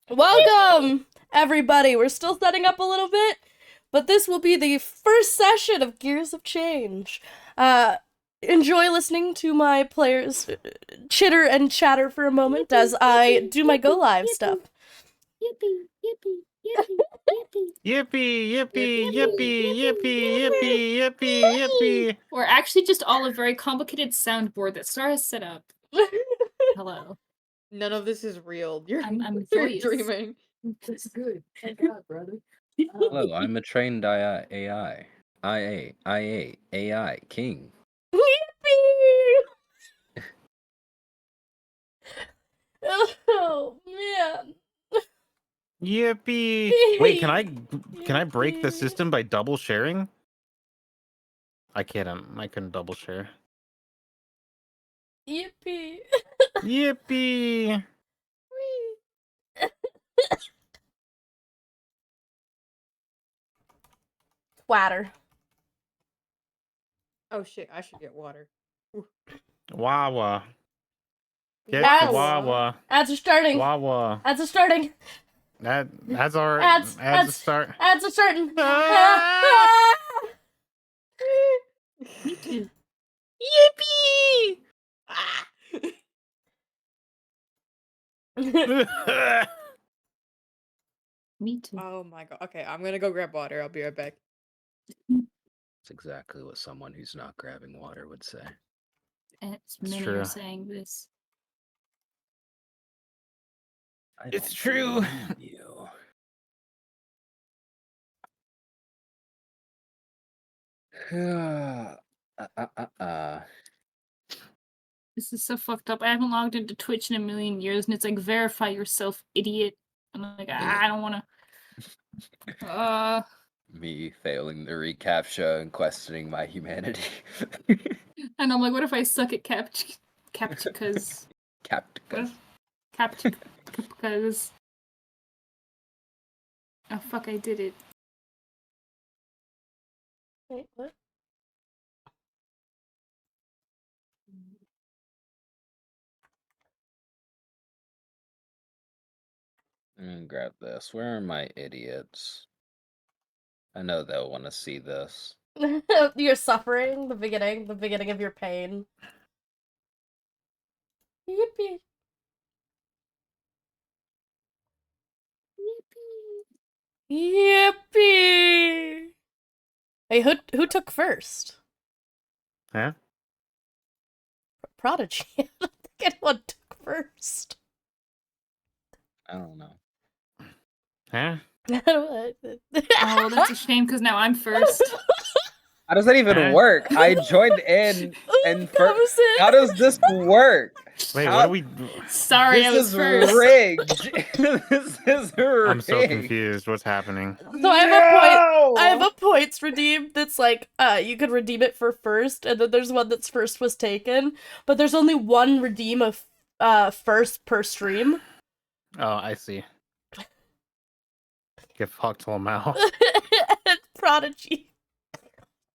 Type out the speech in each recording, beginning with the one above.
Welcome, everybody. We're still setting up a little bit, but this will be the first session of Gears of Change. Enjoy listening to my players chitter and chatter for a moment as I do my go live stuff. Yippee, yippee, yippee, yippee. Yippee, yippee, yippee, yippee, yippee, yippee, yippee. We're actually just all a very complicated soundboard that Star has set up. Hello. None of this is real. You're, I'm you're joyous. dreaming. That's good. Thank God, brother. Hello, I'm a trained AI. AI king. Yippee! Oh man. Yippee. Wait, can I break the system by double sharing? I can't. I couldn't double share. Yippee. Yippee. Splatter. Oh shit, I should get water. Wawa. Get Ads. the Wawa. Ads are starting. Wawa. Ads are starting. That's our Ads to start. Ads are starting. Ah! Yippee! Ah! Me too. Oh my god. Okay, I'm gonna go grab water. I'll be right back. That's exactly what someone who's not grabbing water would say. It's It's many true. are saying this. I It's don't true. believe You. This is so fucked up. I haven't logged into Twitch in a million years, and it's like, verify yourself, idiot. I'm like, I don't want to. Me failing the recaptcha and questioning my humanity. And I'm like, what if I suck at captcha? Because Capticus. captcha because. Oh fuck! I did it. Wait, what? Grab this. Where are my idiots? I know they'll want to see this. You're suffering, the beginning of your pain. Yippee. Yippee! Hey, who took first? Huh? Prodigy. I don't think anyone took first. I don't know. Huh? Oh, that's a shame because now I'm first. How does that even work? I joined in and comes in. how does this work? Wait, How- what are we? Sorry, I This was is first. rigged. This is rigged. I'm so confused. What's happening? So I have a point. I have a points redeem that's like, you could redeem it for first, and then there's one that's first was taken, but there's only one redeem of first per stream. Oh, I see. Get fucked, Lamau. And Prodigy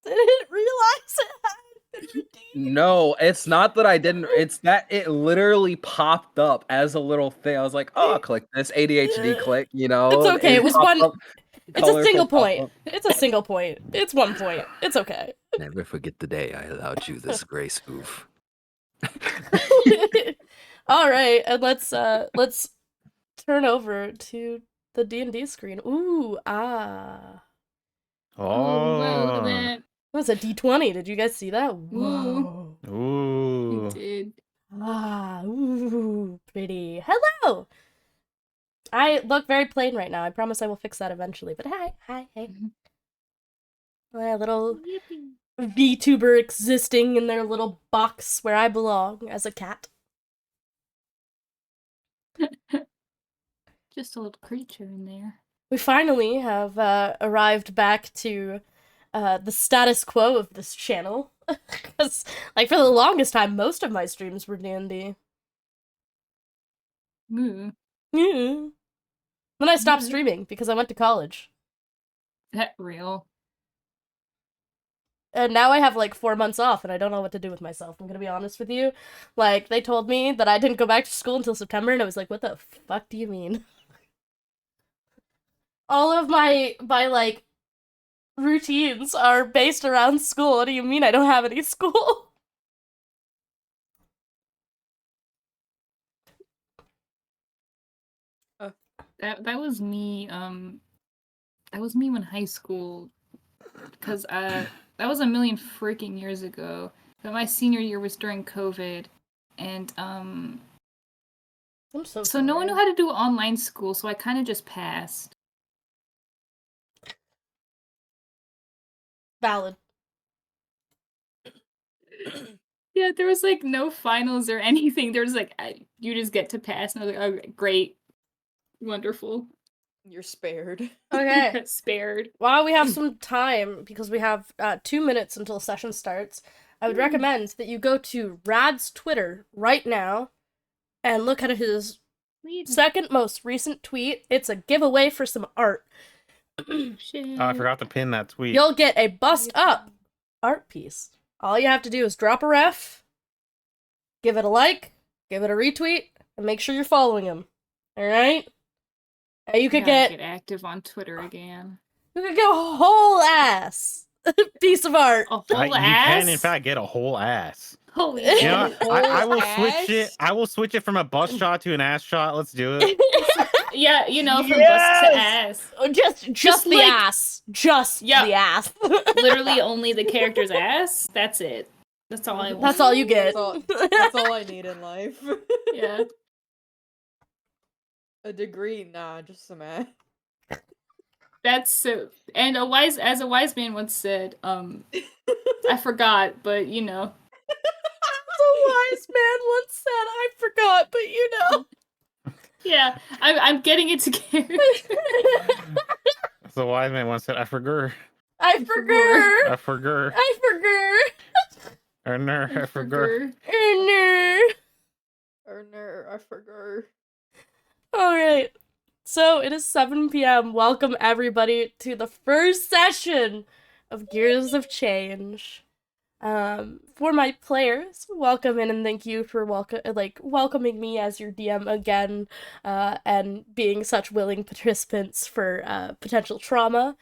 didn't realize it had been redeemed. No, it's not that I didn't. It's that it literally popped up as a little thing. I was like, oh, I'll click this ADHD click, you know. It's okay, it was popped one- up, It's a colorful single pop point. up. It's a single point. It's 1 point. It's okay. Never forget the day I allowed you this grace move. All right, and let's turn over to the D&D screen. Ooh, ah. Well, Oh. that That was a D20. Did you guys see that? Whoa. Ooh. did. Ah, ooh, pretty. Hello! I look very plain right now. I promise I will fix that eventually. But hi, hey. My little VTuber existing in their little box where I belong as a cat. Just a little creature in there. We finally have arrived back to the status quo of this channel. Because, like, for the longest time, most of my streams were D&D. Moo. Yeah. Then I stopped Yeah. streaming because I went to college. That real. And now I have like 4 months off and I don't know what to do with myself. I'm gonna be honest with you. Like, they told me that I didn't go back to school until September and I was like, what the fuck do you mean? all of my like routines are based around school. What do you mean I don't have any school? That was me. That was me when high school, because that was a million freaking years ago. But my senior year was during COVID, and I'm so so no one sorry. knew how to do online school, so I kind of just passed. Valid. Yeah, there was like no finals or anything. There was like you just get to pass, and I was like, oh, great, wonderful. You're spared. Okay. Spared. While we have some time, because we have 2 minutes until session starts, I would recommend that you go to Rad's Twitter right now and look at his second most recent tweet. It's a giveaway for some art. Shit. Oh, I forgot to pin that tweet. You'll get a bust up art piece. All you have to do is drop a ref, give it a like, give it a retweet, and make sure you're following him. Alright? And you could Gotta get active on Twitter again. a whole ass piece of art. A whole You can, in fact, get a whole ass. Holy You know, shit. I will Ass? switch it. I will switch it from a bust shot to an ass shot. Let's do it. Yeah, you know, from bust Yes! to ass. Just the like- ass. Just Yeah. the ass. Literally only the character's ass. That's it. That's all I want. That's all you get. That's all I need in life. Yeah. A degree? Nah, just some ass. That's so. And as a wise man once said, I forgot, but you know. The wise man once said, I forgot, but you know. Yeah, I'm getting it together. So wise man once said, "I forgot. I forgot. I forgot. I forgot. I forgot." Erner, I forgot. Alright. So it is 7 p.m. Welcome everybody to the first session of Gears of Change. For my players, welcome in and thank you for welcoming me as your DM again, and being such willing participants for potential trauma.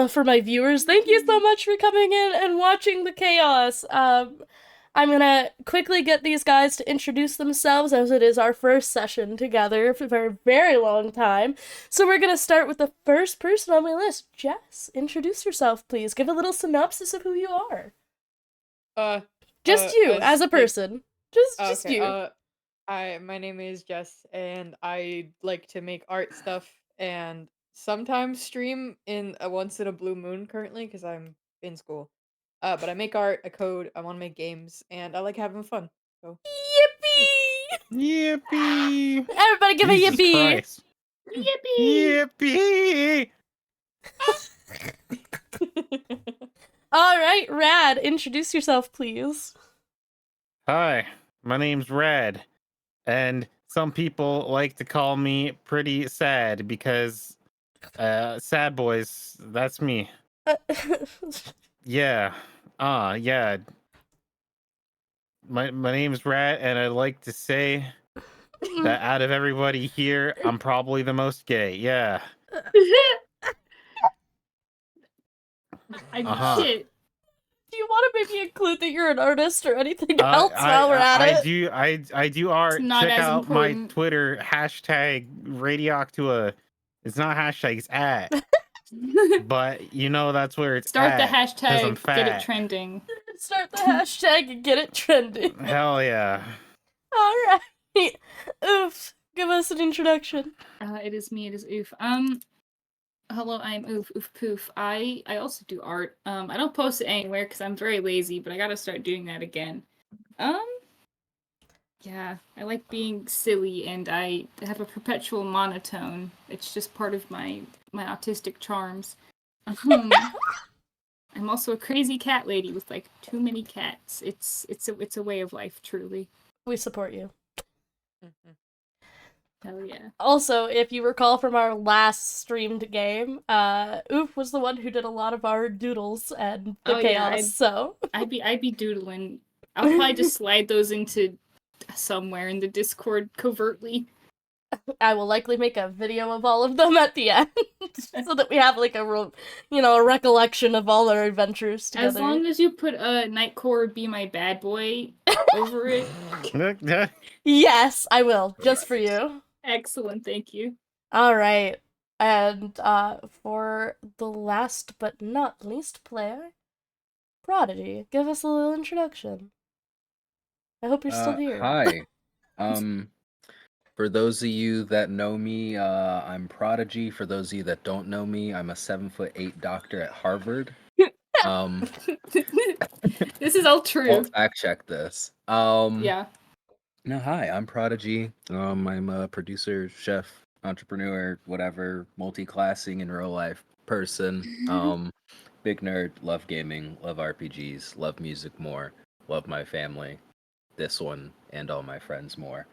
For my viewers, thank you so much for coming in and watching the chaos. I'm gonna quickly get these guys to introduce themselves, as it is our first session together for a very long time. So we're gonna start with the first person on my list. Jess, introduce yourself, please. Give a little synopsis of who you are. Just you, as a person. Just okay, you. my name is Jess, and I like to make art stuff, and sometimes stream in once in a blue moon currently, because I'm in school. But I make art, I code, I want to make games, and I like having fun. So. Yippee! Yippee! Everybody give Jesus a yippee! Christ. Yippee! Yippee! Alright, Rad, introduce yourself, please. Hi, my name's Rad, and some people like to call me pretty sad because sad boys, that's me. Yeah. Yeah. My name's Rad, and I'd like to say that out of everybody here, I'm probably the most gay. Yeah. Shit. Do you want to maybe include that you're an artist or anything else while we're at it? I do art. It's not Check as out my important. Twitter hashtag Radioctua. It's not hashtag, it's at. But you know that's where it's Start the at, 'cause I'm hashtag, get it fat. trending. Start the hashtag and get it trending. Hell yeah. Alright. Oof. Give us an introduction. It is me, it is Oof. Hello, I'm Oof Poof. I also do art. I don't post it anywhere because I'm very lazy, but I gotta start doing that again. Yeah, I like being silly, and I have a perpetual monotone. It's just part of my autistic charms. I'm also a crazy cat lady with like too many cats. It's a way of life, truly. We support you. Hell yeah. Also, if you recall from our last streamed game, Oof was the one who did a lot of our doodles and the Oh, yeah, chaos, so... I'd be doodling. I'll probably just slide those into somewhere in the Discord covertly. I will likely make a video of all of them at the end, so that we have like a a recollection of all our adventures together. As long as you put Nightcore Be My Bad Boy over it. Yes, I will, just for you. Excellent, thank you. All right, and for the last but not least player, Prodigy, give us a little introduction. I hope you're still here. Hi. For those of you that know me, I'm Prodigy. For those of you that don't know me, I'm a 7'8" doctor at Harvard. This is all true. I'll fact check this. Yeah. No, hi, I'm Prodigy. I'm a producer, chef, entrepreneur, whatever, multi-classing in real life person. Big nerd, love gaming, love RPGs, love music more, love my family, this one, and all my friends more.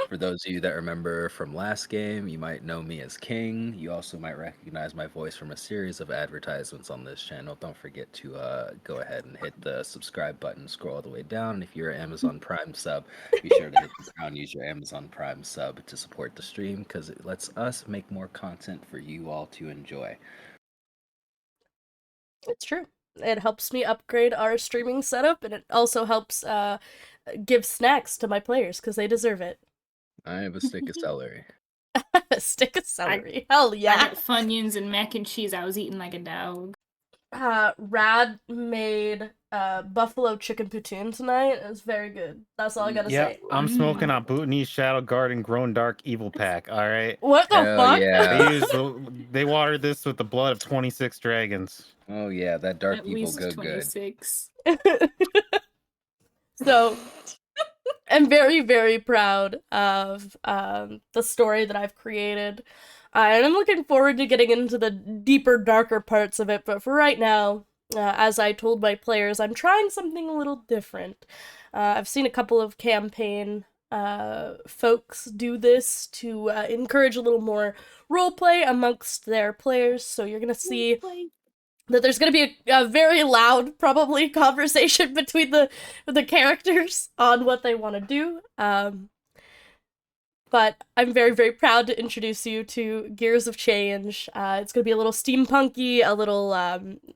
For those of you that remember from last game, you might know me as King. You also might recognize my voice from a series of advertisements on this channel. Don't forget to go ahead and hit the subscribe button, scroll all the way down. And if you're an Amazon Prime sub, be sure to hit the crown, use your Amazon Prime sub to support the stream, because it lets us make more content for you all to enjoy. It's true. It helps me upgrade our streaming setup, and it also helps give snacks to my players because they deserve it. I have a stick of celery. A stick of celery. Hell I yeah. got Funyuns and mac and cheese. I was eating like a dog. Rad made buffalo chicken poutine tonight. It was very good. That's all I gotta Yeah, say. I'm smoking a Bhutanese Shadow Garden Grown Dark Evil Pack. All right. What the Hell fuck? yeah. They watered this with the blood of 26 dragons. Oh yeah, that dark At evil least good. 26. So, I'm very, very proud of the story that I've created. And I'm looking forward to getting into the deeper, darker parts of it. But for right now, as I told my players, I'm trying something a little different. I've seen a couple of campaign folks do this to encourage a little more roleplay amongst their players. So you're going to see that there's going to be a very loud, probably, conversation between the characters on what they want to do. But I'm very, very proud to introduce you to Gears of Change. It's going to be a little steampunky, a little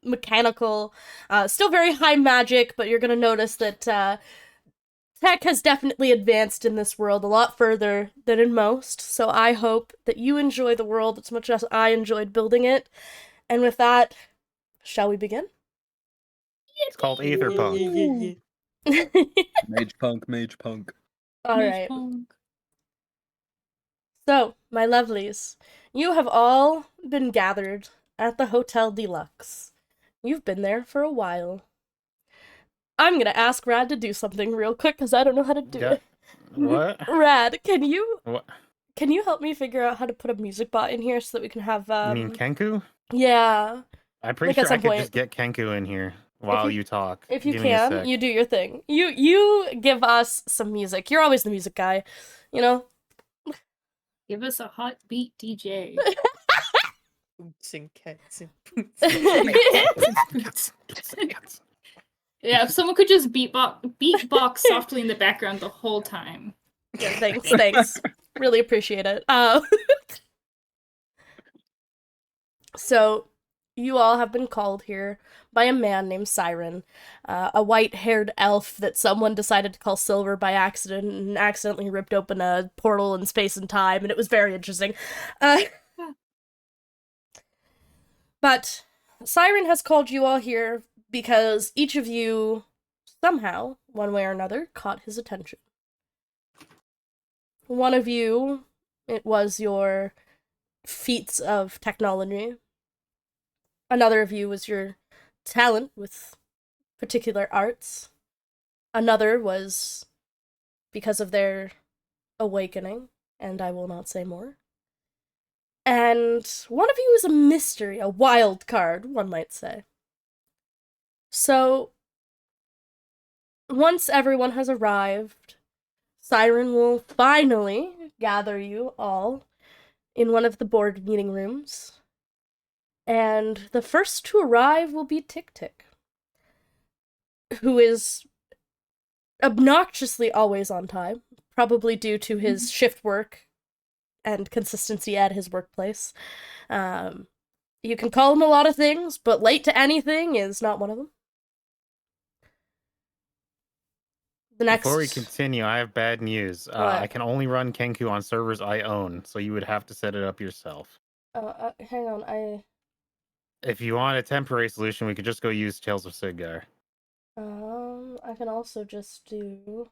mechanical, still very high magic, but you're going to notice that tech has definitely advanced in this world a lot further than in most. So I hope that you enjoy the world as much as I enjoyed building it. And with that, shall we begin? It's called Aetherpunk. Mage punk. All right. So, my lovelies, you have all been gathered at the Hotel Deluxe. You've been there for a while. I'm gonna ask Rad to do something real quick because I don't know how to do it. What? Rad, can you What? help me figure out how to put a music bot in here so that we can have You mean Kenku? Yeah. I'm pretty Like, at sure I some could point. just get Kenku in here while you talk. If you Give me a can, sec. you do your thing. You give us some music. You're always the music guy, you know? Give us a hot beat, DJ. Boots and cats and Yeah, if someone could just beatbox softly in the background the whole time. Yeah, thanks. Really appreciate it. So, you all have been called here by a man named Siren, a white-haired elf that someone decided to call Silver by accident and accidentally ripped open a portal in space and time, and it was very interesting. But Siren has called you all here because each of you, somehow, one way or another, caught his attention. One of you, it was your feats of technology. Another of you was your talent with particular arts. Another was because of their awakening, and I will not say more. And one of you is a mystery, a wild card, one might say. So, once everyone has arrived, Siren will finally gather you all in one of the board meeting rooms. And the first to arrive will be Tick Tick, who is obnoxiously always on time, probably due to his shift work and consistency at his workplace. You can call him a lot of things, but late to anything is not one of them. The next. Before we continue, I have bad news. What? I can only run Kenku on servers I own, so you would have to set it up yourself. Hang on, If you want a temporary solution, we could just go use Tales of Siggar. I can also just do.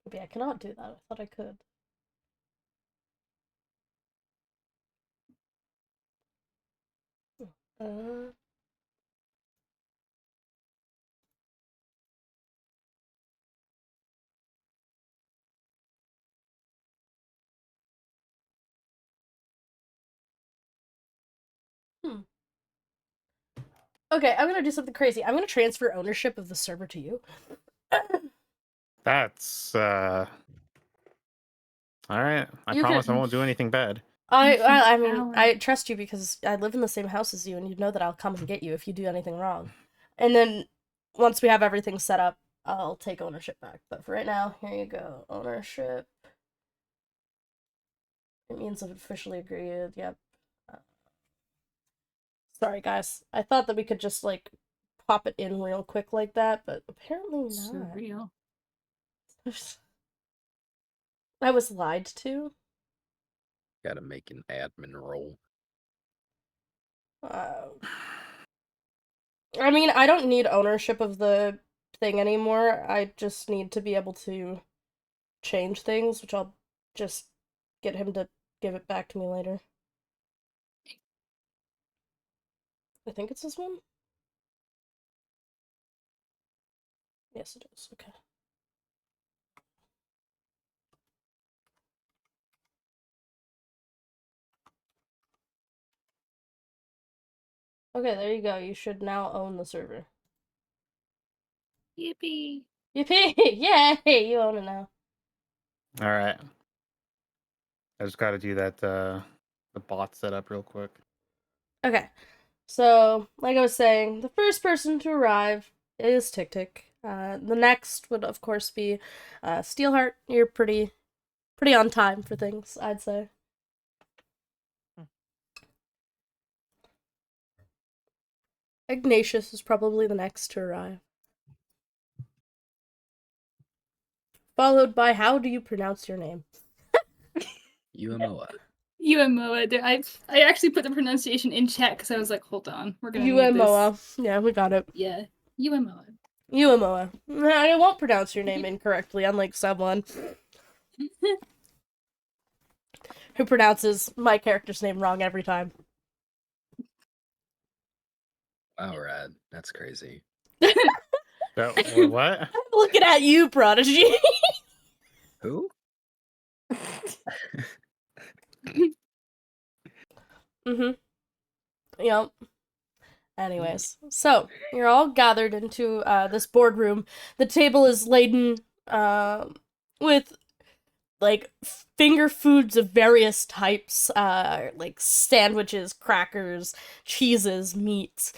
Maybe I cannot do that. I thought I could. Uh. Okay, I'm gonna do something crazy. I'm gonna transfer ownership of the server to you. That's all right. I You promise can- I won't do anything bad. I mean, Alan. I trust you because I live in the same house as you, and you know that I'll come and get you if you do anything wrong. And then once we have everything set up, I'll take ownership back. But for right now, here you go. Ownership. It means I've officially agreed. Yep. Sorry, guys. I thought that we could just like pop it in real quick like that, but apparently not. Surreal. I was lied to. Gotta make an admin role. I mean, I don't need ownership of the thing anymore. I just need to be able to change things, which I'll just get him to give it back to me later. I think it's this one. Yes, it is. Okay. Okay, there you go. You should now own the server. Yippee! Yippee! Yay! You own it now. All right. I just got to do that the bot setup real quick. Okay. So, like I was saying, the first person to arrive is Tick Tick. The next would, of course, be Steelheart. You're pretty on time for things, I'd say. Ignatius is probably the next to arrive. Followed by, how do you pronounce your name? Umoa. Umoa. I actually put the pronunciation in chat because I was like, hold on, we're gonna need this. Umoa. Yeah, we got it. Yeah, Umoa. Umoa. I won't pronounce your name incorrectly, unlike someone who pronounces my character's name wrong every time. Wow, Rad. That's crazy. So, what? I'm looking at you, Prodigy. Who? Mm-hmm. Yep. Anyways, so you're all gathered into this boardroom. The table is laden with like finger foods of various types, like sandwiches, crackers, cheeses, meats,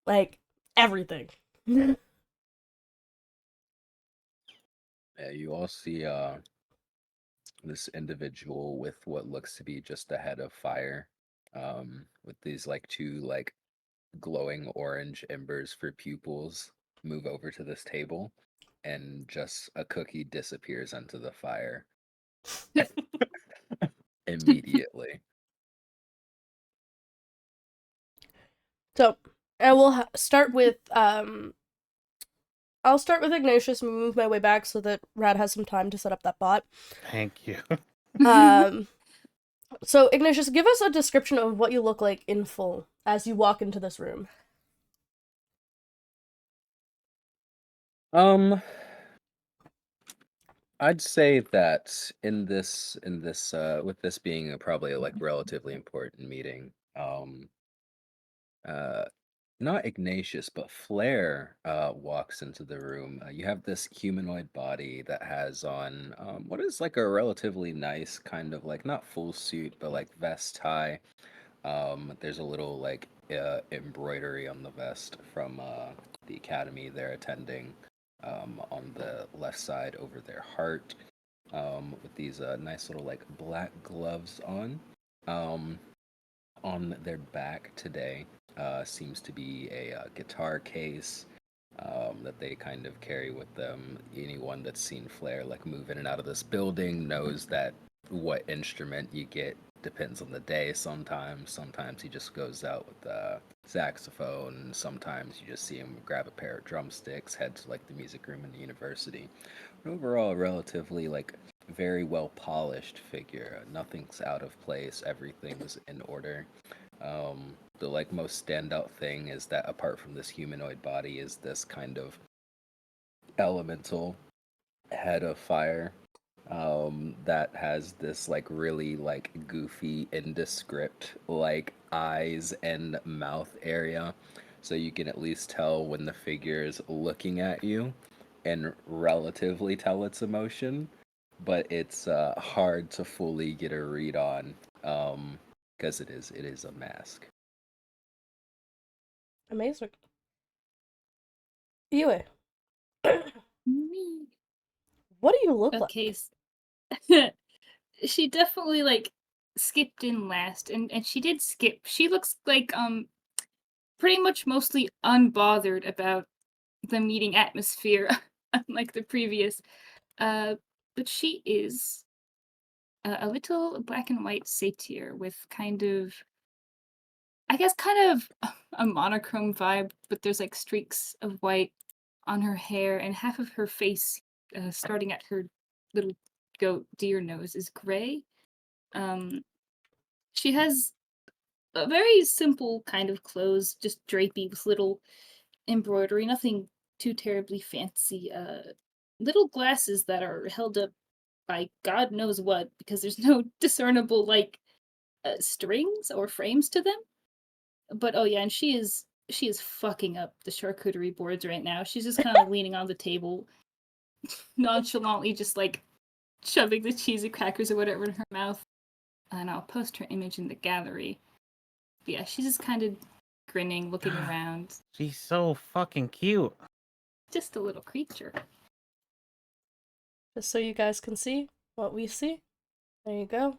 like everything. Yeah, you all see this individual with what looks to be just a head of fire, with these like two like glowing orange embers for pupils move over to this table, and just a cookie disappears into the fire immediately. So I will start with I'll start with Ignatius and move my way back so that Rad has some time to set up that bot. Thank you. So Ignatius, give us a description of what you look like in full as you walk into this room. I'd say that in this with this being probably like relatively important meeting, not Ignatius, but Flair walks into the room. You have this humanoid body that has on what is like a relatively nice kind of like not full suit, but like vest tie, There's a little like embroidery on the vest from the academy they're attending on the left side over their heart, with these nice little like black gloves on. Um, on their back today seems to be a guitar case that they kind of carry with them. Anyone that's seen Flair like move in and out of this building knows that what instrument you get depends on the day. Sometimes he just goes out with the saxophone. Sometimes you just see him grab a pair of drumsticks, head to like the music room in the university. But overall, a relatively like very well polished figure. Nothing's out of place. Everything's in order. The like most standout thing is that apart from this humanoid body is this kind of elemental head of fire that has this like really like goofy indescript like eyes and mouth area, so you can at least tell when the figure is looking at you and relatively tell its emotion, but it's hard to fully get a read on because it is a mask. Amazing. Yue, Me. what do you look like? Okay. She definitely like skipped in last, and she did skip. She looks like pretty much mostly unbothered about the meeting atmosphere, unlike the previous. But she is a little black and white satyr with kind of, I guess, kind of a monochrome vibe, but there's like streaks of white on her hair, and half of her face, starting at her little goat deer nose, is gray. Um, she has a very simple kind of clothes, just drapey with little embroidery, nothing too terribly fancy. Little glasses that are held up by God knows what, because there's no discernible like strings or frames to them. But oh yeah, and she is fucking up the charcuterie boards right now. She's just kind of leaning on the table, nonchalantly, just like shoving the cheesy crackers or whatever in her mouth. And I'll post her image in the gallery. But yeah, she's just kind of grinning, looking around. She's so fucking cute. Just a little creature. Just so you guys can see what we see. There you go.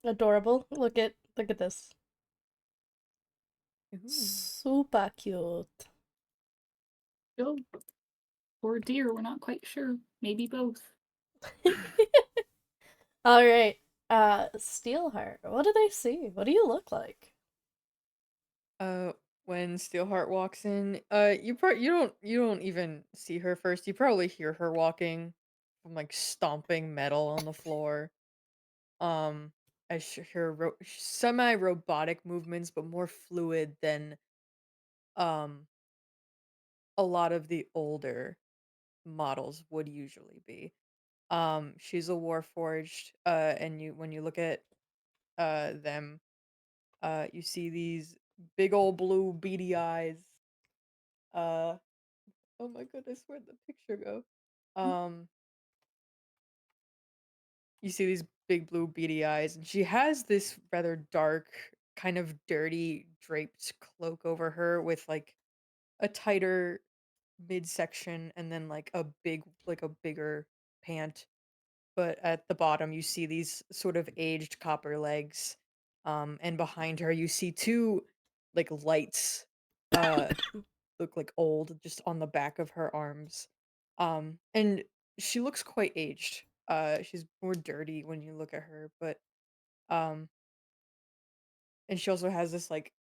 Adorable. Look at this. Ooh. Super cute. Oh, or deer, we're not quite sure. Maybe both. All right. Steelheart. What do they see? What do you look like? When Steelheart walks in, you don't even see her first. You probably hear her walking from like stomping metal on the floor. Um, her semi-robotic movements, but more fluid than um a lot of the older models would usually be. She's a Warforged, and when you look at them, you see these big old blue beady eyes. Uh, oh my goodness, where'd the picture go? Um, you see these big blue beady eyes, and she has this rather dark, kind of dirty draped cloak over her with like a tighter midsection and then like a bigger pant. But at the bottom you see these sort of aged copper legs. And behind her you see two like lights uh look like old just on the back of her arms. And she looks quite aged. She's more dirty when you look at her, but um and she also has this like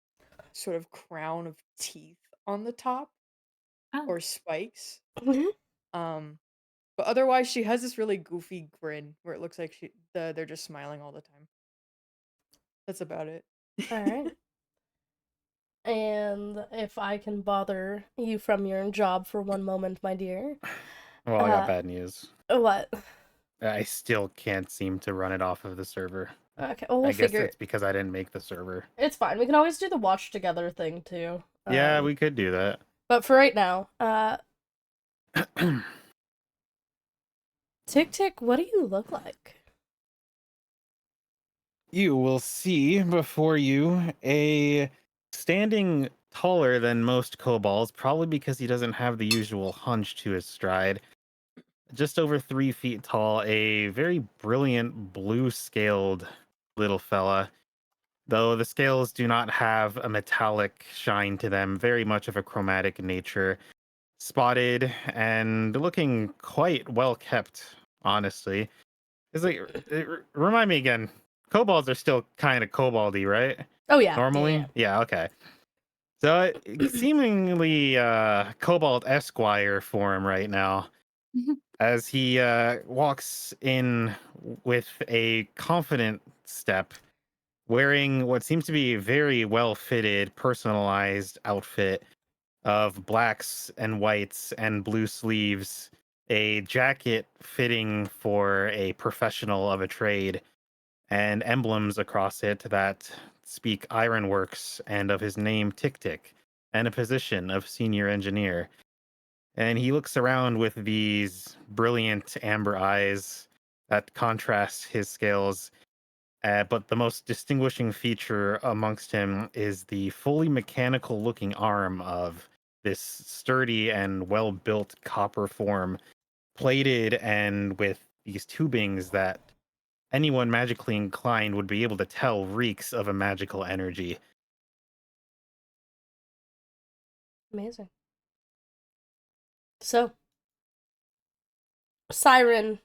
sort of crown of teeth on the top, Oh, or spikes. Um But otherwise, she has this really goofy grin where it looks like they're just smiling all the time. That's about it. All right. And if I can bother you from your job for one moment, my dear. Well, I got Uh, bad news. What? I still can't seem to run it off of the server. Okay, well, I we'll guess figure it's because I didn't make the server. It's fine. We can always do the watch together thing, too. Yeah, we could do that. But for right now, Tick Tick, what do you look like? you will see before you a standing taller than most kobolds, probably because he doesn't have the usual hunch to his stride. Just over 3 feet tall, a very brilliant blue scaled little fella. Though the scales do not have a metallic shine to them, very much of a chromatic nature. Spotted and looking quite well kept, honestly. It's like, remind me again, kobolds are still kind of koboldy, right? Oh yeah. Normally? Yeah, okay. So seemingly Cobalt Esquire for him right now, as he walks in with a confident step, wearing what seems to be a very well fitted, personalized outfit of blacks and whites and blue sleeves, a jacket fitting for a professional of a trade, and emblems across it that speak ironworks and of his name Tick Tick, and a position of senior engineer. And he looks around with these brilliant amber eyes that contrast his scales. But the most distinguishing feature amongst him is the fully mechanical looking arm of this sturdy and well built copper form, plated and with these tubings that anyone magically inclined would be able to tell reeks of a magical energy. Amazing. So, Siren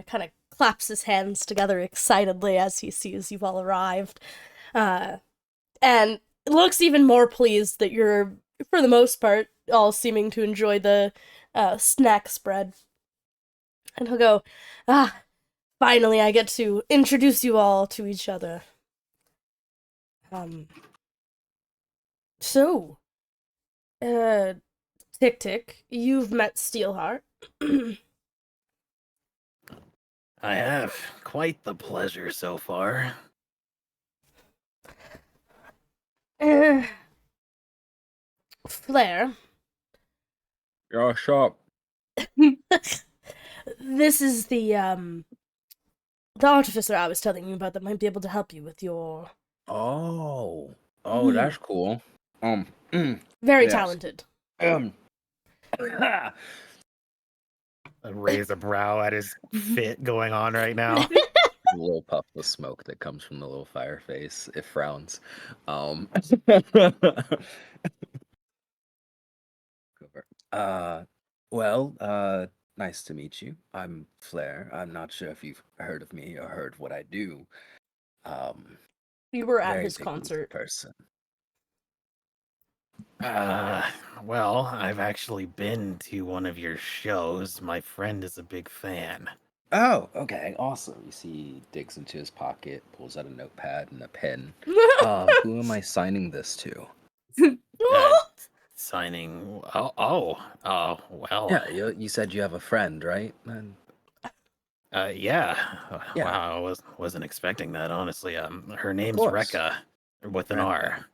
kind of claps his hands together excitedly as he sees you've all arrived, and looks even more pleased that you're, for the most part, all seeming to enjoy the snack spread. And he'll go, finally I get to introduce you all to each other. So, Tick Tick, you've met Steelheart. I have quite the pleasure so far. Flair, You're sharp. this is the artificer I was telling you about that might be able to help you with your... Oh, Mhm. that's cool. Very Yes. talented. Raise a brow at his fit going on right now. A little puff of smoke that comes from the little fire face. It frowns. Nice to meet you. I'm Flair. I'm not sure if you've heard of me or heard what I do. You were at Very his big music concert. person. Well, I've actually been to one of your shows. My friend is a big fan. Oh, okay, awesome. You see, he digs into his pocket, pulls out a notepad and a pen. Who am I signing this to? Signing. Well. Yeah, you said you have a friend, right? Yeah. Yeah. Wow, I wasn't expecting that, honestly. Her name's course. Rekka, with an Rekka.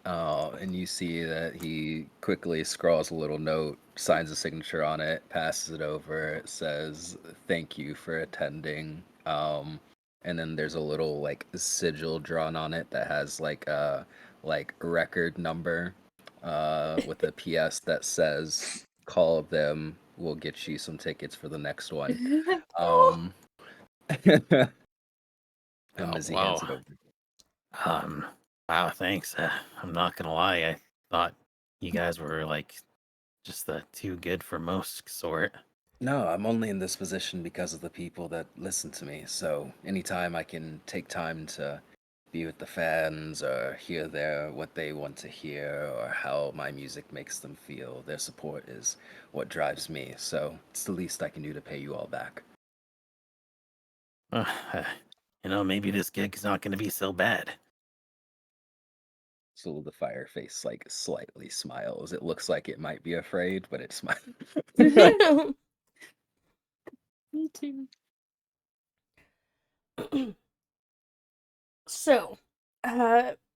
R. And you see that he quickly scrawls a little note, signs a signature on it, passes it over. It says, "Thank you for attending." And then there's a little like sigil drawn on it that has like a record number, with a PS that says, "Call them. We'll get you some tickets for the next one." And as he hands it over. Wow, thanks. I'm not gonna lie, I thought you guys were like just the too good for most sort. No, I'm only in this position because of the people that listen to me. So anytime I can take time to be with the fans or hear what they want to hear or how my music makes them feel, their support is what drives me. So it's the least I can do to pay you all back. Maybe this gig's not gonna be so bad. So the fire face like slightly smiles. It looks like it might be afraid, but it smiles. Me too. So,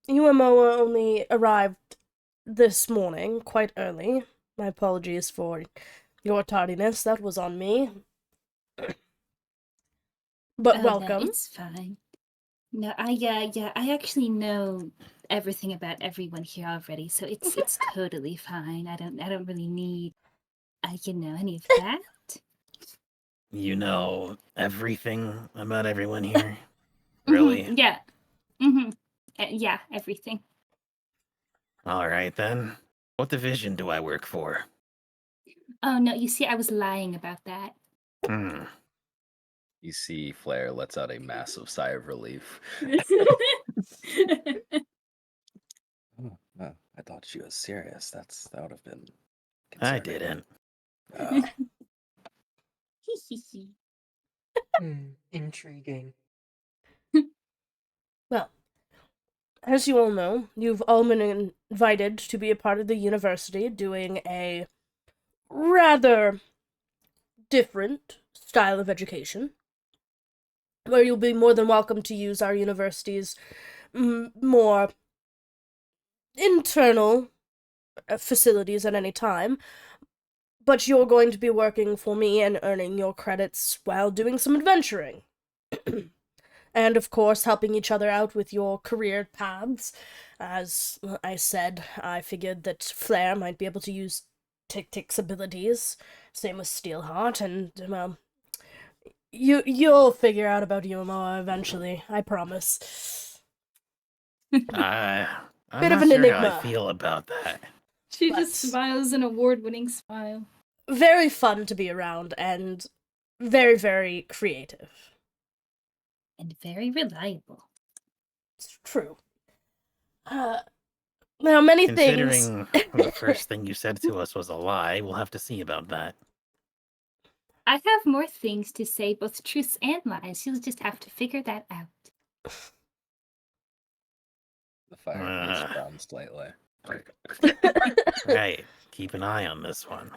you and Moa only arrived this morning, quite early. My apologies for your tardiness. That was on me. But welcome. It's fine. No, I actually know everything about everyone here already, so it's totally fine. I don't really need any of that. You know everything about everyone here? Really? Yeah. Yeah, everything. All right then. What division do I work for? Oh no, you see, I was lying about that. Hmm. You see, Flair lets out a massive sigh of relief. Oh, I thought she was serious. That would have been I concerning. didn't. Intriguing. Well, as you all know, you've all been invited to be a part of the university doing a rather different style of education, where you'll be more than welcome to use our university's more internal facilities at any time, but you're going to be working for me and earning your credits while doing some adventuring. And of course, helping each other out with your career paths. As I said, I figured that Flair might be able to use Tick-Tick's abilities. Same with Steelheart, and, well, you'll figure out about UMO eventually, I promise. I'm Bit not of an sure how I enigma. feel about that. She But- just smiles an award-winning smile. Very fun to be around, and very, very creative. And very reliable. It's true. Now, many things... Considering the first thing you said to us was a lie, we'll have to see about that. I have more things to say, both truths and lies. You'll just have to figure that out. The fireplace Ah. frowns slightly. Right. Keep an eye on this one.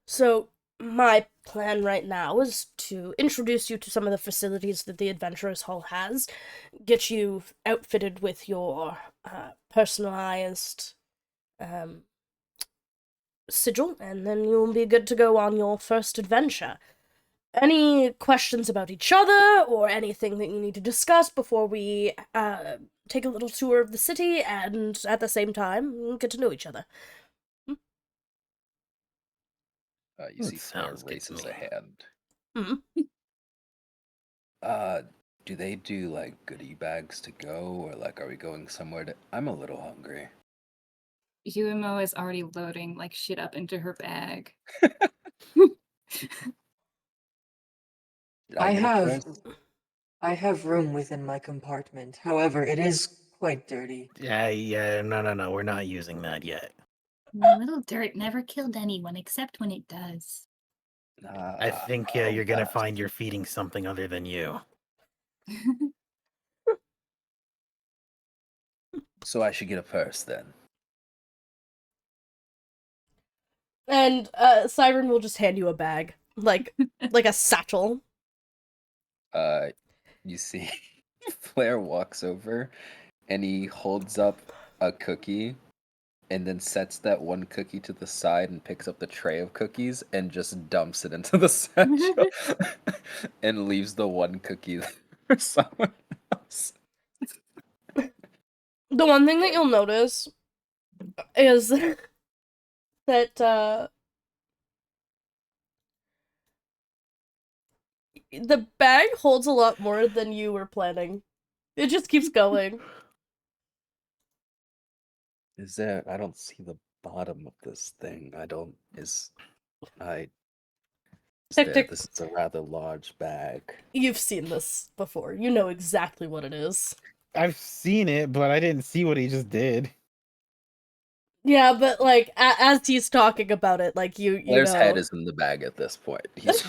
So, my plan right now is to introduce you to some of the facilities that the Adventurers Hall has, get you outfitted with your personalized sigil, and then you'll be good to go on your first adventure. Any questions about each other, or anything that you need to discuss before we take a little tour of the city, and at the same time, get to know each other? You see Flair Sounds good to raises me. a hand. Mhm. Do they do like goodie bags to go, or like are we going somewhere to? I'm a little hungry. UMO is already loading like shit up into her bag. Did I get a have first? I have room within my compartment. However, it is quite dirty. Yeah, no, we're not using that yet. A little dirt never killed anyone, except when it does. I think you're gonna find you're feeding something other than you. So I should get a purse then. And Siren will just hand you a bag, like a satchel. You see, Flair walks over, and he holds up a cookie, and then sets that one cookie to the side and picks up the tray of cookies and just dumps it into the satchel, and leaves the one cookie for someone else. The one thing that you'll notice is that the bag holds a lot more than you were planning. It just keeps going. Is there? I don't see the bottom of this thing. I don't. Is I? Is there, Tick-Tick. this is a rather large bag. You've seen this before. You know exactly what it is. I've seen it, but I didn't see what he just did. Yeah, but like as he's talking about it, like you Flair's know. head is in the bag at this point. He's.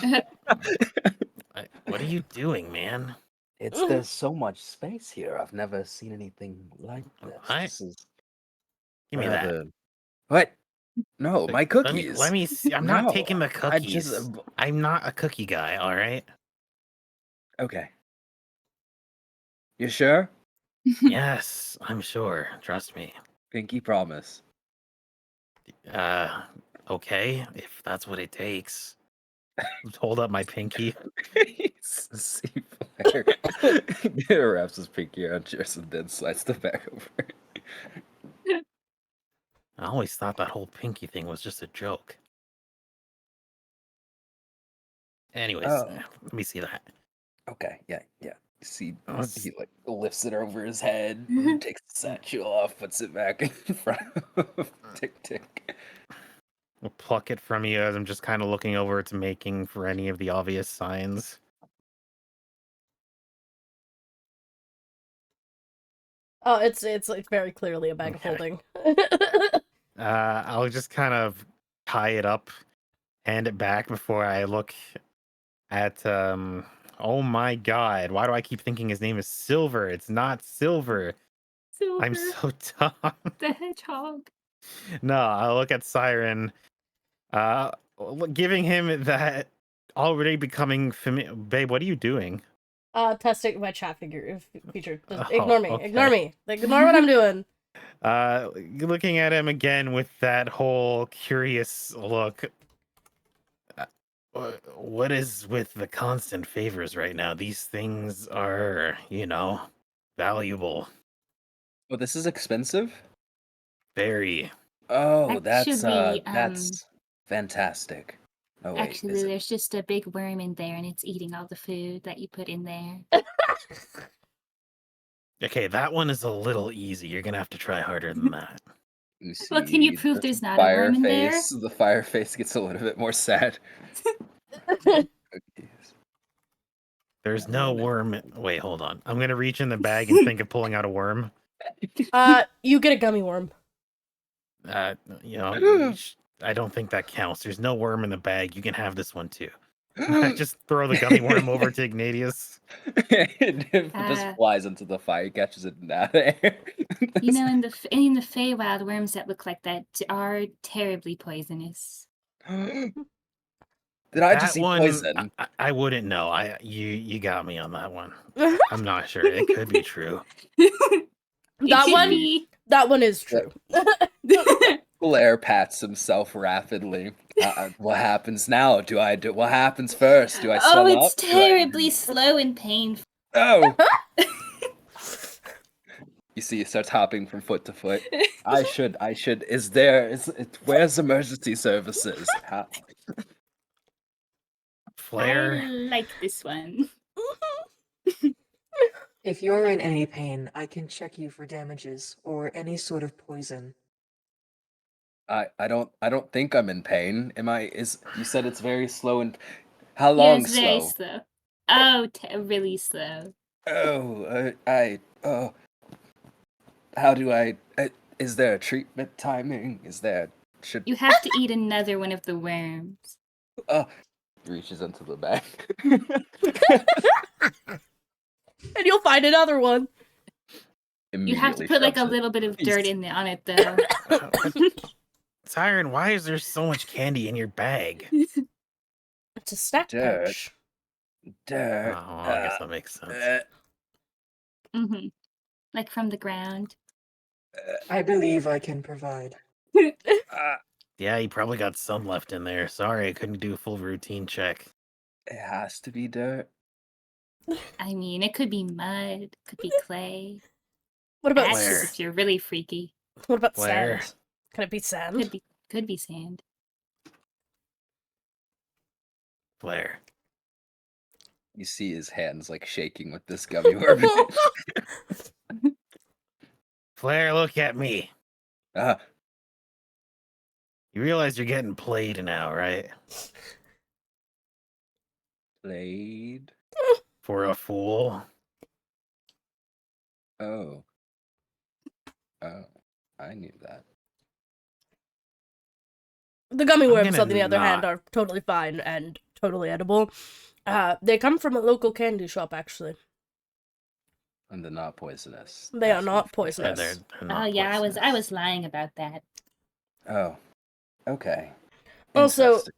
What are you doing, man? There's so much space here. I've never seen anything like this. I- This is Give me that. rather- What? No, my cookies. Let me see. I'm No, not taking the I cookies. just- I'm not a cookie guy, all right? Okay. You sure? Yes, I'm sure. Trust me. Pinky promise. Okay, if that's what it takes. Hold up my pinky. See Fair. Wraps his pinky around yours and then slides the bag over. I always thought that whole pinky thing was just a joke. Anyways, Oh. let me see that. Okay, yeah. You see, Oh, he like lifts it over his head, and takes the satchel off, puts it back in front of Tick Tick. I'll pluck it from you as I'm just kind of looking over its making for any of the obvious signs. Oh, it's like very clearly a bag of Okay. holding. I'll just kind of tie it up, hand it back before I look at oh my god, why do I keep thinking his name is Silver? It's not Silver. Silver, I'm so dumb. the hedgehog. No, I'll look at Siren, giving him that already becoming familiar. Babe, what are you doing? Testing my chat feature. Just Oh, ignore me. okay. Ignore me. Ignore what I'm doing. Looking at him again with that whole curious look. What is with the constant favors right now? These things are, valuable. Oh, this is expensive? Very. Oh, that's Actually, fantastic. Oh wait, Actually, is it? there's just a big worm in there, and it's eating all the food that you put in there. Okay, that one is a little easy. You're gonna have to try harder than that. You Well, can you see prove the there's not a worm in there? Fireface. The Fireface gets a little bit more sad. Cookies. There's Yeah, no man. worm. Wait, hold on. I'm gonna reach in the bag and think of pulling out a worm. You get a gummy worm. I don't think that counts. There's no worm in the bag. You can have this one too. Just throw the gummy worm over to Ignatius. It just flies into the fire, catches it in that air. You know, in the Feywild, worms that look like that are terribly poisonous. Did I just see poison? I wouldn't know. You got me on that one. I'm not sure. It could be true. That one is true. Blair pats himself rapidly. What happens now? What happens first? Do I swim Oh, up? it's terribly slow and painful. Oh! You see, he starts hopping from foot to foot. I should. Where's emergency services? Flare. I like this one. If you're in any pain, I can check you for damages or any sort of poison. I don't think I'm in pain. You said it's very slow and how long it's very slow? slow. Oh, really slow. How do I is there a treatment timing? You have to eat another one of the worms. Reaches into the bag. And you'll find another one. You have to put like a little bit of dirt on it though. Siren, why is there so much candy in your bag? It's a snack pouch. Dirt. Oh, I guess that makes sense. Mm-hmm. Like from the ground. I believe I can provide. Yeah, you probably got some left in there. Sorry, I couldn't do a full routine check. It has to be dirt. I mean, it could be mud, could be clay. What about Ashes Blair? if you're really freaky. What about Blair? sand? Can it be sand? Could be sand. Flare. You see his hands like shaking with this gummy worm. Flare, look at me. uh, You realize you're getting played now, right? played. For a fool. Oh, I knew that. The gummy I'm worms, gonna on the other hand, not- are totally fine and totally edible. They come from a local candy shop, actually. And they're not poisonous. They are not Yeah, poisonous. they're Oh not yeah, I poisonous. was lying about that. Oh, okay. Also, Interesting.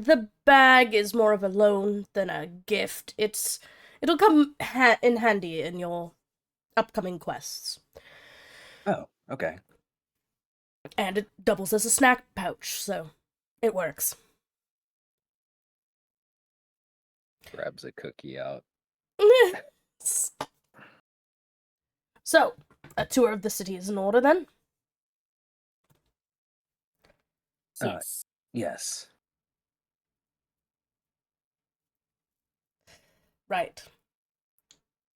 the bag is more of a loan than a gift. It'll come in handy in your upcoming quests. Oh, okay. And it doubles as a snack pouch, so it works. Grabs a cookie out. So, a tour of the city is in order then? Yes. Yes. Right.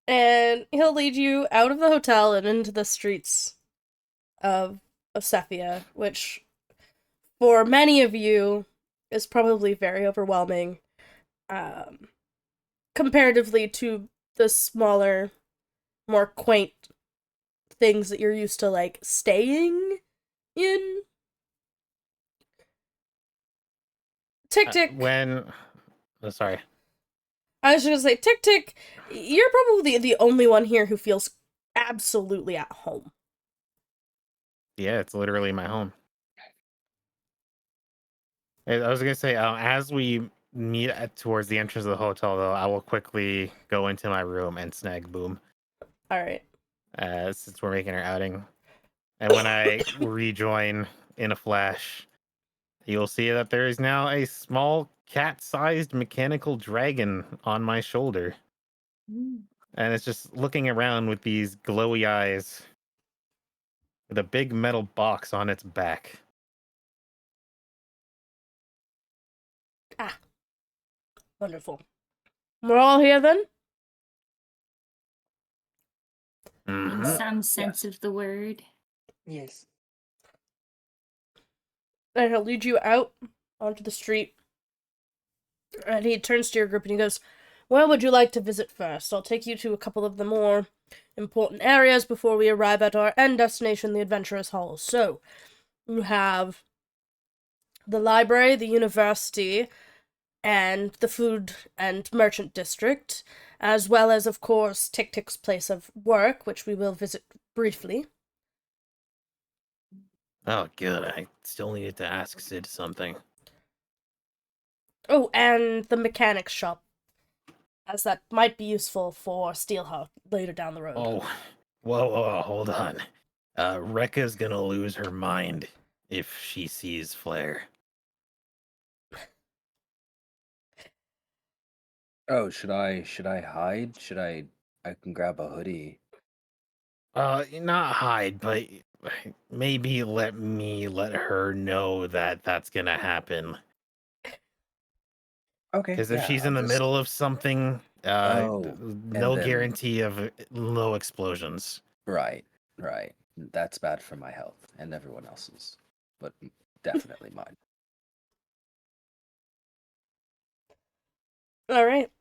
And he'll lead you out of the hotel and into the streets of Cephia, which for many of you is probably very overwhelming, comparatively to the smaller, more quaint things that you're used to, like, staying in. Tick Tick. Sorry. I was just gonna say, Tick Tick, you're probably the only one here who feels absolutely at home. Yeah, it's literally my home. I was gonna say, as we meet towards the entrance of the hotel, though, I will quickly go into my room and snag Boom, Alright. since we're making our outing. And when I rejoin in a flash, you'll see that there is now a small cat-sized mechanical dragon on my shoulder. And it's just looking around with these glowy eyes with a big metal box on its back. Ah. Wonderful. We're all here then? In Mhm. some sense of the word. Yes. And he'll lead you out onto the street. And he turns to your group and he goes, where would you like to visit first? I'll take you to a couple of the more important areas before we arrive at our end destination, the Adventurous Hall. So, you have the library, the university, and the food and merchant district, as well as, of course, Tick Tick's place of work, which we will visit briefly. Oh, good. I still needed to ask Sid something. Oh, and the mechanics shop, as that might be useful for Steelheart later down the road. Oh, whoa, hold on. Rekka's gonna lose her mind if she sees Flare. Oh, should I hide? I can grab a hoodie. Not hide, but maybe let her know that that's gonna happen. Okay. Because if yeah, she's I'll in the just- middle of something, Oh, no and then- guarantee of no explosions. Right. That's bad for my health and everyone else's, but definitely mine. Alright.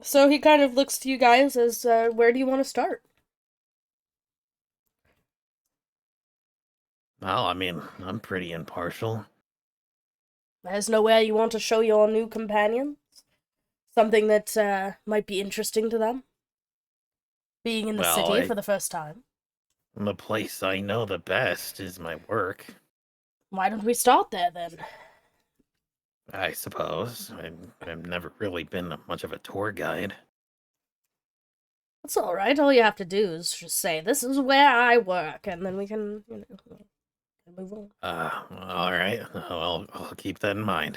So he kind of looks to you guys as, where do you want to start? Well, I mean, I'm pretty impartial. There's nowhere you want to show your new companions? Something that, might be interesting to them? Being in the Well, city I- for the first time? The place I know the best is my work, Why don't we start there, then? I suppose. I've never really been much of a tour guide. That's alright, all you have to do is just say, this is where I work, and then we can, move on. All right. Well, I'll keep that in mind.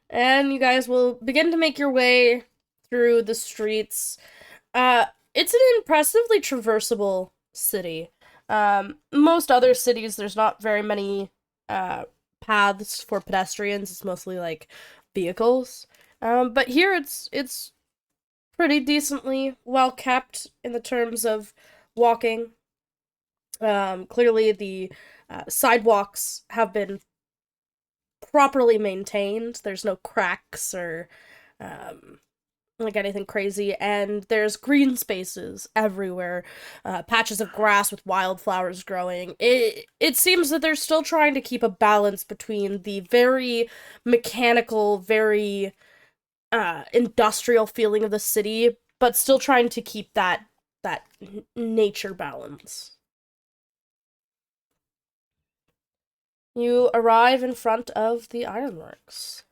And you guys will begin to make your way through the streets. It's an impressively traversable city. Most other cities, there's not very many paths for pedestrians. It's mostly like vehicles. But here it's pretty decently well kept in the terms of walking. Clearly the sidewalks have been properly maintained. There's no cracks or like anything crazy, and there's green spaces everywhere, patches of grass with wildflowers growing. It seems that they're still trying to keep a balance between the very mechanical, very industrial feeling of the city, but still trying to keep that nature balance. You arrive in front of the ironworks.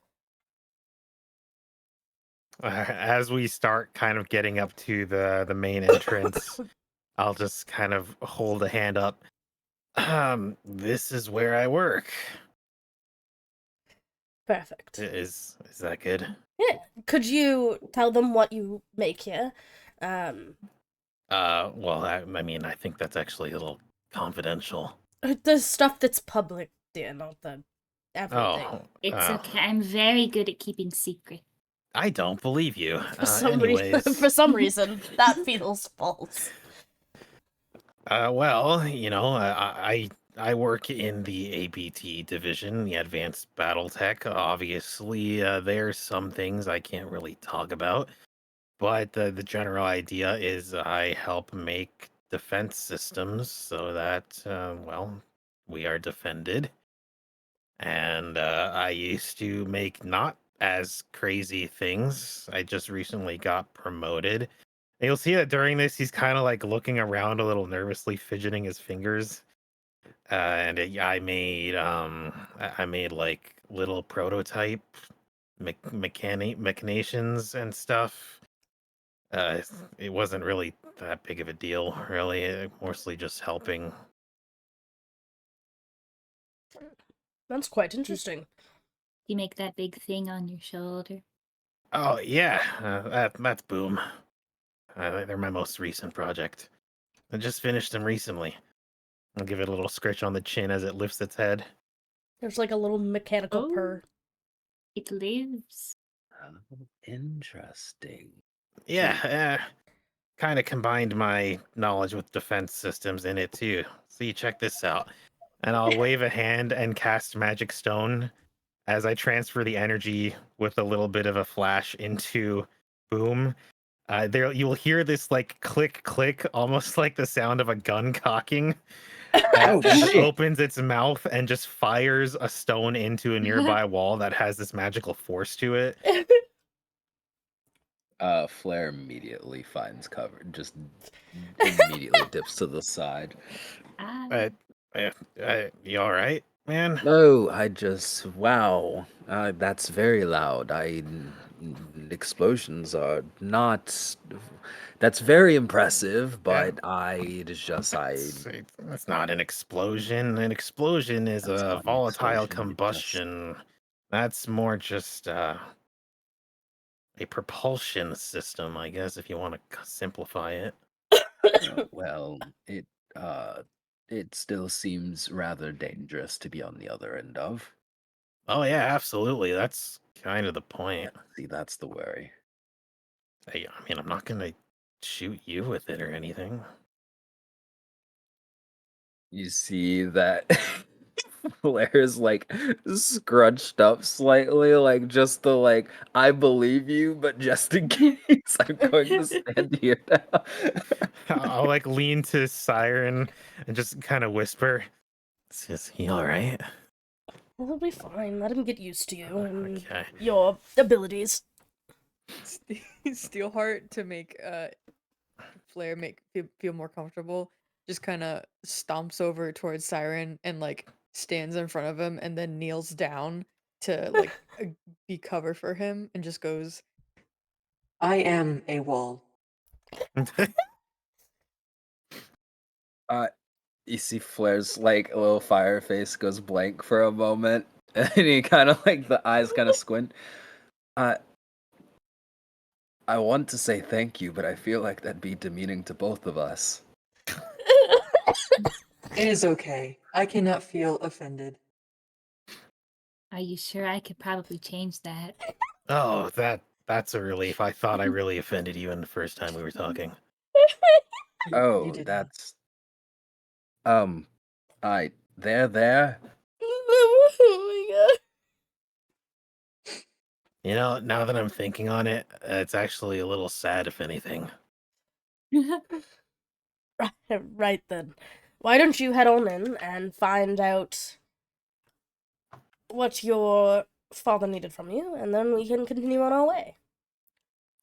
As we start kind of getting up to the main entrance, I'll just kind of hold a hand up. This is where I work. Perfect. Is that good? Yeah. Could you tell them what you make here? Well, I mean, I think that's actually a little confidential. The stuff that's public, dear, not the everything. Oh, It's okay. I'm very good at keeping secret. I don't believe you. For some Anyways, for some reason, that feels false. well, I work in the ABT division, the Advanced Battle Tech. Obviously, there's some things I can't really talk about, but the general idea is I help make defense systems so that, well, we are defended. And I used to make not as crazy things. I just recently got promoted. And you'll see that during this, he's kind of like looking around a little nervously, fidgeting his fingers. I made like little prototype machinations and stuff. It wasn't really that big of a deal, really. Mostly just helping. That's quite interesting. You make that big thing on your shoulder. Oh yeah, that's Boom. They're my most recent project. I just finished them recently. I'll give it a little scratch on the chin as it lifts its head. There's like a little mechanical Oh. purr. It lives. Oh, interesting. Yeah, kind of combined my knowledge with defense systems in it too. See, check this out. And I'll wave a hand and cast Magic Stone as I transfer the energy with a little bit of a flash into Boom. There you'll hear this like click click, almost like the sound of a gun cocking. Oh, It shit. opens its mouth and just fires a stone into a nearby wall that has this magical force to it. Flare immediately finds cover, just immediately dips to the side. Ah, You all right, man? No, wow, that's very loud. Explosions are not, that's very impressive, but It's not an explosion. An explosion is That's a not an volatile explosion, it just- combustion. That's more just a propulsion system, I guess, if you want to simplify it. well, it still seems rather dangerous to be on the other end of. Oh yeah, absolutely. That's kind of the point. See, that's the worry. I mean, I'm not gonna shoot you with it or anything. You see that Flare's like scrunched up slightly, like just the like, I believe you, but just in case I'm going to stand here now. I'll like lean to Siren and just kind of whisper, "Is he all right?" He'll be fine. Let him get used to you and Okay. your abilities. Steelheart, to make Flare feel more comfortable, just kind of stomps over towards Siren and like stands in front of him and then kneels down to like be cover for him and just goes, I am a wall. You see Flare's like little fire face goes blank for a moment, and he kind of like the eyes kind of squint. I want to say thank you, but I feel like that'd be demeaning to both of us. It is okay. I cannot feel offended. are you sure? I could probably change that. Oh, that's a relief. I thought I really offended you in the first time we were talking. Oh, You did not. that's there. Oh my You know, now that I'm thinking on it, it's actually a little sad, if anything. god. Right then. Why don't you head on in and find out what your father needed from you, and then we can continue on our way.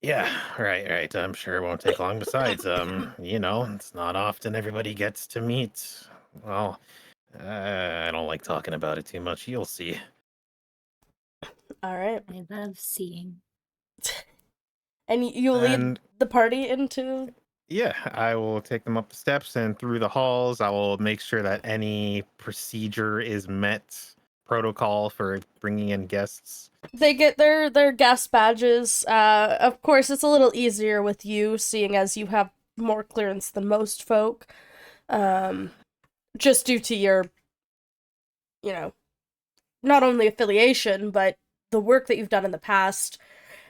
Yeah, right. I'm sure it won't take long. Besides, it's not often everybody gets to meet. Well, I don't like talking about it too much. You'll see. All right. I love seeing. And you'll lead And the party into. yeah, I will take them up the steps and through the halls. I will make sure that any procedure is met protocol for bringing in guests? They get their guest badges. Of course, it's a little easier with you, seeing as you have more clearance than most folk. Just due to your, not only affiliation, but the work that you've done in the past.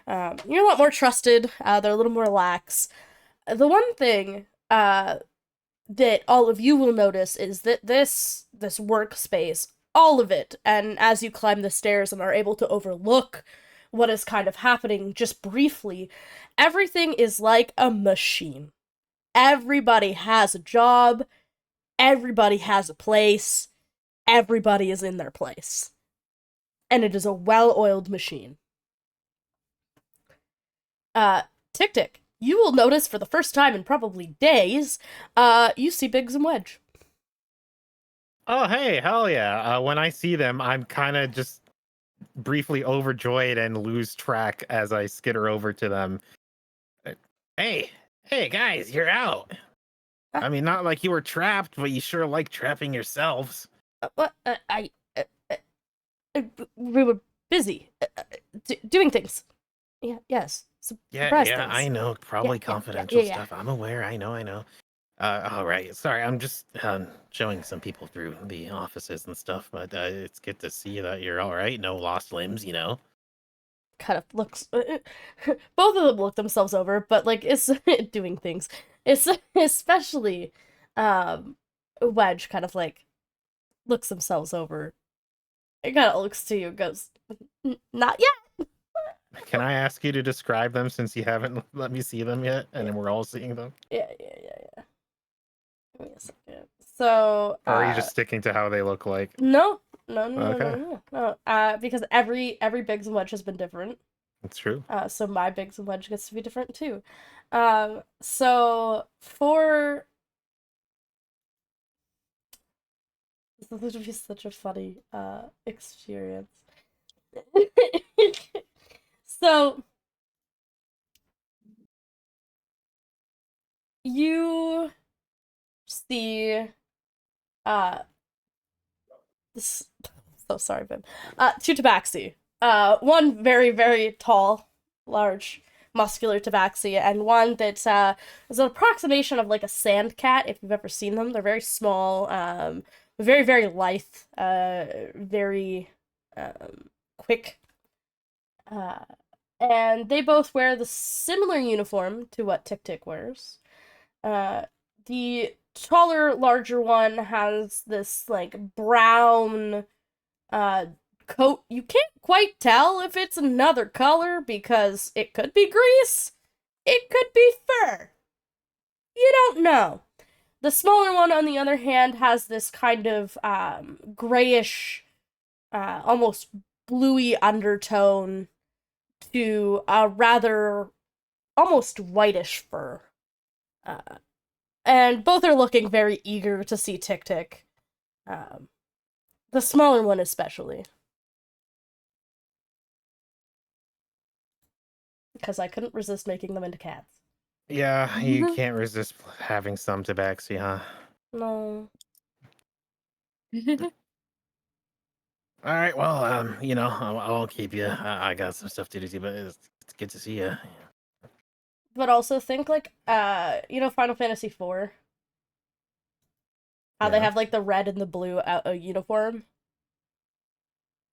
You're a lot more trusted. They're a little more lax. The one thing that all of you will notice is that this workspace, all of it, and as you climb the stairs and are able to overlook what is kind of happening just briefly, everything is like a machine. Everybody has a job, everybody has a place, everybody is in their place. And it is a well-oiled machine. Tick Tick, you will notice for the first time in probably days, you see Biggs and Wedge. Oh, hey, hell yeah. When I see them, I'm kind of just briefly overjoyed and lose track as I skitter over to them. Hey guys, you're out. I mean, not like you were trapped, but you sure like trapping yourselves. What? We were busy doing things. Yes. Surprise Yeah, things. I know. Probably Yeah, confidential yeah. stuff. I'm aware. I know. All right. Sorry, I'm just showing some people through the offices and stuff, but it's good to see that you're all right. No lost limbs, Kind of looks. Both of them look themselves over, but like it's doing things. It's especially Wedge kind of like looks themselves over. It kind of looks to you and goes, "Not yet." Can I ask you to describe them since you haven't let me see them yet, and we're all seeing them? Yeah. Give me a second. So. Or are you just sticking to how they look like? No. Okay. No. Because every Biggs and Wedge has been different. It's true. So my Biggs and Wedge gets to be different too. So for this would be such a funny experience. So you see this, so sorry, babe. Two tabaxi. One very, very tall, large, muscular tabaxi, and one that is an approximation of like a sand cat, if you've ever seen them. They're very small, very, very lithe, very quick. And they both wear the similar uniform to what Tick Tick wears. The taller, larger one has this like brown coat. You can't quite tell if it's another color because it could be grease, it could be fur. You don't know. The smaller one, on the other hand, has this kind of grayish, almost bluey undertone to a rather almost whitish fur. And both are looking very eager to see Tick Tick. The smaller one especially. Because I couldn't resist making them into cats. Yeah, you can't resist having some tabaxi, huh? No. All right, well, I won't keep you. I got some stuff to do, but it's good to see you. But also think like, Final Fantasy IV? How they Yeah. have like the red and the blue uniform?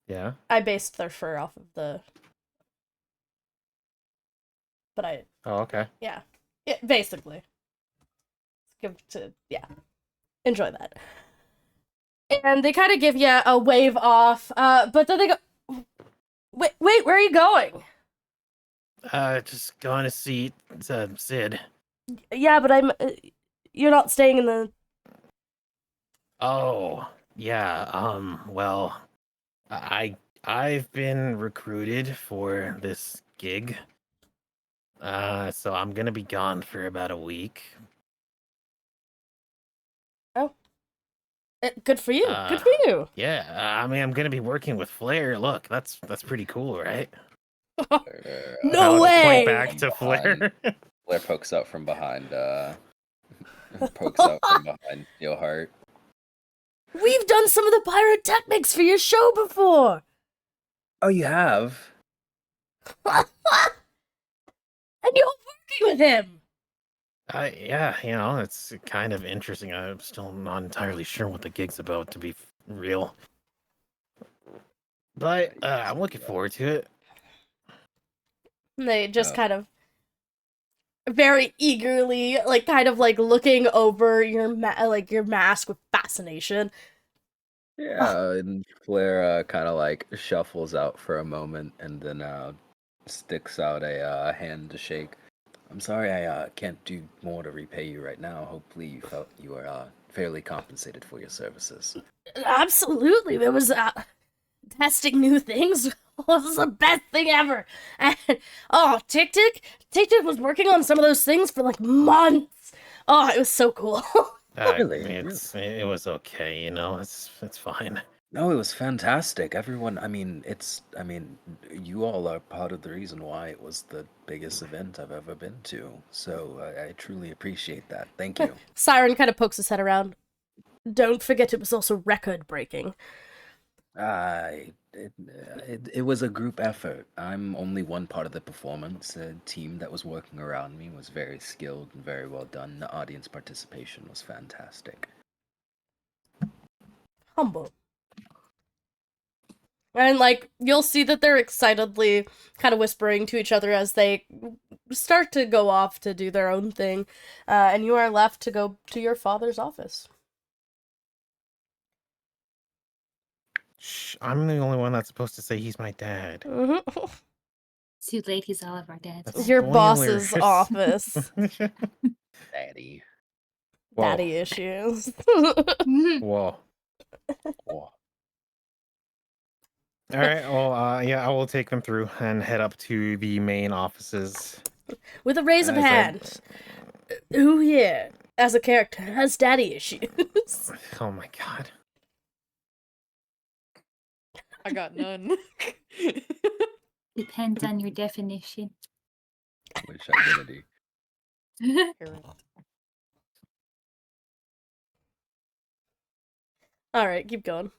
Yeah. I based their fur off of the... But Oh, okay. yeah, basically. Enjoy that. And they kind of give you a wave off, but then they go, wait, where are you going? Just going to see Sid. Yeah, but you're not staying in the... Oh, yeah, well, I've been recruited for this gig. So I'm gonna be gone for about a week. Oh. Good for you. Good for you. Yeah, I mean, I'm gonna be working with Flair. Look, that's pretty cool, right? No I'll way! Point back to Flair. Blair pokes out from behind Steelheart. We've done some of the pyrotechnics for your show before. Oh, you have? And you're working with him. Yeah, you know, it's kind of interesting. I'm still not entirely sure what the gig's about, to be real. But I'm looking forward to it. And they just Oh. kind of very eagerly, like, kind of like looking over your your mask with fascination. Yeah, and Flair kind of like shuffles out for a moment and then sticks out a hand to shake. I'm sorry I can't do more to repay you right now. Hopefully you felt you were fairly compensated for your services. Absolutely, there was testing new things was the best thing ever. And oh, Tick Tick was working on some of those things for like months. Oh, it was so cool. Really? It was okay, you know. It's fine. No, it was fantastic. Everyone, you all are part of the reason why it was the biggest event I've ever been to. So I truly appreciate that. Thank you. Siren kind of pokes his head around. Don't forget it was also record breaking. It was a group effort. I'm only one part of the performance. A team that was working around me was very skilled and very well done. The audience participation was fantastic. Humble. And like you'll see that they're excitedly kind of whispering to each other as they start to go off to do their own thing, and you are left to go to your father's office. Shh, I'm the only one that's supposed to say he's my dad. Mm-hmm. Too late, he's all of our dads. That's Your spoilers. boss's office. Daddy. Whoa. Daddy issues. Whoa. Whoa. All right. Well, yeah, I will take them through and head up to the main offices. With a raise of As I- hand. Who here, as a character, has daddy issues? Oh my god. I got none. Depends on your definition. Which identity? Alright, keep going.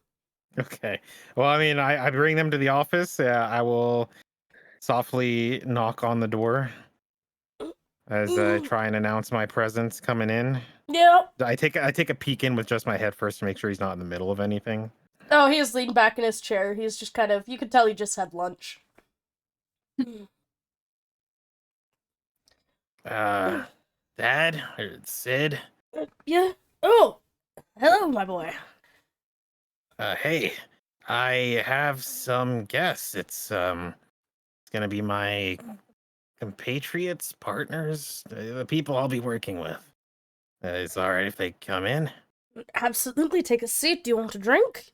Okay. Well, I mean, I bring them to the office. I will softly knock on the door as I try and announce my presence coming in. Yep. I take a peek in with just my head first to make sure he's not in the middle of anything. Oh, he is leaned back in his chair. He's just kind of, you can tell he just had lunch. Dad or Sid. Yeah. Oh, hello, my boy. Hey, I have some guests. It's gonna be my compatriots, partners, the people I'll be working with. It's all right if they come in. Absolutely, take a seat. Do you want a drink?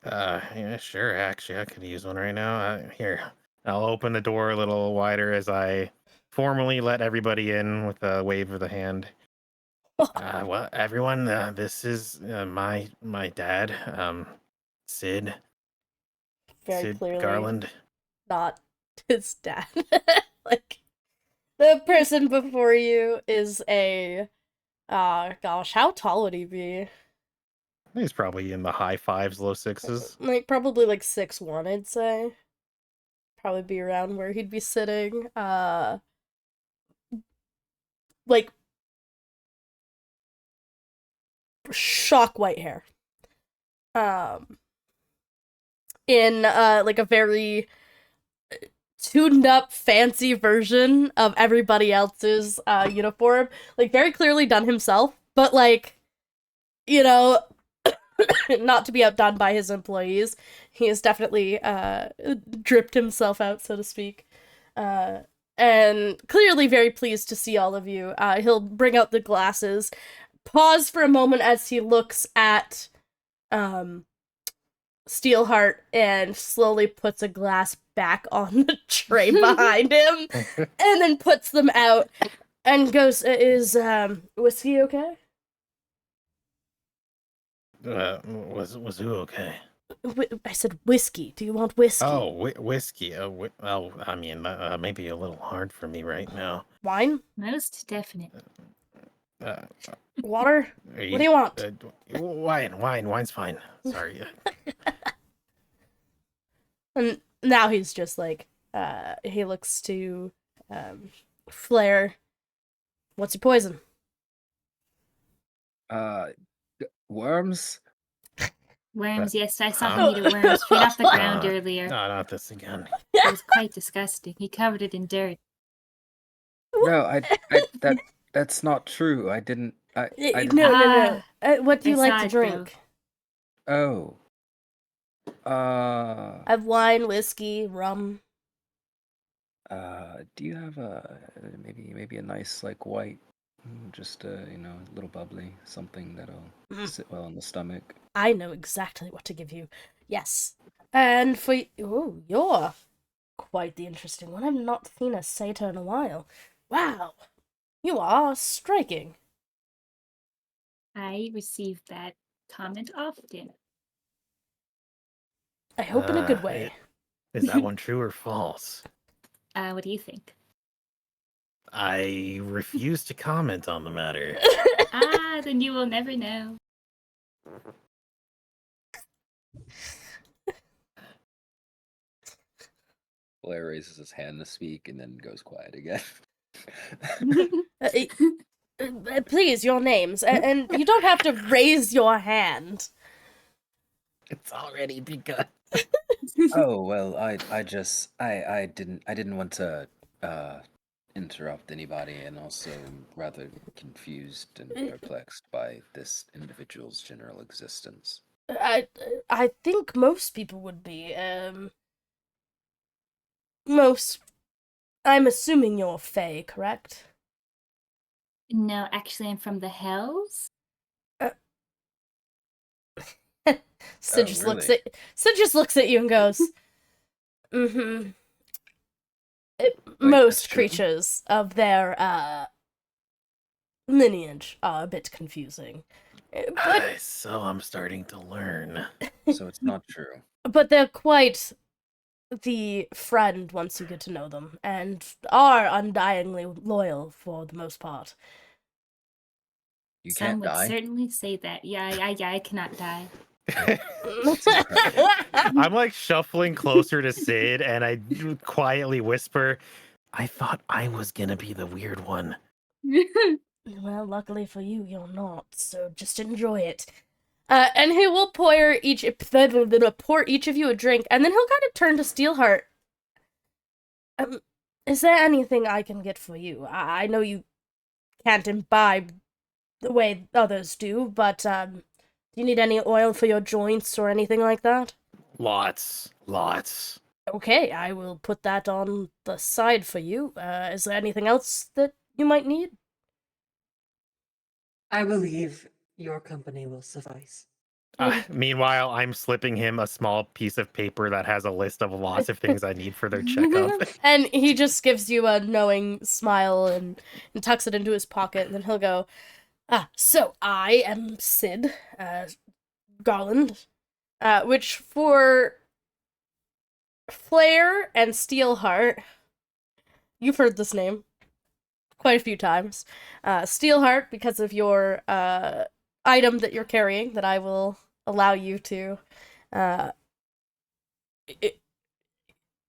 Yeah, sure. Actually, I could use one right now. Here, I'll open the door a little wider as I formally let everybody in with a wave of the hand. Well, everyone, this is my dad, Sid. Very Sid clearly Garland. not his dad. Like, the person before you is a, gosh, how tall would he be? He's probably in the high fives, low sixes. Like, probably like 6'1", I'd say. Probably be around where he'd be sitting. Like, shock white hair. In, like a very tuned up, fancy version of everybody else's, uniform. Like, very clearly done himself, but, like, you know, not to be outdone by his employees. He has definitely, dripped himself out, so to speak. And clearly very pleased to see all of you. He'll bring out the glasses, pause for a moment as he looks at, Steelheart, and slowly puts a glass back on the tray behind him, and then puts them out, and goes, is, whiskey okay? Was who okay? I said whiskey. Do you want whiskey? Oh, whiskey. Well, I mean, maybe a little hard for me right now. Wine? Most definite. Uh, Water? are What do you want? Wine's fine. Sorry. And now he's just like, he looks to Flair. What's your poison? Worms? Worms, yes, I saw Huh? him eat a worm straight off the ground Uh, earlier. No, not this again. It was quite disgusting. He covered it in dirt. No, that's not true. I didn't. I No. What do you I like saw to it, drink? Oh. I have wine, whiskey, rum. Do you have maybe a nice like white, just a little bubbly, something that'll sit well on the stomach? I know exactly what to give you. Yes. And for oh, you're quite the interesting one. I've not seen a satyr in a while. Wow. You are striking. I received that comment often. I hope in a good way. Is that one true or false? What do you think? I refuse to comment on the matter. Then you will never know. Blair raises his hand to speak and then goes quiet again. Please, your names. And you don't have to raise your hand. It's already begun. Oh well, I didn't want to interrupt anybody, and also rather confused and perplexed by this individual's general existence. I think most people would be. I'm assuming you're Fae, correct? No, actually, I'm from the Hells. Sid just looks at you and goes, mm-hmm. Most true? creatures of their lineage are a bit confusing. But So I'm starting to learn. So it's not true. but they're quite the friend once you get to know them, and are undyingly loyal for the most part. You Some can't would die. certainly say that. Yeah, I cannot die. I'm like shuffling closer to Sid, and I quietly whisper, I thought I was gonna be the weird one. Well, luckily for you, you're not, so just enjoy it. And he will pour each of you a drink, and then he'll kind of turn to Steelheart. Is there anything I can get for you? I know you can't imbibe the way others do, but do you need any oil for your joints or anything like that? Lots. Okay, I will put that on the side for you. Is there anything else that you might need? I believe your company will suffice. Meanwhile, I'm slipping him a small piece of paper that has a list of lots of things I need for their checkup. And he just gives you a knowing smile and tucks it into his pocket, and then he'll go, so I am Sid Garland, which for Flair and Steelheart, you've heard this name quite a few times. Steelheart, because of your item that you're carrying, that I will allow you to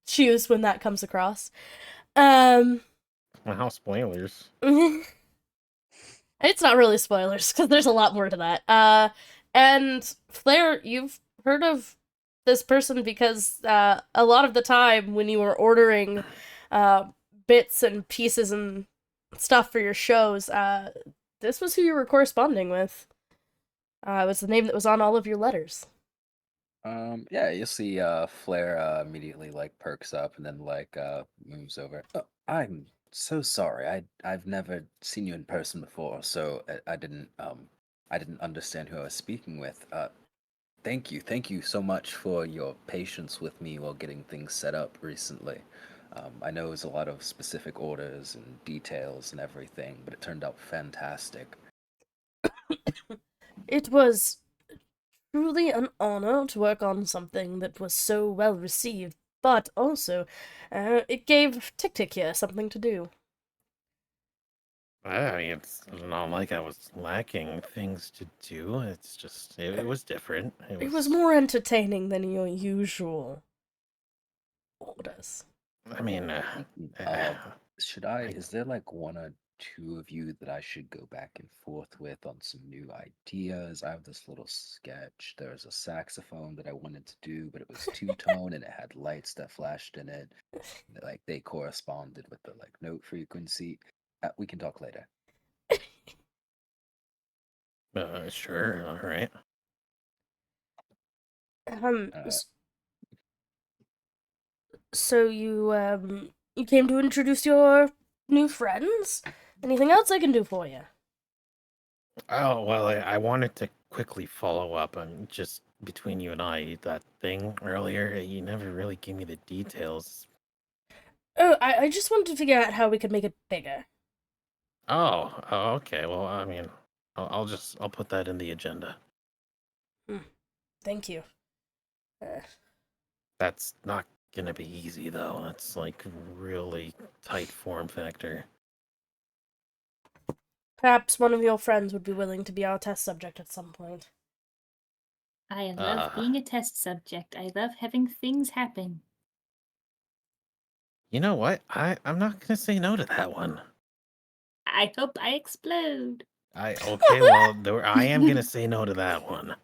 choose when that comes across. Wow, spoilers. It's not really spoilers, because there's a lot more to that. And Flair, you've heard of this person because a lot of the time when you were ordering bits and pieces and stuff for your shows, this was who you were corresponding with. It was the name that was on all of your letters. Yeah, you'll see Flair immediately like perks up and then like moves over. Oh, I'm so sorry. I've never seen you in person before, so I didn't understand who I was speaking with. Thank you so much for your patience with me while getting things set up recently. I know it was a lot of specific orders and details and everything, but it turned out fantastic. It was truly an honor to work on something that was so well received, but also it gave Tick Tick here something to do. I mean, it's not like I was lacking things to do. It's just it was different. It was more entertaining than your usual orders. I mean, Uh, should I? I- Is there like one or two of you that I should go back and forth with on some new ideas? I have this little sketch. There was a saxophone that I wanted to do, but it was two-tone and it had lights that flashed in it. Like they corresponded with the like note frequency. We can talk later. sure, all right. Um, Uh, s- so you came to introduce your new friends? Anything else I can do for you? Oh well, I wanted to quickly follow up on just between you and I that thing earlier. You never really gave me the details. Oh, I just wanted to figure out how we could make it bigger. Oh, okay. Well, I mean, I'll put that in the agenda. Thank you. That's not gonna be easy though. That's like really tight form factor. Perhaps one of your friends would be willing to be our test subject at some point. I love being a test subject. I love having things happen. You know what? I'm not gonna say no to that one. I hope I explode. Okay, well, I am gonna say no to that one.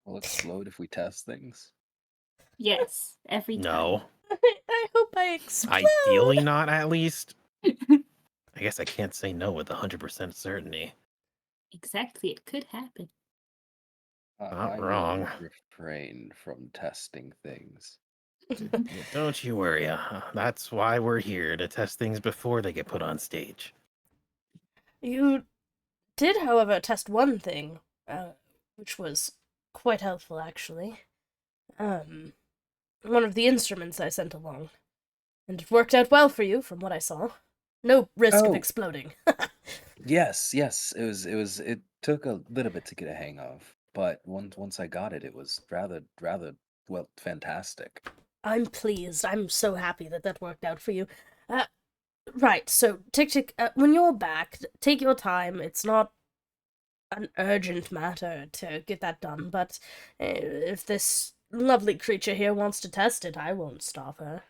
will explode if we test things. Yes, every time. No, I hope I explode. ideally not. At least, I guess I can't say no with 100% certainty. Exactly, it could happen. Not I will wrong. refrain from testing things. Don't you worry. That's why we're here to test things before they get put on stage. You did, however, test one thing, which was quite helpful, actually. One of the instruments I sent along. And it worked out well for you, from what I saw. No risk of Oh. exploding. Yes, it took a little bit to get a hang of, but once I got it, it was rather well fantastic. I'm pleased. I'm so happy that that worked out for you. Right, so, Tick, when you're back, take your time. It's not an urgent matter to get that done, but if this lovely creature here wants to test it, I won't stop her.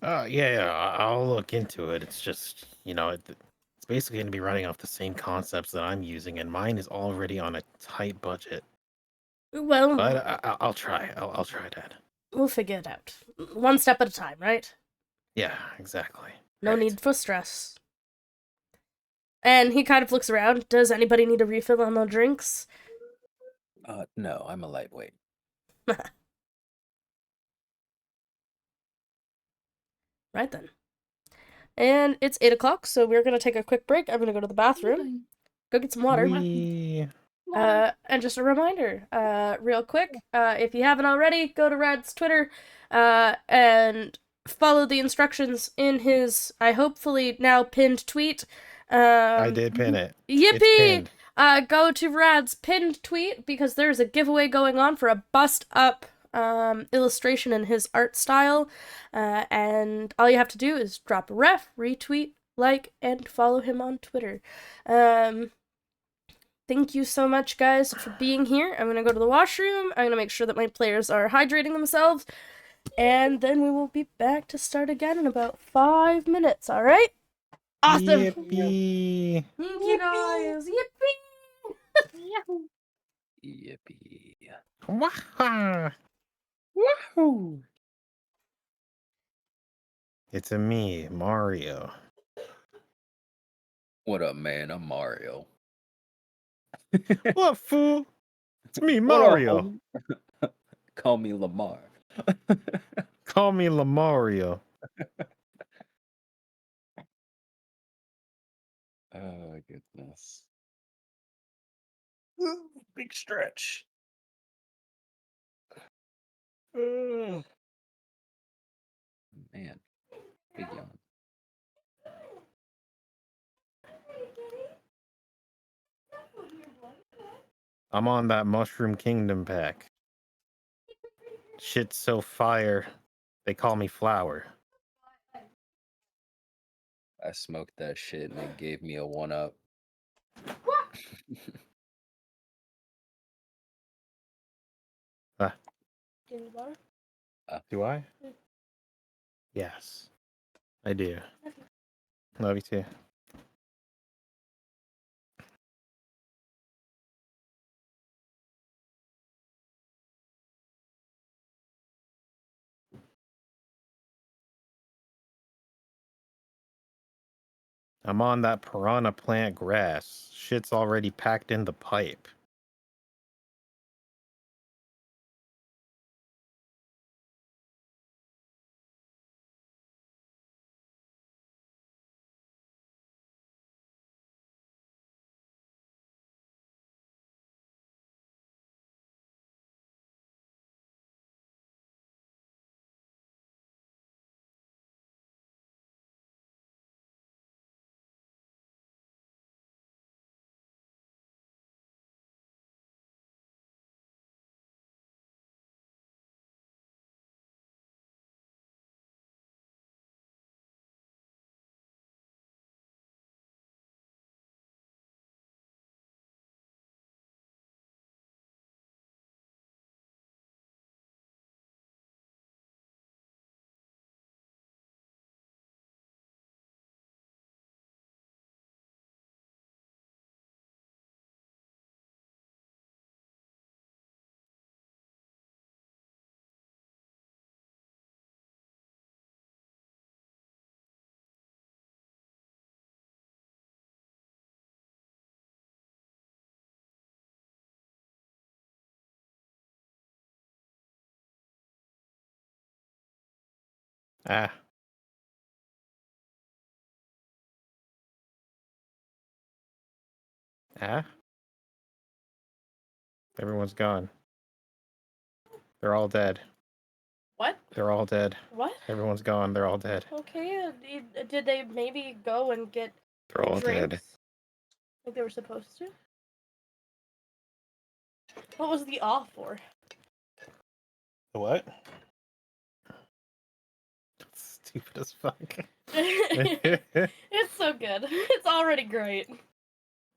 Yeah, I'll look into it. It's just, it's basically going to be running off the same concepts that I'm using, and mine is already on a tight budget. Well, But I'll try. I'll try, Dad. we'll figure it out. One step at a time, right? Yeah, exactly. No Right. need for stress. And he kind of looks around. Does anybody need a refill on the drinks? No, I'm a lightweight. Right then. And it's 8 o'clock, so we're gonna take a quick break. I'm gonna go to the bathroom, go get some water. Whee! And just a reminder, real quick, if you haven't already, go to Rad's Twitter, and follow the instructions in his, I hopefully now pinned tweet. I did pin it. It's Yippee! pinned. Go to Rad's pinned tweet because there's a giveaway going on for a bust up illustration in his art style. And all you have to do is drop a ref, retweet, like, and follow him on Twitter. Thank you so much, guys, for being here. I'm gonna go to the washroom. I'm gonna make sure that my players are hydrating themselves. And then we will be back to start again in about 5 minutes, alright? Awesome! Yippee! Thank you, guys! Yippee! Yippee! Waha! Wahoo! It's a me, Mario. What up, man? I'm Mario. What, fool? It's me, What up, Mario. homie? Call me Lamar. Call me Lamario. Oh goodness. Big stretch. Man, big yawn. I'm on that Mushroom Kingdom pack. Shit's so fire. They call me Flower. I smoked that shit and it gave me a 1-up. Do I? Yes, I do. Love you too. I'm on that piranha plant grass. Shit's already packed in the pipe. Ah. Ah? Everyone's gone. They're all dead. What? They're all dead. What? Everyone's gone. They're all dead. Okay, did they maybe go and get They're all dead. drinks? Like they were supposed to? What was the off for? What? Stupid as fuck. It's so good. It's already great.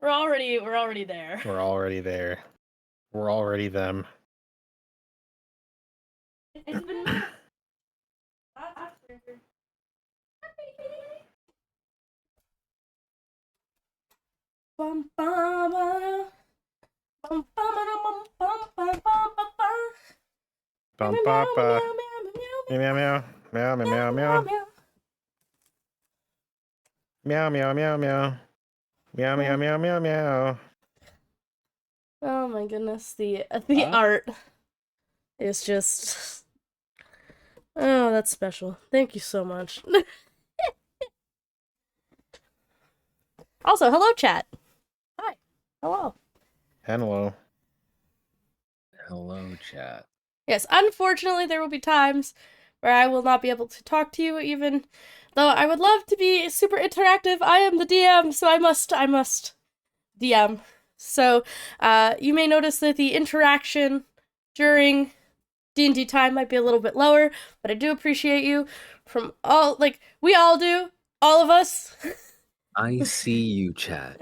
We're already there. We're already there. We're already them. It's been Bum, bum, bum, bum, bum, bum, bum, bum, bum, bum. Bum papa. Meow meow meow. Meow meow meow meow. Meow meow meow meow. Meow meow meow meow meow. Oh my goodness, the Huh? art is just that's special. Thank you so much. Also, hello chat. Hi. Hello. Hello. Hello, chat. Yes, unfortunately there will be times where I will not be able to talk to you, even though I would love to be super interactive. I am the DM, so I must DM. So, you may notice that the interaction during D&D time might be a little bit lower, but I do appreciate you from all, like, we all do, all of us. I see you, chat.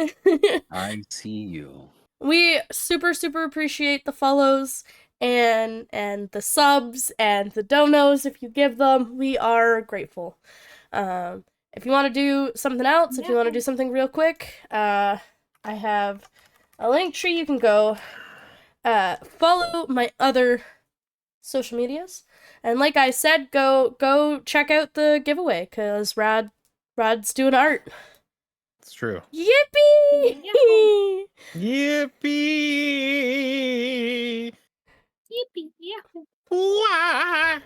I see you. We super appreciate the follows and the subs and the donos if you give them. We are grateful. If you want to do something else, if you want to do something real quick, I have a link tree. You can go follow my other social medias, and like I said, go check out the giveaway because Rad's doing art. It's true. Yippee! Yippee! Yippee! Yahoo! Wah!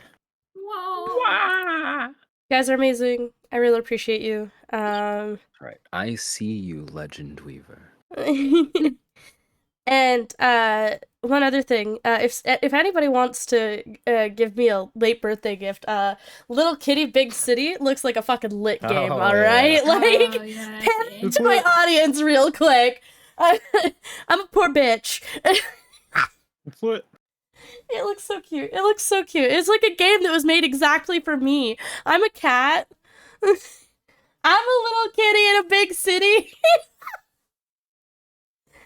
Whoa! Wah! You guys are amazing. I really appreciate you. Right. I see you, Legend Weaver. And one other thing, if anybody wants to give me a late birthday gift, Little Kitty Big City looks like a fucking lit game. Oh, All yeah. right, like Oh, yeah, pan okay. into my audience real quick. I'm a poor bitch. It's lit. It looks so cute. It looks so cute. It's like a game that was made exactly for me. I'm a cat. I'm a little kitty in a big city.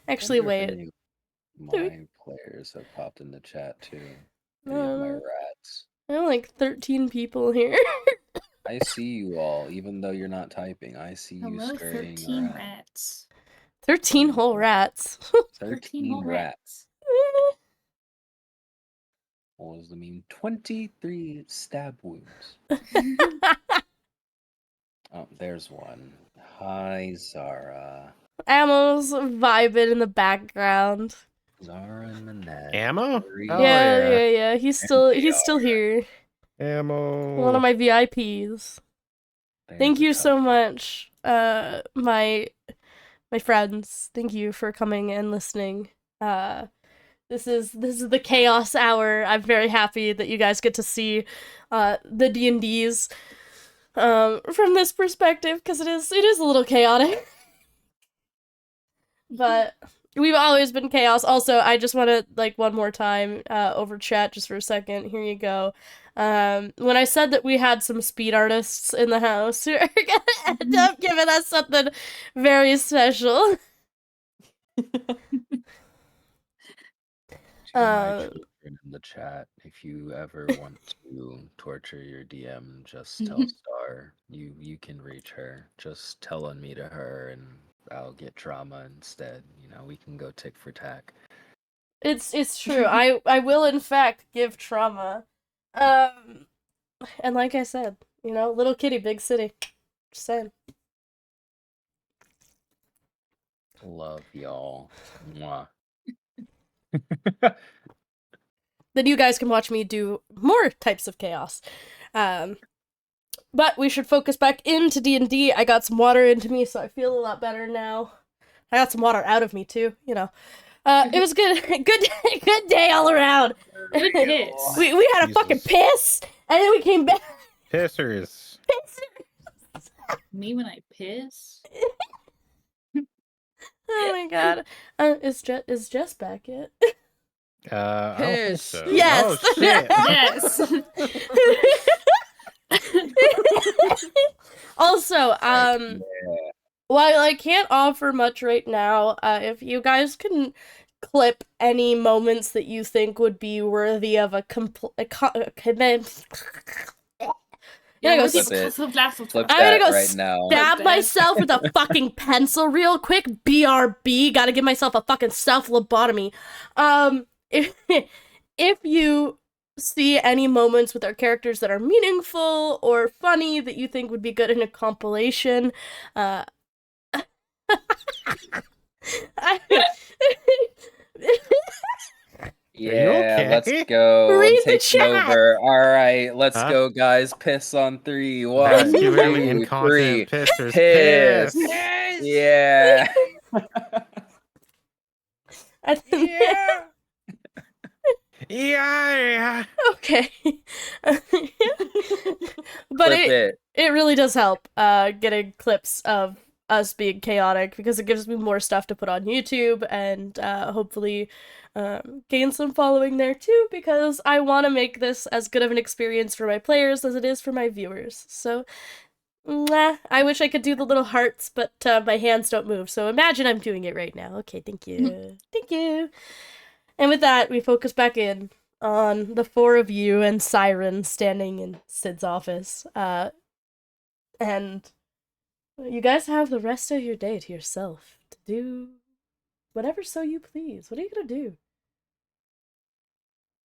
Actually, Wonder if wait. any of my players have popped in the chat too. Any of my No. rats. I have like 13 people here. I see you all, even though you're not typing. I see you Hello, scurrying 13 around. rats. 13 whole rats. 13 whole rats. What was the meme? 23 stab wounds. Oh, there's one. Hi, Zara. Ammo's vibing in the background. Zara and Manette. Ammo? Three. Oh, Yeah. He's still here. Ammo. One of my VIPs. There's Thank a you so couple. much, my friends. Thank you for coming and listening. This is the Chaos Hour. I'm very happy that you guys get to see the D&Ds from this perspective, because it is a little chaotic. But we've always been chaos. Also, I just want to, like, one more time over chat just for a second. Here you go. When I said that we had some speed artists in the house who are gonna end up giving us something very special. To my children in the chat, if you ever want to torture your DM, just tell Star you can reach her. Just tell on me to her, and I'll get trauma instead. You know, we can go tick for tack. It's true. I will in fact give trauma. And like I said, you know, little kitty, big city. Just saying. Love y'all. Mwah. Then you guys can watch me do more types of chaos. But we should focus back into D&D. I got some water into me, so I feel a lot better now. I got some water out of me too, you know. It was good good day all around. Good piss. We had a fucking piss, and then we came back. Pissers. Me when I piss? Oh my god. Is Jess back yet? I don't think so. Yes. Oh, shit. Yes. Also, Yeah. while I can't offer much right now, if you guys can clip any moments that you think would be worthy of a Yeah, go Flip it. Flip Flip I'm gonna that go right now. stab Dead. myself with a fucking pencil real quick. BRB. Gotta give myself a fucking self-lobotomy. If you see any moments with our characters that are meaningful or funny that you think would be good in a compilation, Yeah, okay? let's go. Read I'm the taking chat. over. All right, let's Huh? go, guys. Piss on 3. That's 1, too many 2, incontinent 3. pissers. Piss. Piss. Yeah. I think Yeah. okay. But Flip it. it really does help getting clips of us being chaotic, because it gives me more stuff to put on YouTube and hopefully gain some following there too, because I want to make this as good of an experience for my players as it is for my viewers. So I wish I could do the little hearts, but my hands don't move, so imagine I'm doing it right now. Okay, thank you. Thank you. And with that, we focus back in on the four of you and Siren standing in Sid's office. And you guys have the rest of your day to yourself to do whatever so you please. What are you gonna do?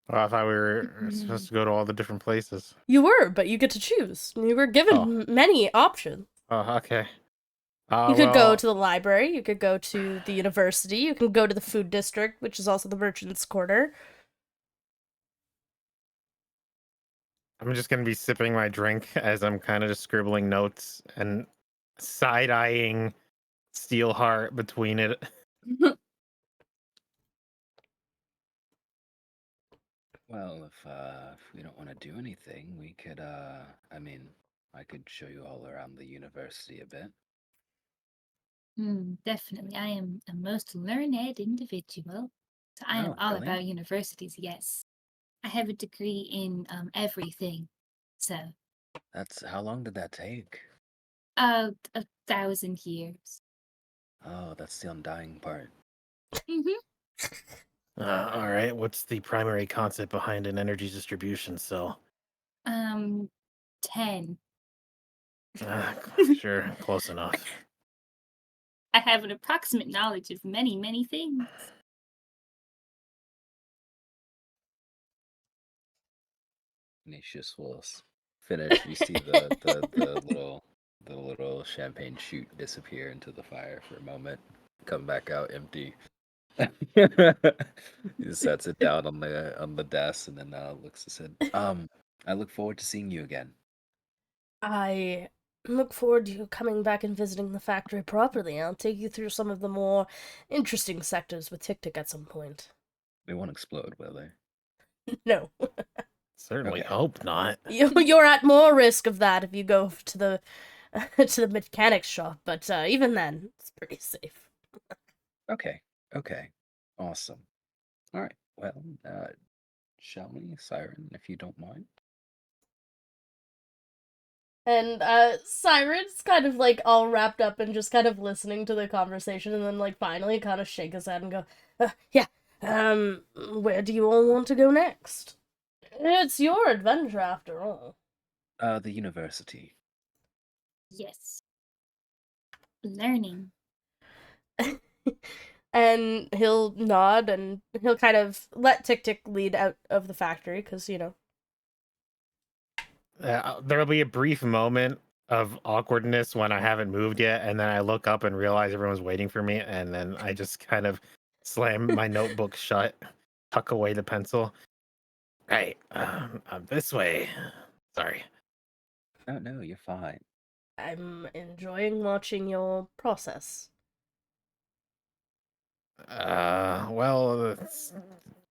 Well, I thought we were supposed to go to all the different places. You were, but you get to choose. You were given many options. Oh, okay. You could go to the library, you could go to the university, you can go to the food district, which is also the merchant's quarter. I'm just gonna be sipping my drink as I'm kind of just scribbling notes and side-eyeing Steelheart between it. Well, if we don't want to do anything, we could, I mean, I could show you all around the university a bit. Definitely. I am a most learned individual. So I am Oh, all really? about universities, yes. I have a degree in everything. So How long did that take? 1,000 years. Oh, that's the undying part. Mm-hmm. All right. What's the primary concept behind an energy distribution cell? 10. Ah, sure, close enough. I have an approximate knowledge of many, many things. Ignatius will finish. You see the little champagne chute disappear into the fire for a moment, come back out empty. He sets it down on the desk and then looks and said, I look forward to seeing you again. I look forward to you coming back and visiting the factory properly. I'll take you through some of the more interesting sectors with Tick at some point. They won't explode, will they? No. Certainly Okay. hope not. You're at more risk of that if you go to the to the mechanics shop, but even then, it's pretty safe. Okay. Awesome. All right. Well, shall we, Siren, if you don't mind? And Siren's kind of like all wrapped up and just kind of listening to the conversation, and then like finally kind of shake his head and go, "Yeah, where do you all want to go next? It's your adventure after all." The university. Yes. Learning. And he'll nod and he'll kind of let Tick lead out of the factory because There'll be a brief moment of awkwardness when I haven't moved yet, and then I look up and realize everyone's waiting for me, and then I just kind of slam my notebook shut, tuck away the pencil. Right, this way. Sorry. No, you're fine. I'm enjoying watching your process. Well,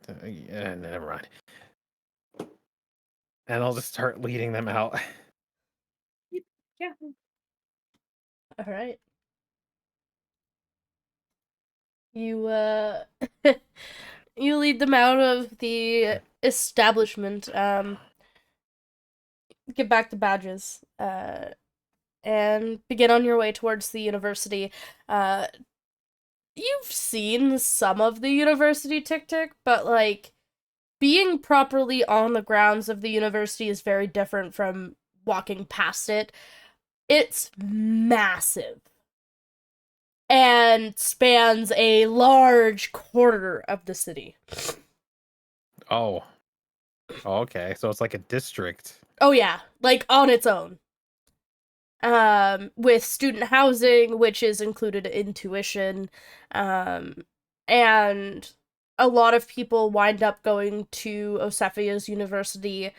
never mind. And I'll just start leading them out. Yeah. All right. You you lead them out of the establishment. Get back the badges. And begin on your way towards the university. You've seen some of the university Tick, but like being properly on the grounds of the university is very different from walking past it. It's massive and spans a large quarter of the city. Oh, okay. So it's like a district. Oh yeah, like on its own. With student housing, which is included in tuition, and a lot of people wind up going to Osephia's University,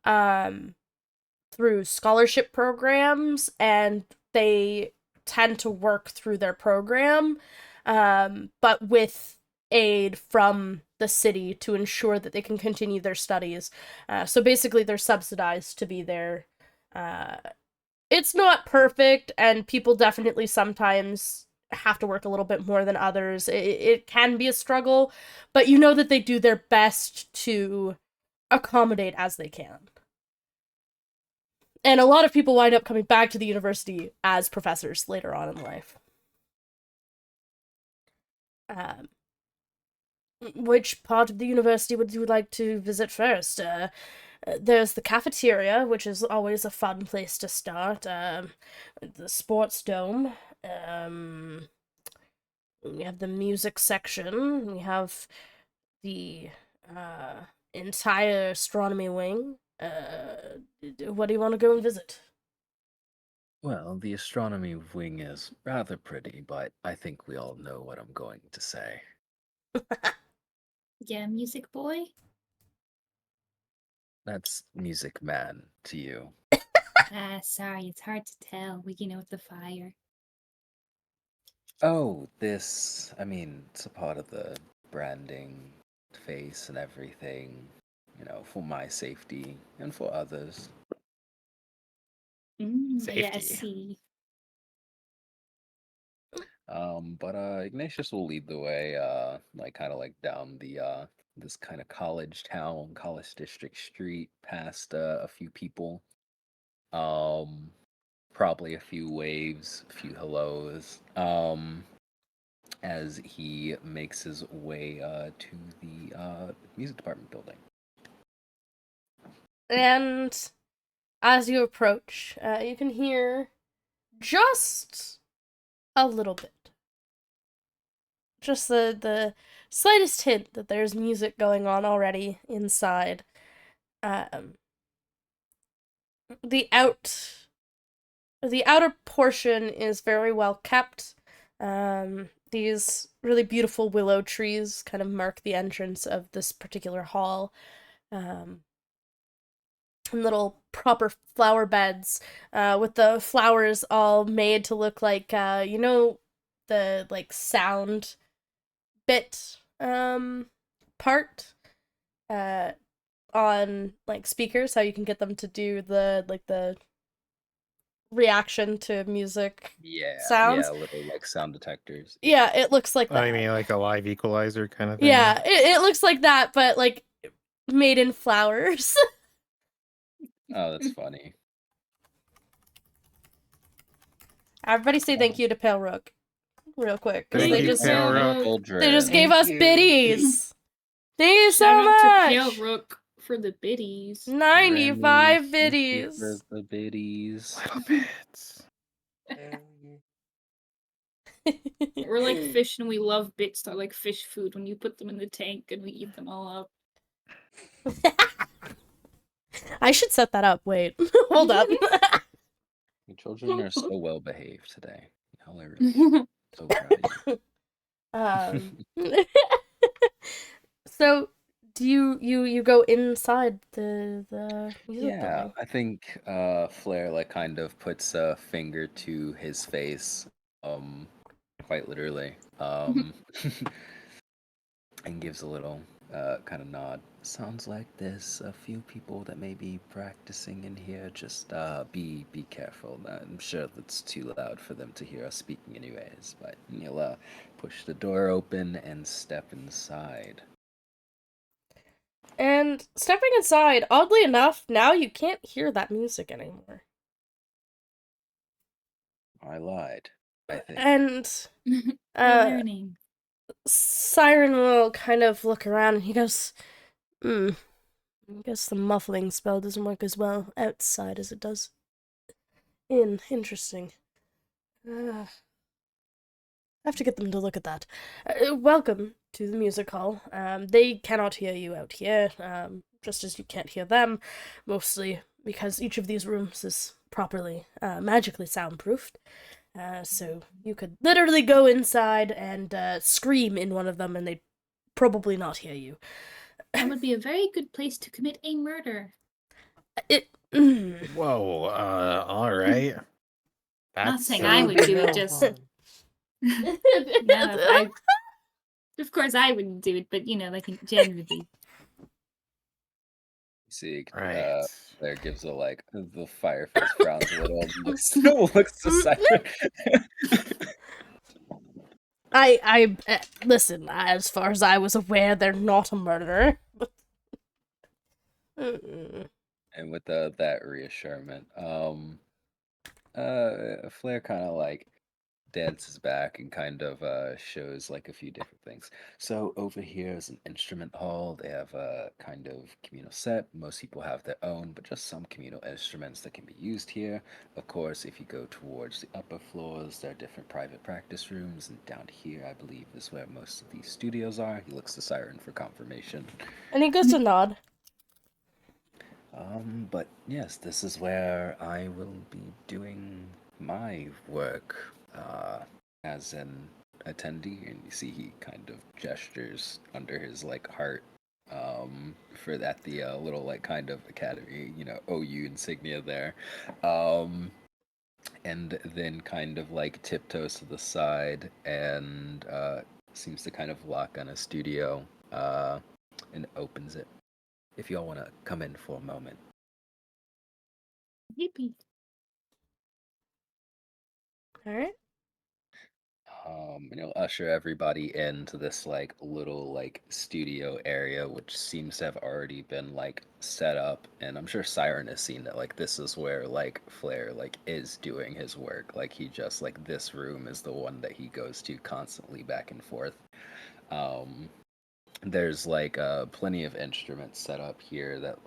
through scholarship programs, and they tend to work through their program, but with aid from the city to ensure that they can continue their studies. So basically, they're subsidized to be there. It's not perfect, and people definitely sometimes have to work a little bit more than others. It can be a struggle, but you know that they do their best to accommodate as they can. And a lot of people wind up coming back to the university as professors later on in life. Which part of the university would you like to visit first? There's the cafeteria, which is always a fun place to start. The sports dome. We have the music section. We have the entire astronomy wing. What do you want to go and visit? Well, the astronomy wing is rather pretty, but I think we all know what I'm going to say. Yeah, music boy. That's Music Man to you. Sorry, it's hard to tell. With the fire. Oh, it's a part of the branding, face, and everything, for my safety and for others. Yeah, I Safety. see. But Ignatius will lead the way, kind of like down the this kind of college town, college district street, past a few people. probably a few waves, a few hellos, as he makes his way to the music department building. And as you approach, you can hear just a little bit. Just the slightest hint that there's music going on already inside. The outer portion is very well kept. These really beautiful willow trees kind of mark the entrance of this particular hall. And little proper flower beds, with the flowers all made to look like, the, like, sound bit, part, on, like, speakers, how you can get them to do the reaction to music sounds. Yeah, little like sound detectors. Yeah, it looks like that. I mean, like a live equalizer kind of thing. Yeah, it looks like that, but, like, made in flowers. Oh, that's funny. Everybody say thank you to Pale Rook, real quick, because Thank they you, just Pale Rook. they just gave Thank us you. biddies. Thank you so Shout out to much. Pale Rook for the biddies. 95 Remy, thank you biddies. for the biddies. Little bits. Hell yeah. We're like fish and we love bits that are like fish food when you put them in the tank and we eat them all up. I should set that up. Wait, hold up. Your children are so well behaved today. Y'all are really so proud of you. So do you go inside the music Yeah, building? I think Flair like kind of puts a finger to his face, quite literally, and gives a little kind of nod. Sounds like there's a few people that may be practicing in here. Just be careful. I'm sure that's too loud for them to hear us speaking anyways. But you'll push the door open and step inside. And stepping inside, oddly enough, now you can't hear that music anymore. I lied, I think. And We're learning. Siren will kind of look around and he goes, I guess the muffling spell doesn't work as well outside as it does in. Interesting. I have to get them to look at that. Welcome to the music hall. They cannot hear you out here, just as you can't hear them, mostly because each of these rooms is properly, magically soundproofed. So you could literally go inside and scream in one of them and they'd probably not hear you. That would be a very good place to commit a murder. Whoa, all right. Not That's saying I would do it, Well just done. no, of course I wouldn't do it, but like generally. See, right. Claire gives a like the fireface frowns a little and looks to Siren. I listen, as far as I was aware, they're not a murderer. And with that reassurance, Flair kind of like dances back and kind of shows like a few different things. So over here is an instrument hall. They have a kind of communal set. Most people have their own, but just some communal instruments that can be used here. Of course, if you go towards the upper floors, there are different private practice rooms, and down here, I believe, is where most of these studios are. He looks to Siren for confirmation. And he goes to nod. But yes, this is where I will be doing my work as an attendee, and you see he kind of gestures under his like heart for that the little like kind of academy, OU insignia there, and then kind of like tiptoes to the side and seems to kind of lock on a studio and opens it. If y'all want to come in for a moment. Yippee. Alright. And he'll usher everybody into this like little like studio area, which seems to have already been like set up. And I'm sure Siren has seen that like this is where like Flair like is doing his work. Like he just like this room is the one that he goes to constantly back and forth. Um, there's like plenty of instruments set up here that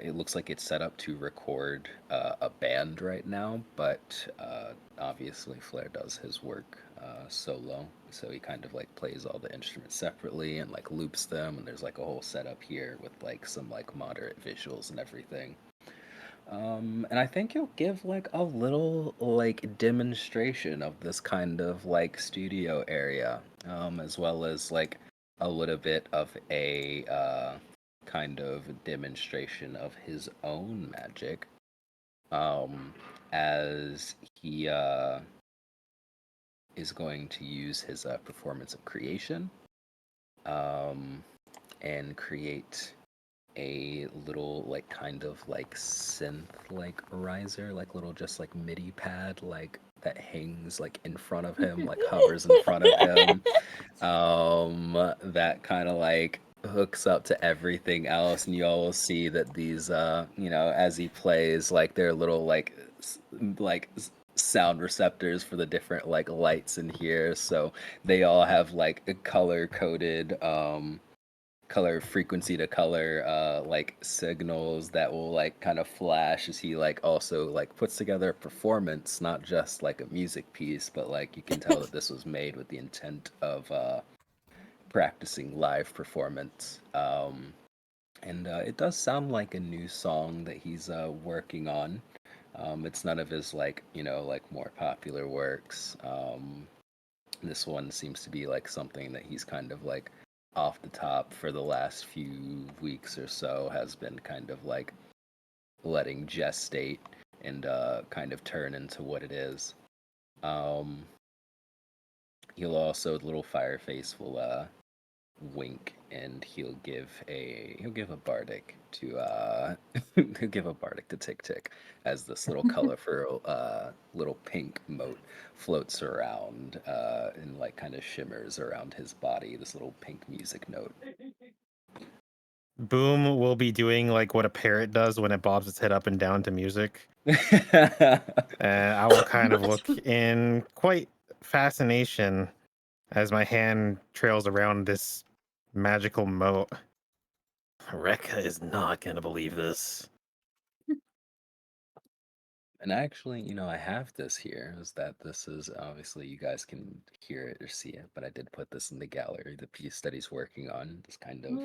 it looks like it's set up to record a band right now, but obviously Flair does his work solo, so he kind of like plays all the instruments separately and like loops them, and there's like a whole setup here with like some like moderate visuals and everything. And I think you'll give like a little like demonstration of this kind of like studio area, as well as like a little bit of a kind of demonstration of his own magic, um, as he is going to use his performance of creation, um, and create a little like kind of like synth like riser, like little just like MIDI pad like that hangs like in front of him, like hovers in front of him. That kind of like hooks up to everything else, and you all will see that these as he plays, like they're little like sound receptors for the different like lights in here, so they all have like a color coded color frequency to color like signals that will like kind of flash as he like also like puts together a performance, not just like a music piece, but like you can tell that this was made with the intent of practicing live performance. And it does sound like a new song that he's working on. It's none of his like like more popular works. This one seems to be like something that he's kind of like off the top for the last few weeks or so has been kind of like letting gestate and kind of turn into what it is. Um, he'll also little Fireface will wink, and he'll give a bardic to he'll give a bardic to Tick Tick as this little colorful little pink mote floats around and like kind of shimmers around his body, this little pink music note. Boom will be doing like what a parrot does when it bobs its head up and down to music. And I will kind of look in quite fascination as my hand trails around this magical moat. Rekka is not gonna believe this. And actually, I have this here. Is that this is obviously you guys can hear it or see it, but I did put this in the gallery. The piece that he's working on, this kind of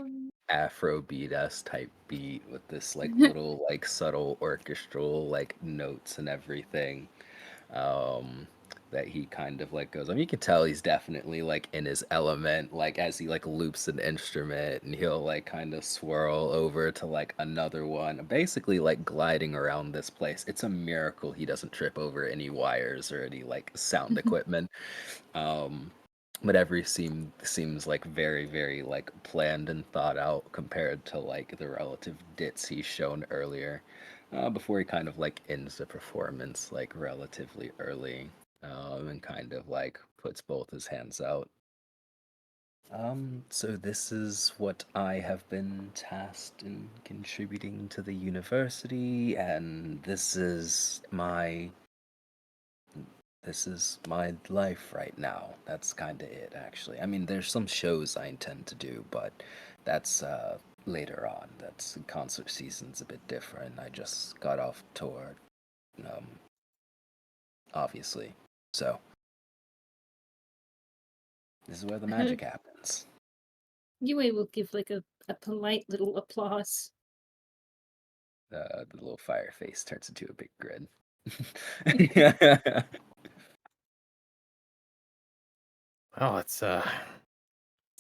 Afro beat-esque type beat with this like little like subtle orchestral like notes and everything. Um, that he kind of like goes. I mean, you can tell he's definitely like in his element, like as he like loops an instrument, and he'll like kind of swirl over to like another one, basically like gliding around this place. It's a miracle he doesn't trip over any wires or any like sound equipment. Um, but every seems like very very like planned and thought out compared to like the relative dits he's shown earlier, before he kind of like ends the performance like relatively early, and kind of like puts both his hands out. So this is what I have been tasked in contributing to the university, and this is my life right now. That's kind of it, actually. I mean, there's some shows I intend to do, but that's later on. That's concert season's a bit different. I just got off tour, um, obviously. So this is where the magic happens. Yue will give like a polite little applause. The little fire face turns into a big grin. Oh, it's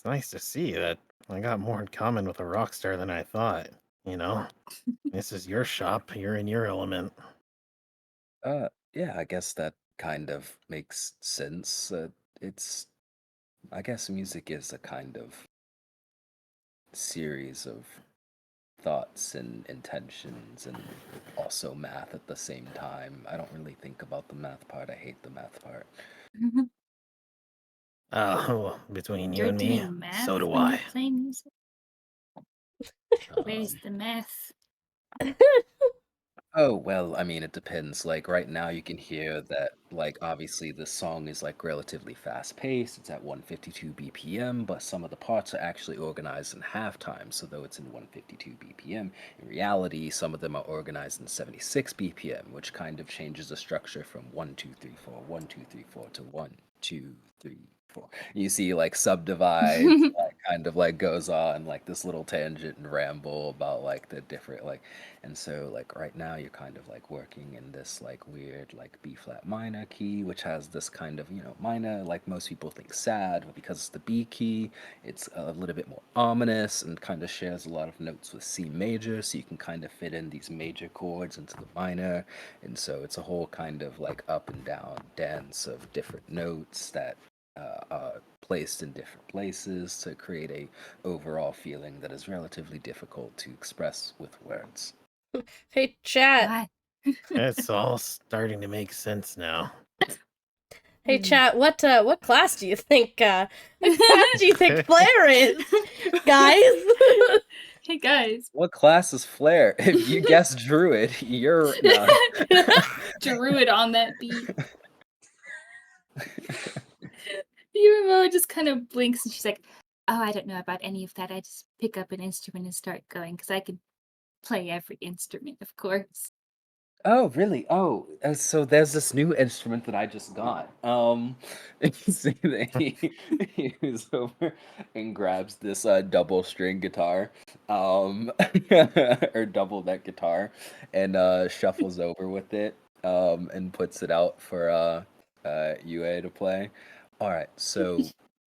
nice to see that I got more in common with a rock star than I thought. This is your shop. You're in your element. Yeah, I guess that kind of makes sense. It's, I guess music is a kind of series of thoughts and intentions and also math at the same time. I don't really think about the math part. I hate the math part. Oh, between you You're and me, doing math so do when you're I. playing music? Where's Um, the math? Oh, well, I mean, it depends. Like right now you can hear that like obviously the song is like relatively fast paced. It's at 152 BPM, but some of the parts are actually organized in halftime. So though it's in 152 BPM, in reality some of them are organized in 76 BPM, which kind of changes the structure from 1 2 3 4 1 2 3 4 to 1 2 3 4. You see like subdivides, like kind of like goes on like this little tangent and ramble about like the different like and so like right now you're kind of like working in this like weird like B flat minor key, which has this kind of, you know, minor, like most people think sad, but because it's the B key, it's a little bit more ominous and kind of shares a lot of notes with C major, so you can kind of fit in these major chords into the minor. And so it's a whole kind of like up and down dance of different notes that are placed in different places to create a overall feeling that is relatively difficult to express with words. Hey, chat. Why? It's all starting to make sense now. Hey, chat. What class do you think? What class do you think Flair is, guys? Hey guys, What class is Flair? If you guess Druid, you're no. Druid on that beat. Yurimo just kind of blinks and she's like, Oh, I don't know about any of that. I just pick up an instrument and start going because I can play every instrument, of course. Oh, really? Oh, so there's this new instrument that I just got. You see that he goes over and grabs this double string guitar, or double neck guitar, and shuffles over with it, and puts it out for UA to play. All right, so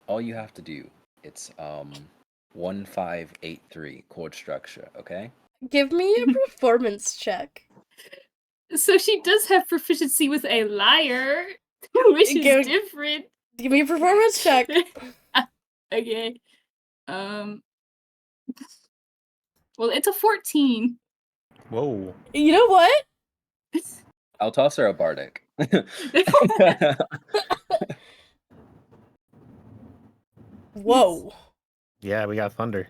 all you have to do, it's 1583 chord structure, okay? Give me a performance check. so she does have proficiency with a lyre, which is Give- different. Give me a performance check. Okay. Well, it's a 14. Whoa. You know what? I'll toss her a bardic. Whoa. Yeah, we got thunder.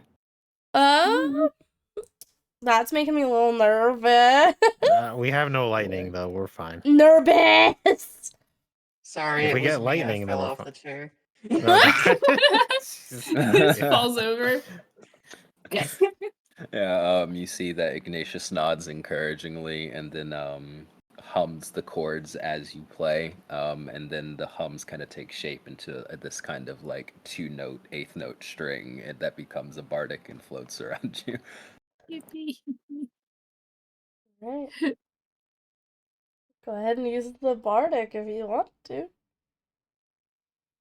That's making me a little nervous. We have no lightning though. We're fine. Nervous. Sorry, If it we was get me. lightning, I then fell we're off fine. the chair. Just falls over. Yeah, you see that Ignatius nods encouragingly and then hums the chords as you play. And then the hums kind of take shape into this kind of like 2-note, 8th-note string and that becomes a bardic and floats around you. Yippee. Right. Go ahead and use the bardic if you want to.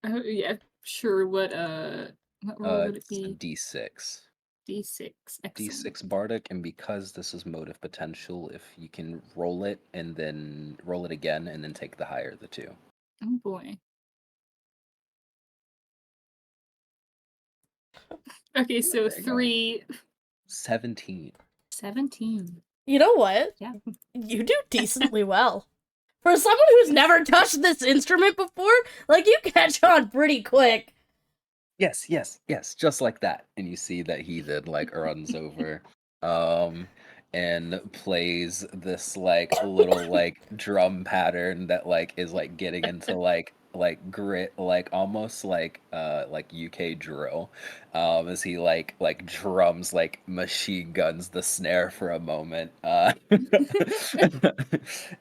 Oh, yeah, sure. What roll would it It's a be? D6. D6. Excellent. D6 bardic, and because this is motive potential, if you can roll it and then roll it again and then take the higher of the two. Oh boy. Okay, so There you go. 3. 17. 17. You know what? Yeah. You do decently well. For someone who's never touched this instrument before, like, you catch on pretty quick. Yes, just like that. And you see that he then like runs over and plays this like little like drum pattern that like is like getting into like grit, like almost like UK drill. As he like drums like machine guns the snare for a moment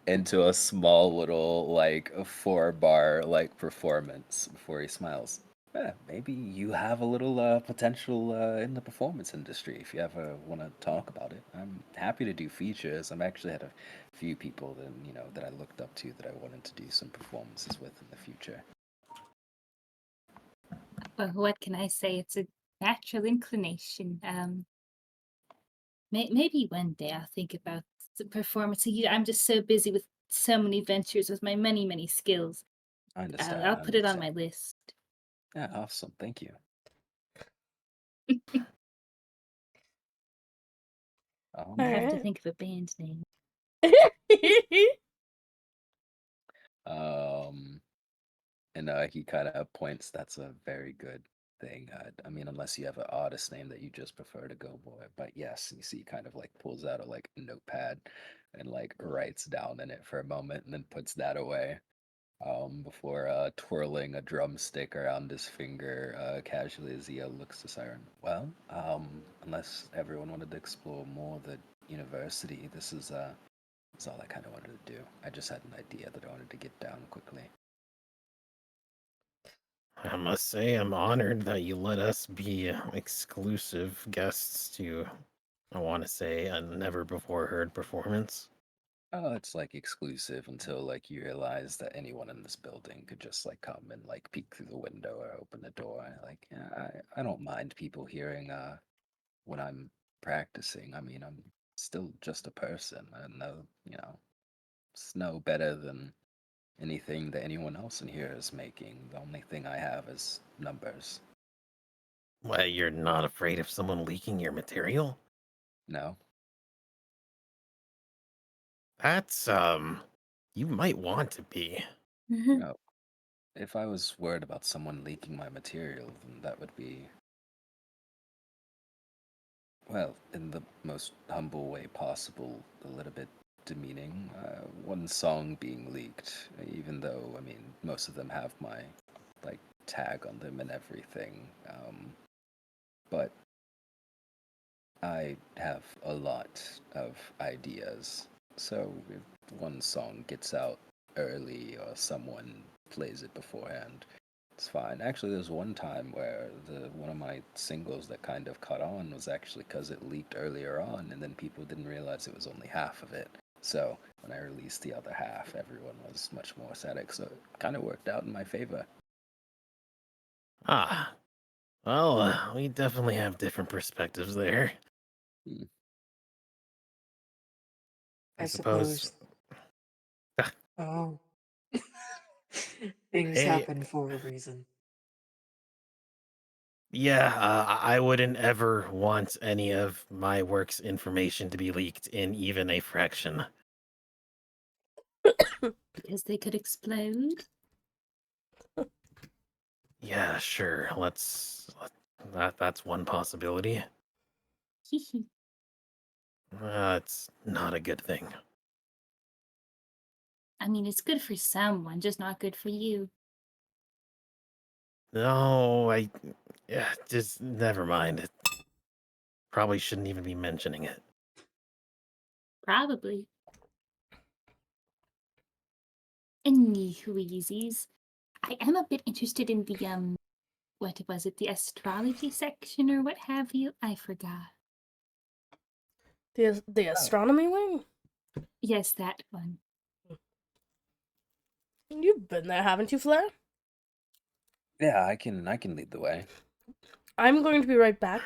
into a small little like 4-bar like performance before he smiles. Yeah, maybe you have a little potential in the performance industry if you ever want to talk about it. I'm happy to do features. I've actually had a few people that that I looked up to that I wanted to do some performances with in the future. Well, what can I say? It's a natural inclination. Maybe one day I'll think about the performance. I'm just so busy with so many ventures with my many skills. I understand. I'll put it on my list. Yeah, awesome. Thank you. I have to Alright. think of a band name. Um, And he kind of points. That's a very good thing. I mean, unless you have an artist name that you just prefer to go by. But yes, you see, kind of like pulls out a like notepad and like writes down in it for a moment, and then puts that away. Before twirling a drumstick around his finger, casually as he looks to Siren. Well, unless everyone wanted to explore more the university, this is all I kind of wanted to do. I just had an idea that I wanted to get down quickly. I must say, I'm honored that you let us be exclusive guests to, I want to say, a never before heard performance. Oh, it's like exclusive until like you realize that anyone in this building could just like come and like peek through the window or open the door. Like, yeah, I don't mind people hearing when I'm practicing. I mean, I'm still just a person. I know, it's no better than anything that anyone else in here is making. The only thing I have is numbers. Why, you're not afraid of someone leaking your material? No. That's, you might want to be. No. If I was worried about someone leaking my material, then that would be, well, in the most humble way possible, a little bit demeaning. One song being leaked, even though, I mean, most of them have my, like, tag on them and everything. But I have a lot of ideas. So if one song gets out early or someone plays it beforehand, it's fine. Actually, there's one time where the one of my singles that kind of caught on was actually because it leaked earlier on, and then people didn't realize it was only half of it. So when I released the other half, everyone was much more ecstatic. So it kind of worked out in my favor. Ah, well, we definitely have different perspectives there. Hmm. I I suppose. suppose. Oh. Things Hey, happen for a reason. yeah, I wouldn't ever want any of my work's information to be leaked in even a fraction. Because they could explode. Yeah, sure. That's one possibility. It's not a good thing. I mean, it's good for someone, just not good for you. No, yeah, just never mind. Probably shouldn't even be mentioning it. Probably. Anyways, I am a bit interested in the what was it, the astrology section or what have you? I forgot. The astronomy wing? Yes, that one. You've been there, haven't you, Flair? Yeah, I can lead the way. I'm going to be right back.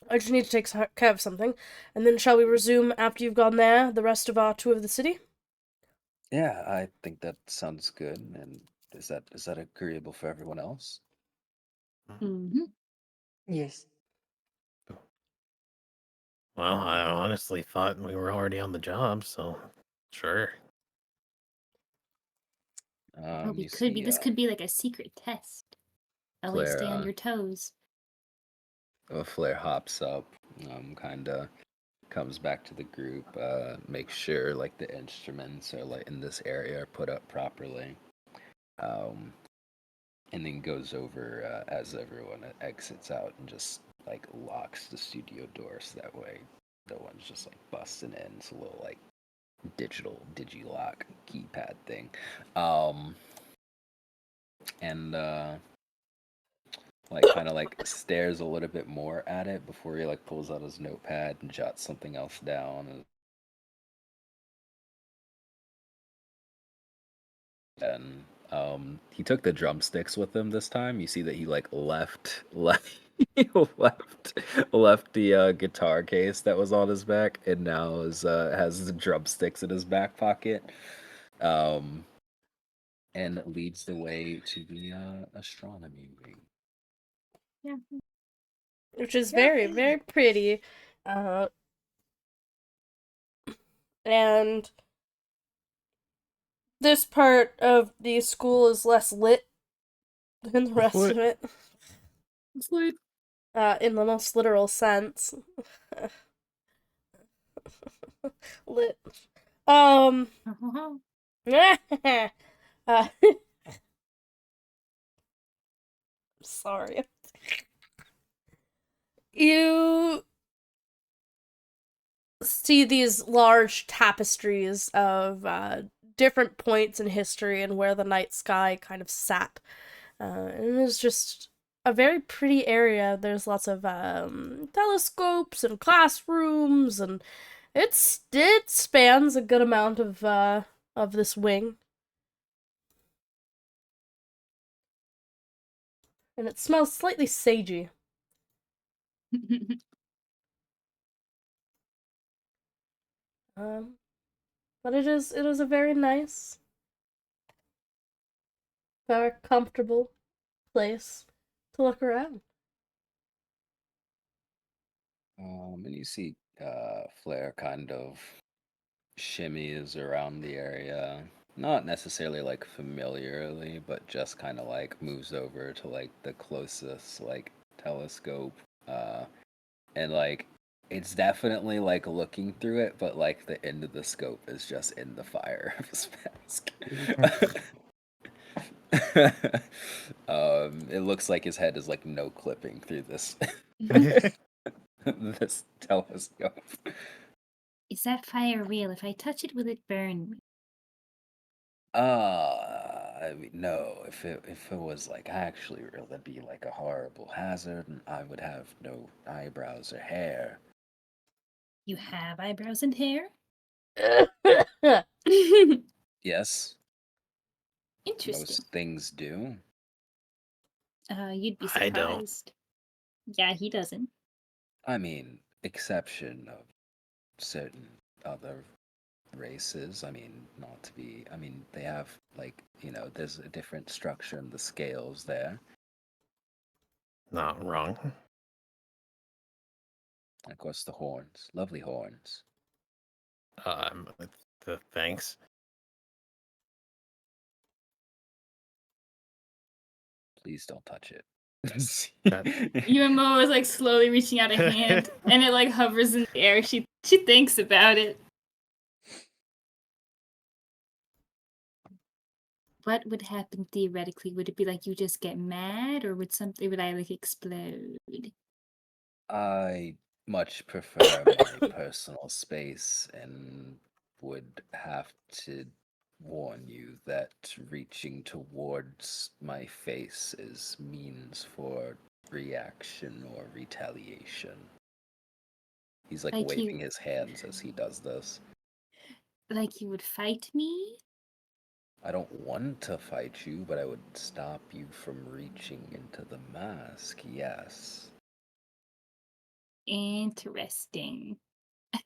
I just need to take care of something. And then shall we resume after you've gone there, the rest of our tour of the city? Yeah, I think that sounds good. And is that agreeable for everyone else? Mm-hmm. Yes. Well, I honestly thought we were already on the job, so sure. Well, we You could be. see, This could be like a secret test. Always stay on Flair, your toes. Flair hops up, kind of comes back to the group, makes sure like the instruments are like in this area are put up properly, and then goes over as everyone exits out and just like locks the studio door so that way no one's just like busting in. It's a little like digital digilock keypad thing, and like kind of like stares a little bit more at it before he like pulls out his notepad and jots something else down. And he took the drumsticks with him this time. You see that he like he left the guitar case that was on his back, and now has the drumsticks in his back pocket. And leads the way to the astronomy wing. Yeah. Which is very, very pretty. And this part of the school is less lit than the rest What? of it. It's like In the most literal sense. Lit. uh, sorry. You see these large tapestries of different points in history and where the night sky kind of sat. And it's just a very pretty area. There's lots of telescopes and classrooms, and it spans a good amount of this wing. And it smells slightly sagey. But it is a very nice, very comfortable place to look around. And you see Flair kind of shimmies around the area. Not necessarily like familiarly, but just kind of like moves over to like the closest like telescope. And like it's definitely like looking through it, but like the end of the scope is just in the fire of his mask. It looks like his head is like no clipping through this this telescope. Is that fire real? If I touch it, will it burn me? I mean, no. If it was like actually real, that'd be like a horrible hazard, and I would have no eyebrows or hair. You have eyebrows and hair? Yes, Interesting. most things do. You'd be I don't. surprised. Yeah, he doesn't. I mean, exception of certain other races. I mean, not to be. I mean, they have like there's a different structure in the scales there. Not wrong. And of course, the horns, lovely horns. Thanks. Please don't touch it. Yumo is like slowly reaching out a hand, and it like hovers in the air. She thinks about it. What would happen theoretically? Would it be like you just get mad, or would I like explode? I much prefer my personal space and would have to warn you that reaching towards my face is means for reaction or retaliation. He's like Like waving his hands as he does this. Like you would fight me? I don't want to fight you, but I would stop you from reaching into the mask, yes. Interesting.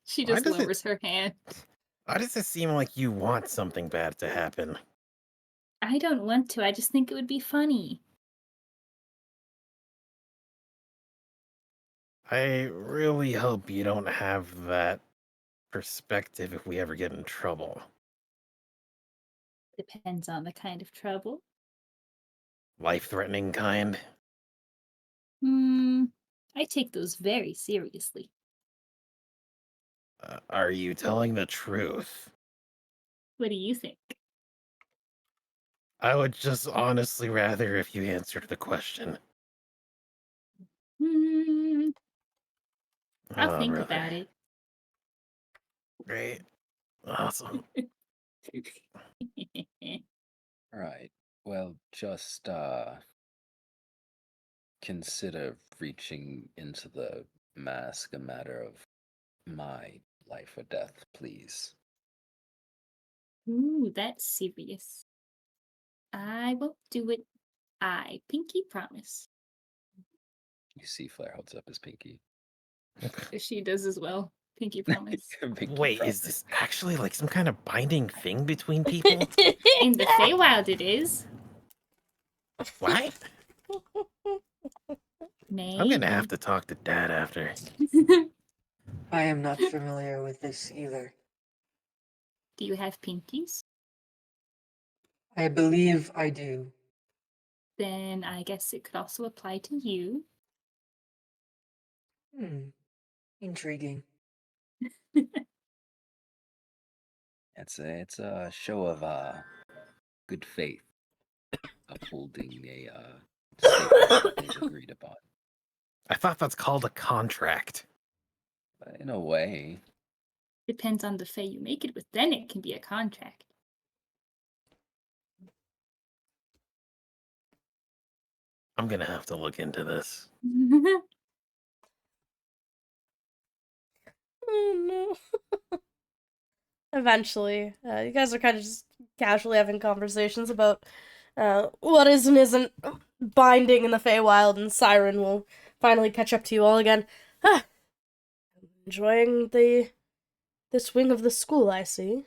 She Why just does it- lowers her hand. Why does it seem like you want something bad to happen? I don't want to. I just think it would be funny. I really hope you don't have that perspective if we ever get in trouble. Depends on the kind of trouble. Life-threatening kind? I take those very seriously. Are you telling the truth? What do you think? I would just honestly rather if you answered the question. I'll think brother. about it. Great. Awesome. Right. Well, just consider reaching into the mask a matter of my life or death, please. Ooh, that's serious. I won't do it. I pinky promise. You see Flair holds up his pinky. She does as well. Pinky promise. Pinky Wait, promise. is this actually like some kind of binding thing between people? In the Feywild it is. What? Maybe. I'm gonna have to talk to Dad after. I am not familiar with this either. Do you have pinkies? I believe I do. Then I guess it could also apply to you. Intriguing. It's a show of good faith, upholding a statement that they've agreed upon. I thought that's called a contract. But in a way, Depends on the fey you make it with, then it can be a contract. I'm gonna have to look into this. Oh no. Eventually, you guys are kind of just casually having conversations about what is and isn't binding in the Feywild, and Siren will finally catch up to you all again. Ah, enjoying this wing of the school, I see.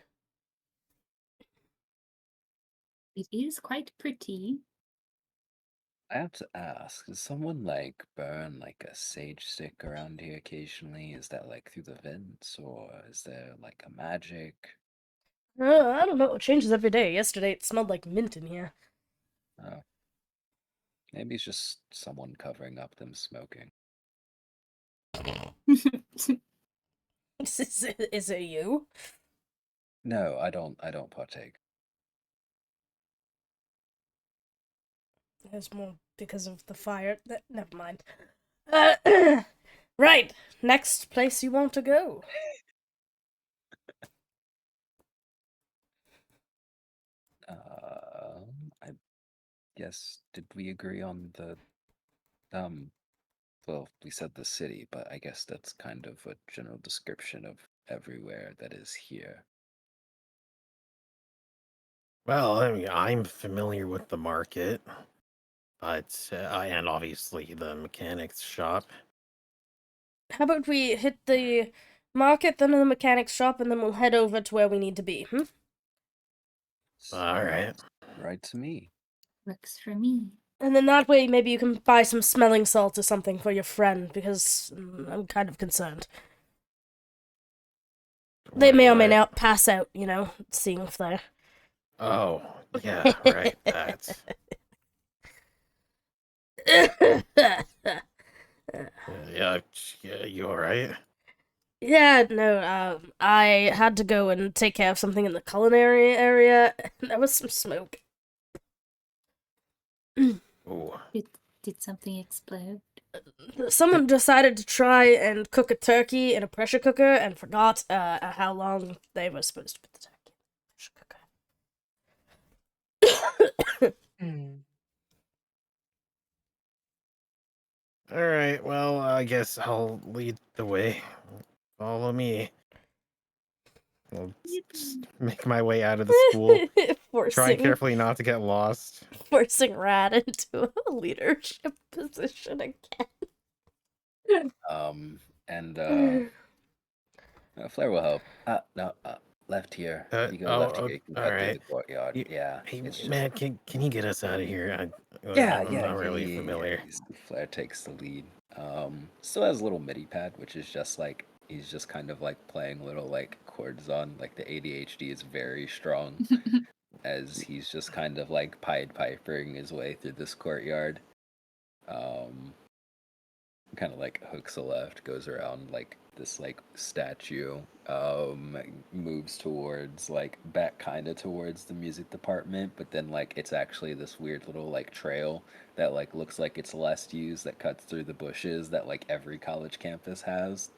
It is quite pretty. I have to ask, does someone like burn like a sage stick around here occasionally? Is that like through the vents, or is there like a magic? I don't know. It changes every day. Yesterday it smelled like mint in here. Oh. Maybe it's just someone covering up them smoking. Is it you? No, I don't partake. It's more because of the fire. Never mind. Right. Next place you want to go. I guess, did we agree on the well, we said the city, but I guess that's kind of a general description of everywhere that is here. Well, I mean, I'm familiar with the market, but and obviously the mechanics shop. How about we hit the market, then the mechanics shop, and then we'll head over to where we need to be, All right. Right to me. Works for me. And then that way maybe you can buy some smelling salts or something for your friend, because I'm kind of concerned. They may or may What? not pass out, seeing if they're... Oh, yeah, right. That's yeah. You all right? Yeah, no, I had to go and take care of something in the culinary area, and there was some smoke. Oh, Did something explode? Someone decided to try and cook a turkey in a pressure cooker and forgot how long they were supposed to put the turkey in the pressure cooker. all right. Well, I guess I'll lead the way. Follow me. I'll just make my way out of the school. Trying carefully not to get lost. Forcing Rad into a leadership position again. Flare will help. No, left here. You go left here. You can cut through the courtyard. Yeah. Hey, man, can you get us out of here? I'm not really familiar. Flare takes the lead. Still has a little MIDI pad, which is just like he's just kind of like playing little like chords on. Like the ADHD is very strong, as he's just kind of like Pied Pipering his way through this courtyard. Kind of like hooks a left, goes around like this like statue, moves towards like back kind of towards the music department, but then like it's actually this weird little like trail that like looks like it's less used, that cuts through the bushes that like every college campus has.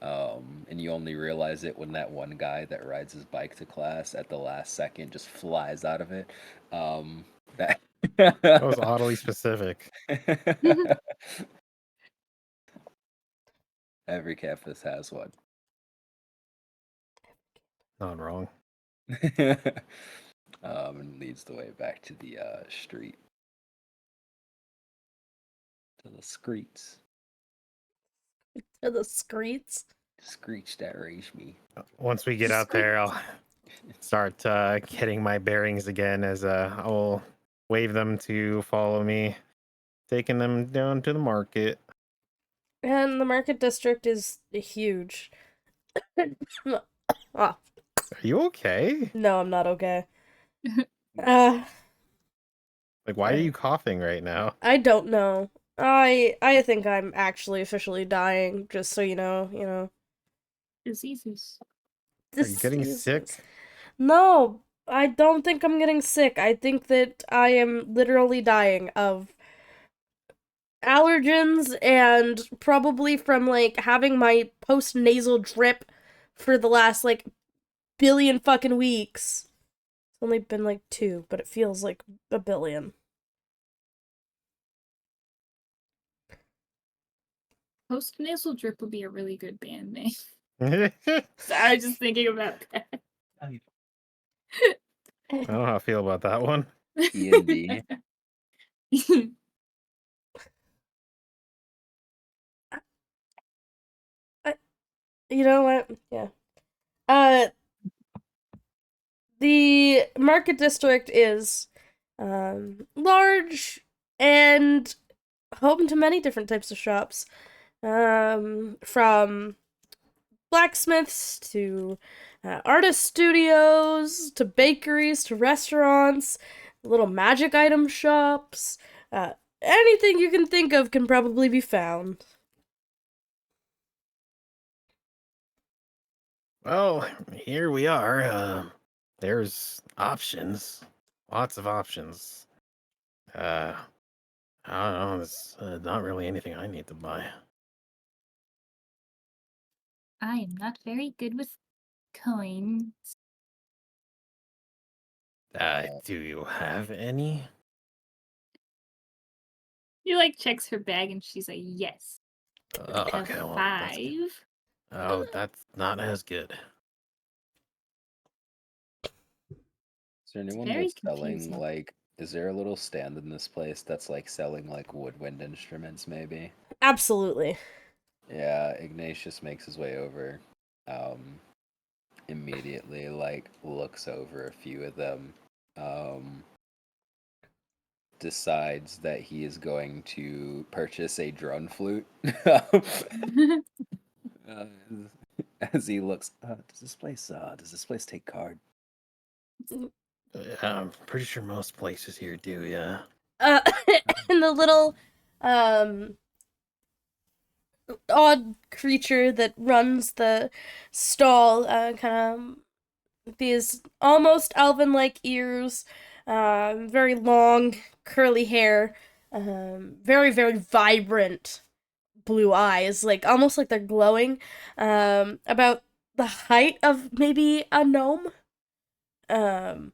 And you only realize it when that one guy that rides his bike to class at the last second just flies out of it. That was oddly specific. Every campus has one. Not wrong. And leads the way back to the street. To the screets. To the screets? Screech that rage me. Once we get out there, I'll start getting my bearings again, as I'll wave them to follow me, taking them down to the market. And the market district is huge. Are you okay? No, I'm not okay. Uh, Like, why are you coughing right now? I don't know. I think I'm actually officially dying, just so you know. Diseases. Are you getting sick? Diseases. No, I don't think I'm getting sick. I think that I am literally dying of allergens and probably from like having my post-nasal drip for the last like billion fucking weeks. It's only been like 2, but it feels like a billion. Post nasal drip would be a really good band name. I So I was just thinking about that. don't know how I feel about that one. D&D. You know what? Yeah. The market district is large and home to many different types of shops. From blacksmiths to artist studios to bakeries to restaurants, little magic item shops. Anything you can think of can probably be found. Well, here we are. There's options. Lots of options. I don't know. There's not really anything I need to buy. I am not very good with coins. Do you have any? She like checks her bag and she's like, yes. Oh, I have okay, well, 5. oh, that's not as good. Is there anyone very that's selling confusing. like? Is there a little stand in this place that's like selling like woodwind instruments? Maybe. Absolutely. Yeah, Ignatius makes his way over. Immediately like looks over a few of them. Decides that he is going to purchase a drone flute. uh, as he looks, does this place take card? I'm pretty sure most places here do, yeah. Uh, and the little, odd creature that runs the stall, kind of these almost elven-like ears, very long, curly hair, very, very vibrant blue eyes, like almost like they're glowing, about the height of maybe a gnome. Um,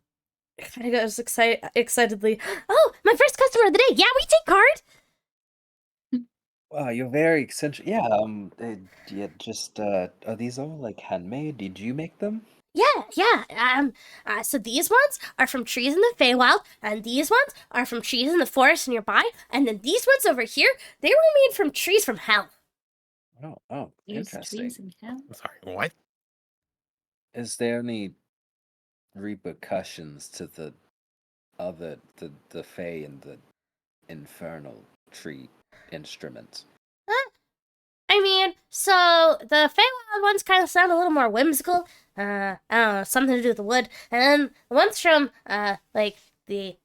kind of goes excitedly. Oh, my first customer of the day. Yeah, we take card. Wow, you're very eccentric. Yeah, yeah, just are these all like handmade? Did you make them? Yeah. So these ones are from trees in the Feywild, and these ones are from trees in the forest nearby, and then these ones over here, they were made from trees from hell. Oh, There's interesting. trees in hell. Sorry, what? Is there any repercussions to the Fey and the infernal tree instruments? I mean, so the Feywild ones kind of sound a little more whimsical. I don't know, something to do with the wood. And then the ones from, like, Infernal,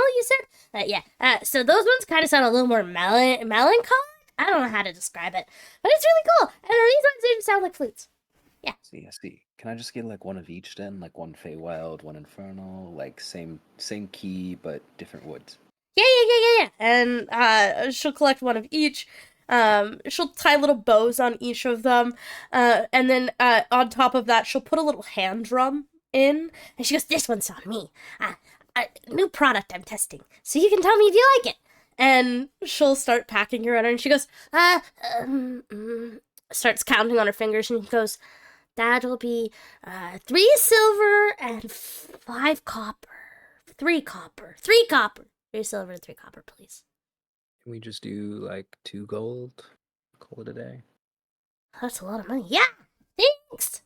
you said? Yeah. So those ones kind of sound a little more melancholic. I don't know how to describe it, but it's really cool. And then these ones, they just sound like flutes. I see. Can I just get like one of each then? Like one Feywild, one Infernal, like same key but different woods. Yeah. And she'll collect one of each. She'll tie little bows on each of them. And then on top of that, she'll put a little hand drum in. And she goes, "This one's on me. New product I'm testing. So you can tell me if you like it." And she'll start packing her under, and she goes, starts counting on her fingers, and he goes, "That'll be 3 silver and 5 copper. 3 copper. 3 copper. 3 silver and 3 copper, please." Can we just do like 2 gold? Call it a day. That's a lot of money. Yeah, thanks.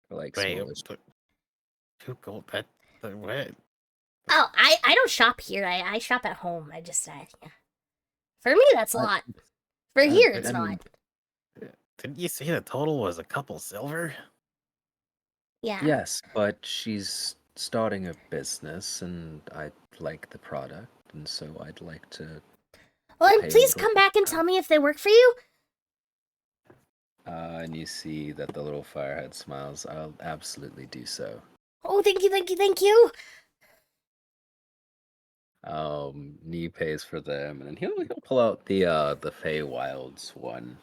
Or like Wait, smaller. 2 gold? What? Oh, I don't shop here. I shop at home. I just yeah. For me, that's a lot. For here, it's I mean, not. Didn't you say the total was a couple silver? Yeah. Yes, but she's starting a business, and I like the product, and so I'd like to Well, and pay a please little come bit back and for tell me if they work for you. And you see that the little firehead smiles. I'll absolutely do so. Oh, thank you, thank you, thank you. Nee pays for them, and then he'll pull out the Feywilds one.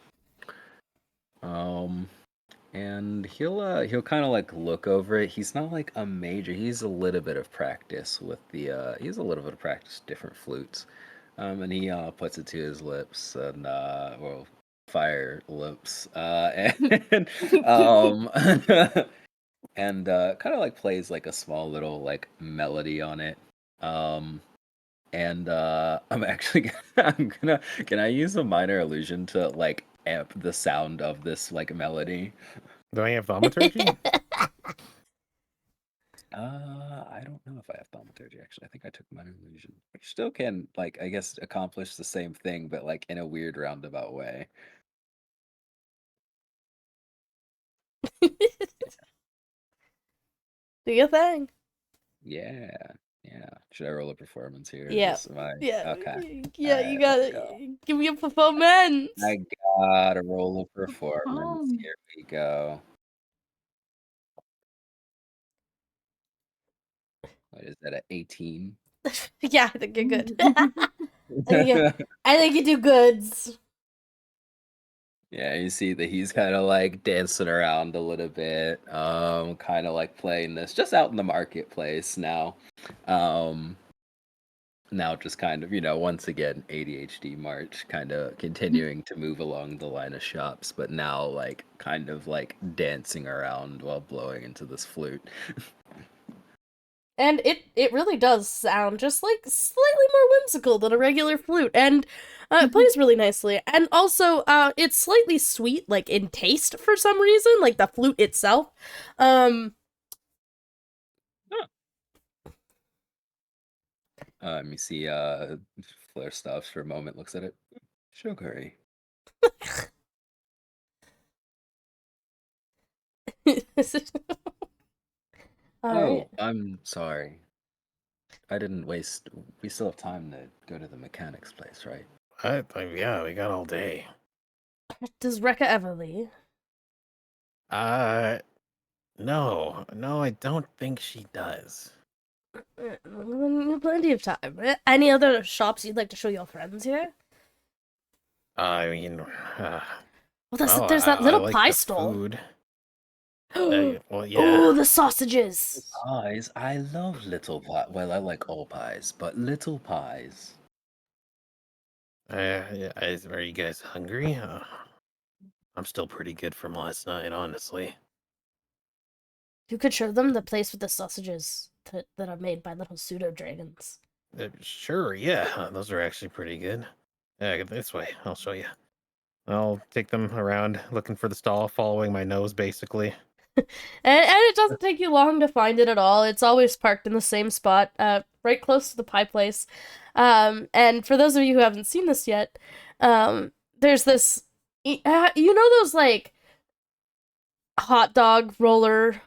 And he'll kind of like look over it. He's not like a major. He's a little bit of practice with the he's a little bit of practice with different flutes. And he puts it to his lips and well, fire lips. And and kind of like plays like a small little like melody on it. And I'm actually I'm gonna can I use a minor illusion to like amp the sound of this like melody? Do I have thaumaturgy? I don't know if I have thaumaturgy actually. I think I took minor illusion. Which still can like I guess accomplish the same thing, but like in a weird roundabout way. Do your thing. Yeah. Yeah. Should I roll a performance here? Yeah. Am I Yeah. okay. Yeah, Alright, you let's gotta go. give me a performance. I gotta roll a performance. Oh. Here we go. What is that, at 18? Yeah, I think you're good. I think you do goods. Yeah, you see that he's kind of like dancing around a little bit, kind of like playing this just out in the marketplace now. Now just kind of, once again, ADHD March kind of continuing to move along the line of shops, but now like kind of like dancing around while blowing into this flute. And it really does sound just like slightly more whimsical than a regular flute, and it plays really nicely. And also, it's slightly sweet, like in taste for some reason, like the flute itself. You see, Flare stops for a moment, looks at it. Sugary. All Oh, right. I'm sorry. I didn't waste. We still have time to go to the mechanic's place, right? Yeah, we got all day. Does Rekka ever leave? No, I don't think she does. Plenty of time. Any other shops you'd like to show your friends here? I mean, Well, well, there's that I little like pie the stall. food. Well, yeah. Oh, the sausages. Pies. I love little pie. Well, I like all pies, but little pies. Yeah, are you guys hungry? I'm still pretty good from last night, honestly. You could show them the place with the sausages that are made by little pseudo dragons. Sure, yeah, those are actually pretty good. Yeah, this way, I'll show you. I'll take them around looking for the stall, following my nose, basically. And it doesn't take you long to find it at all. It's always parked in the same spot, right close to the pie place. And for those of you who haven't seen this yet, there's this, you know those like hot dog roller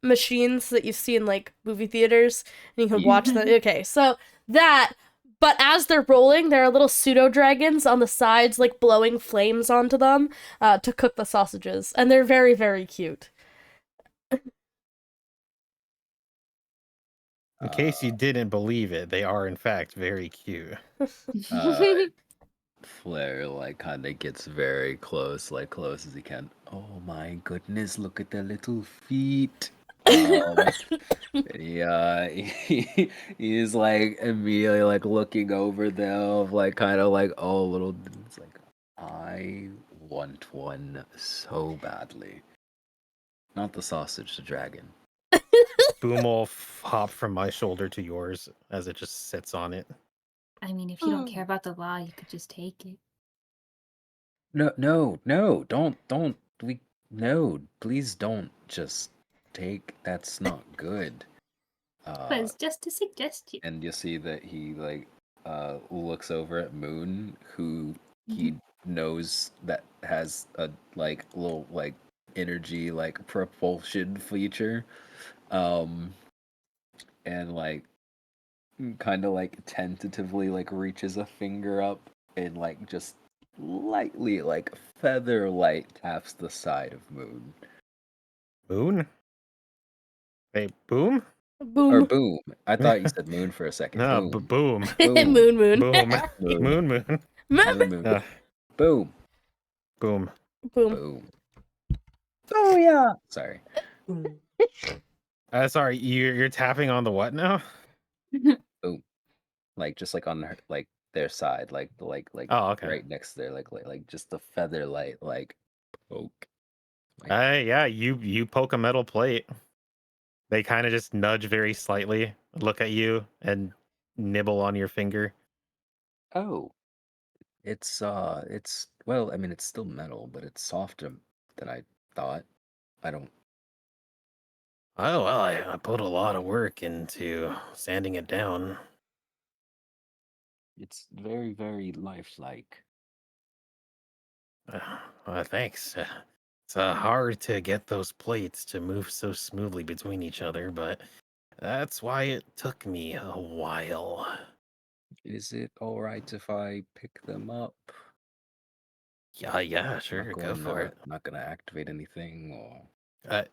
machines that you see in like movie theaters, and you can watch them. Okay, so that, but as they're rolling, there are little pseudo dragons on the sides, like blowing flames onto them to cook the sausages, and they're very, very cute. In case you didn't believe it, they are in fact very cute. Flare like kind of gets very close, like close as he can. Oh my goodness! Look at the little feet. He's like immediately like looking over them, like kind of like, oh, little. It's like, I want one so badly. Not the sausage, the dragon. Boom will hop from my shoulder to yours as it just sits on it. I mean, if you don't care about the law, you could just take it. No, please don't just take. That's not good. But it's just a suggestion. And you see that he like looks over at Moon, who he knows that has a like little like energy like propulsion feature, um, and like kind of like tentatively like reaches a finger up and like just lightly like feather light taps the side of Moon. Moon? Hey, boom? Or Boom. boom. I thought you said Moon for a second. No, Boom. boom. Boom. Moon, moon. Boom. Moon. Moon, moon. Moon, moon. Uh, Boom. boom. Boom. Boom. Oh yeah. Sorry. Mm. Sorry, you're tapping on the what now? Boom. Like just like on her, like their side, like Oh, okay. right next to there, like just the feather light, like poke. Yeah, you poke a metal plate. They kind of just nudge very slightly, look at you, and nibble on your finger. Oh, it's well, I mean, it's still metal, but it's softer than I thought. I don't. Oh well, I put a lot of work into sanding it down. It's very, very lifelike. Thanks. It's hard to get those plates to move so smoothly between each other, but that's why it took me a while. Is it all right if I pick them up? Yeah, sure, go for it. Not gonna activate anything, or Uh,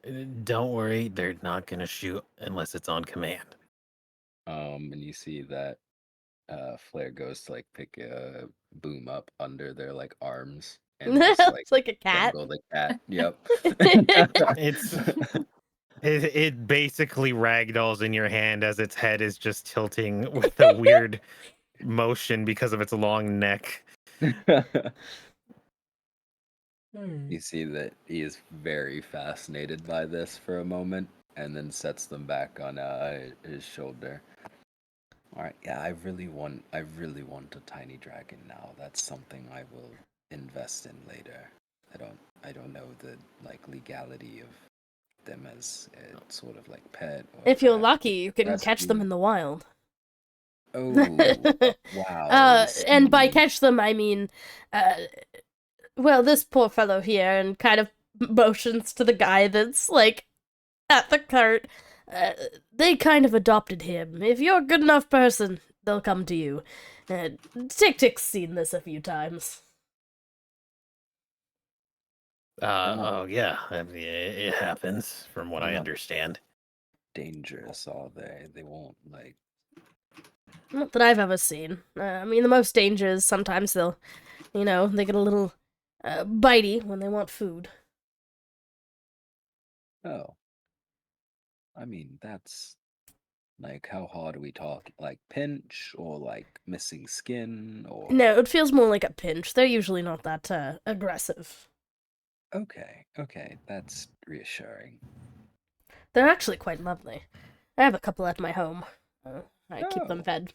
don't worry, they're not gonna shoot unless it's on command. and you see that Flare goes to like pick Boom up under their like arms and just like It's like a cat. dangle the cat. Yep. It's it basically ragdolls in your hand as its head is just tilting with a weird motion because of its long neck. Hmm. You see that he is very fascinated by this for a moment, and then sets them back on his shoulder. All right, yeah, I really want a tiny dragon now. That's something I will invest in later. I don't know the like legality of them as a sort of like pet. Or If you're perhaps lucky, you can catch them rescue. in the wild. Oh, wow. And by see. catch them, I mean, well, this poor fellow here, and kind of motions to the guy that's like at the cart. They kind of adopted him. If you're a good enough person, they'll come to you. Tick Tick's seen this a few times. Oh yeah, I mean, it happens from what I Yeah. understand. Dangerous, are they? They won't like. Not that I've ever seen. I mean, the most danger is sometimes they'll, they get a little bitey when they want food. Oh, I mean that's like how hard are we talking? Like pinch or like missing skin or? No, it feels more like a pinch. They're usually not that aggressive. Okay, that's reassuring. They're actually quite lovely. I have a couple at my home. I keep them Oh. fed.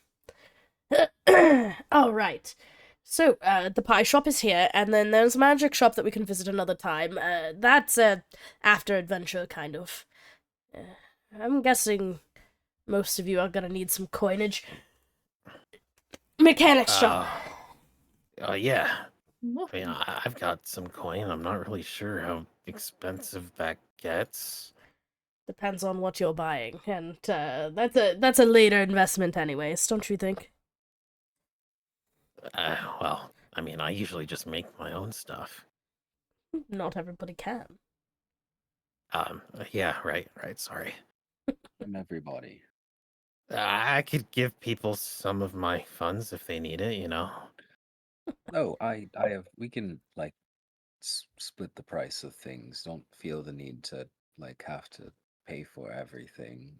All right. So, the pie shop is here, and then there's a magic shop that we can visit another time. That's after adventure, kind of. I'm guessing most of you are gonna need some coinage. Mechanics shop. Yeah. I mean, I've got some coin. I'm not really sure how expensive that gets. Depends on what you're buying, and that's a later investment, anyways. Don't you think? Well, I mean, I usually just make my own stuff. Not everybody can. Yeah, right, sorry. From everybody. I could give people some of my funds if they need it, Oh, I have. We can like split the price of things. Don't feel the need to like have to pay for everything.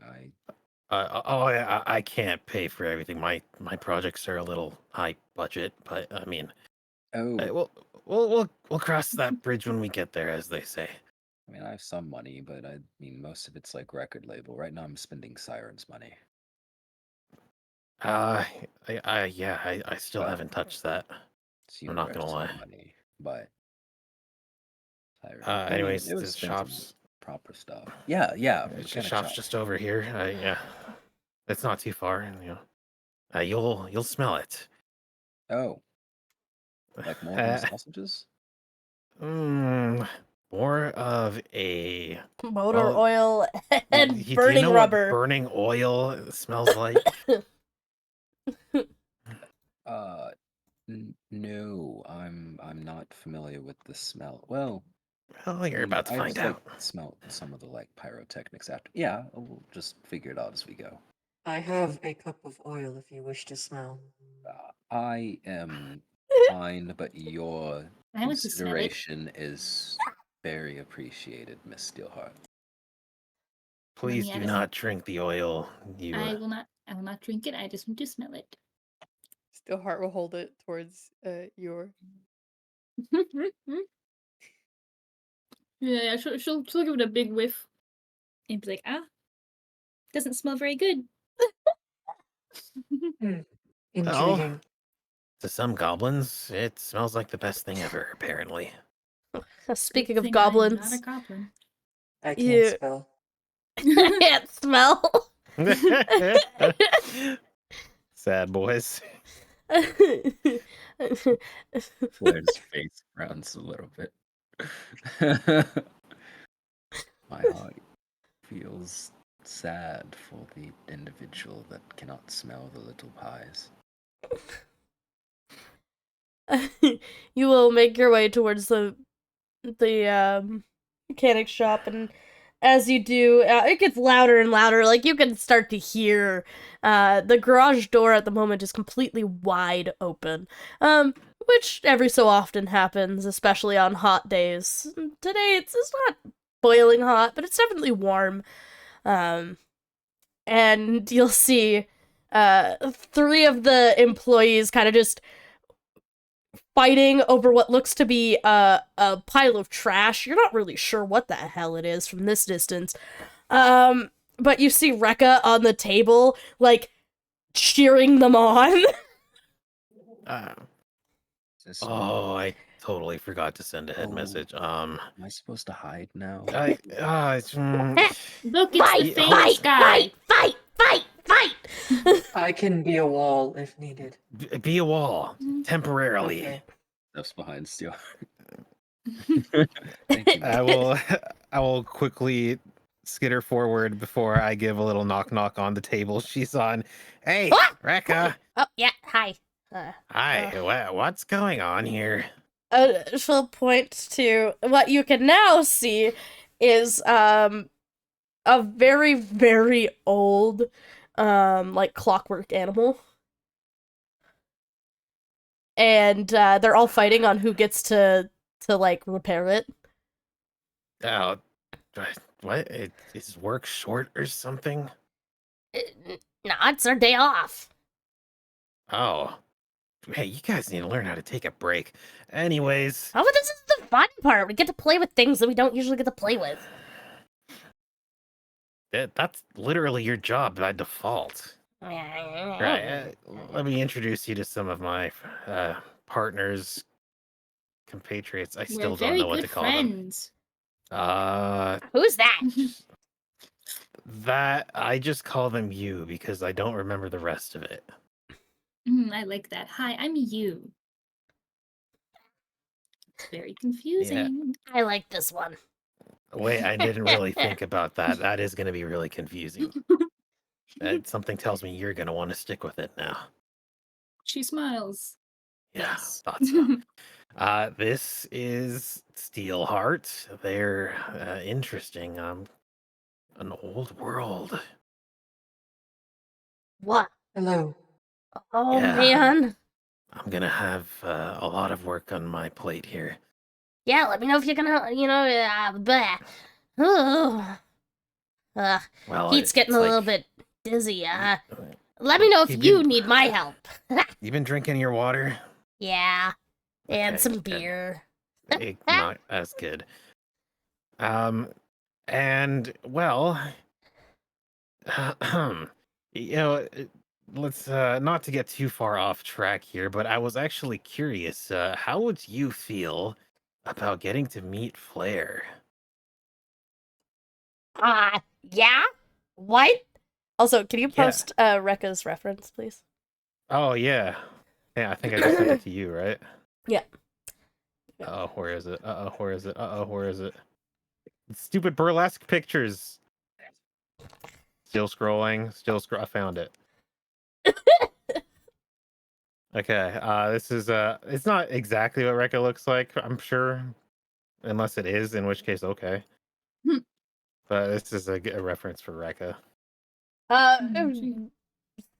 I can't pay for everything. My projects are a little high budget, but I mean, Oh, we'll cross that bridge when we get there, as they say. I mean, I have some money, but I mean, most of it's like record label. Right now, I'm spending Siren's money. I still Well, haven't touched that. It's I'm not gonna universal lie. money, but Siren. I mean, Anyways, it was the spent some shop's proper stuff. Yeah. the Mechanic shop's shop. just over here. Yeah, it's not too far. You'll smell it. Oh, like more than sausages? Mm, more of a Motor Well, oil and do you burning know rubber. what burning oil smells like? No, I'm not familiar with the smell. Well, Well, you're about to I find just out. smell some of the like pyrotechnics after. Yeah, we'll just figure it out as we go. I have a cup of oil if you wish to smell. I am fine, but your I want to smell it. consideration is very appreciated, Miss Steelheart. Please me do add it. not drink the oil. You. I will not drink it. I just want to smell it. Steelheart will hold it towards your. Yeah, she'll give it a big whiff. And be like, doesn't smell very good. Intriguing. To some goblins, it smells like the best thing ever, apparently. Speaking Good of thing I'm goblins, not a goblin. I can't You- spell. I can't smell. Sad boys. Blair's face frowns a little bit. My heart feels sad for the individual that cannot smell the little pies. You will make your way towards the mechanic shop, and as you do, it gets louder and louder. Like, you can start to hear the garage door at the moment is completely wide open, which every so often happens, especially on hot days. Today it's not boiling hot, but it's definitely warm. And you'll see 3 of the employees kind of just fighting over what looks to be a pile of trash. You're not really sure what the hell it is from this distance. But you see Rekka on the table, like, cheering them on. Oh, I totally forgot to send a head Oh. message. Am I supposed to hide now? I, Look, it's Fight, the fight, famous guy. Fight! I can be a wall if needed. be a wall temporarily. Okay. Steps behind Steel. Thank you. I will quickly skitter forward before I give a little knock on the table she's on. Hey, What? Rekka. Oh, yeah, hi. Hi. What's going on here? She'll point to what you can now see is a very, very old like clockwork animal, and they're all fighting on who gets to like repair it. Oh, what? Is work short or something? No, it's their day off. Oh. Hey, you guys need to learn how to take a break. Anyways, Oh, but this is the fun part. We get to play with things that we don't usually get to play with. that's literally your job by default. Right. Let me introduce you to some of my partners, compatriots. I still We're don't very know what good to call friends. them. Who's that? That I just call them you because I don't remember the rest of it. I like that. Hi, I'm you. It's very confusing. I like this one. Wait, I didn't really think about that. That is going to be really confusing. Something tells me you're going to want to stick with it now. She smiles. Yeah, Yes. thought so. This is Steelheart. They're interesting. An old world. What? Hello. Oh, Yeah. man. I'm gonna have a lot of work on my plate here. Yeah, let me know if you're gonna, bleh. Ugh. Well, Heat's getting it's a like- little bit dizzy. Let me know if you need my help. You been drinking your water? Yeah. And Okay, some good. beer. Not as good. And well, you know, let's not to get too far off track here, but I was actually curious. How would you feel about getting to meet Flair? Yeah? What? Also, can you Yeah. post Rekka's reference, please? Oh yeah, I think I just sent it to you, right? Uh-oh, where is it? Uh-oh, where is it? Uh-oh, where is it? Stupid burlesque pictures. Still scrolling. I found it. Okay, this is it's not exactly what Rekka looks like, I'm sure. Unless it is, in which case, okay. But this is a reference for Rekka.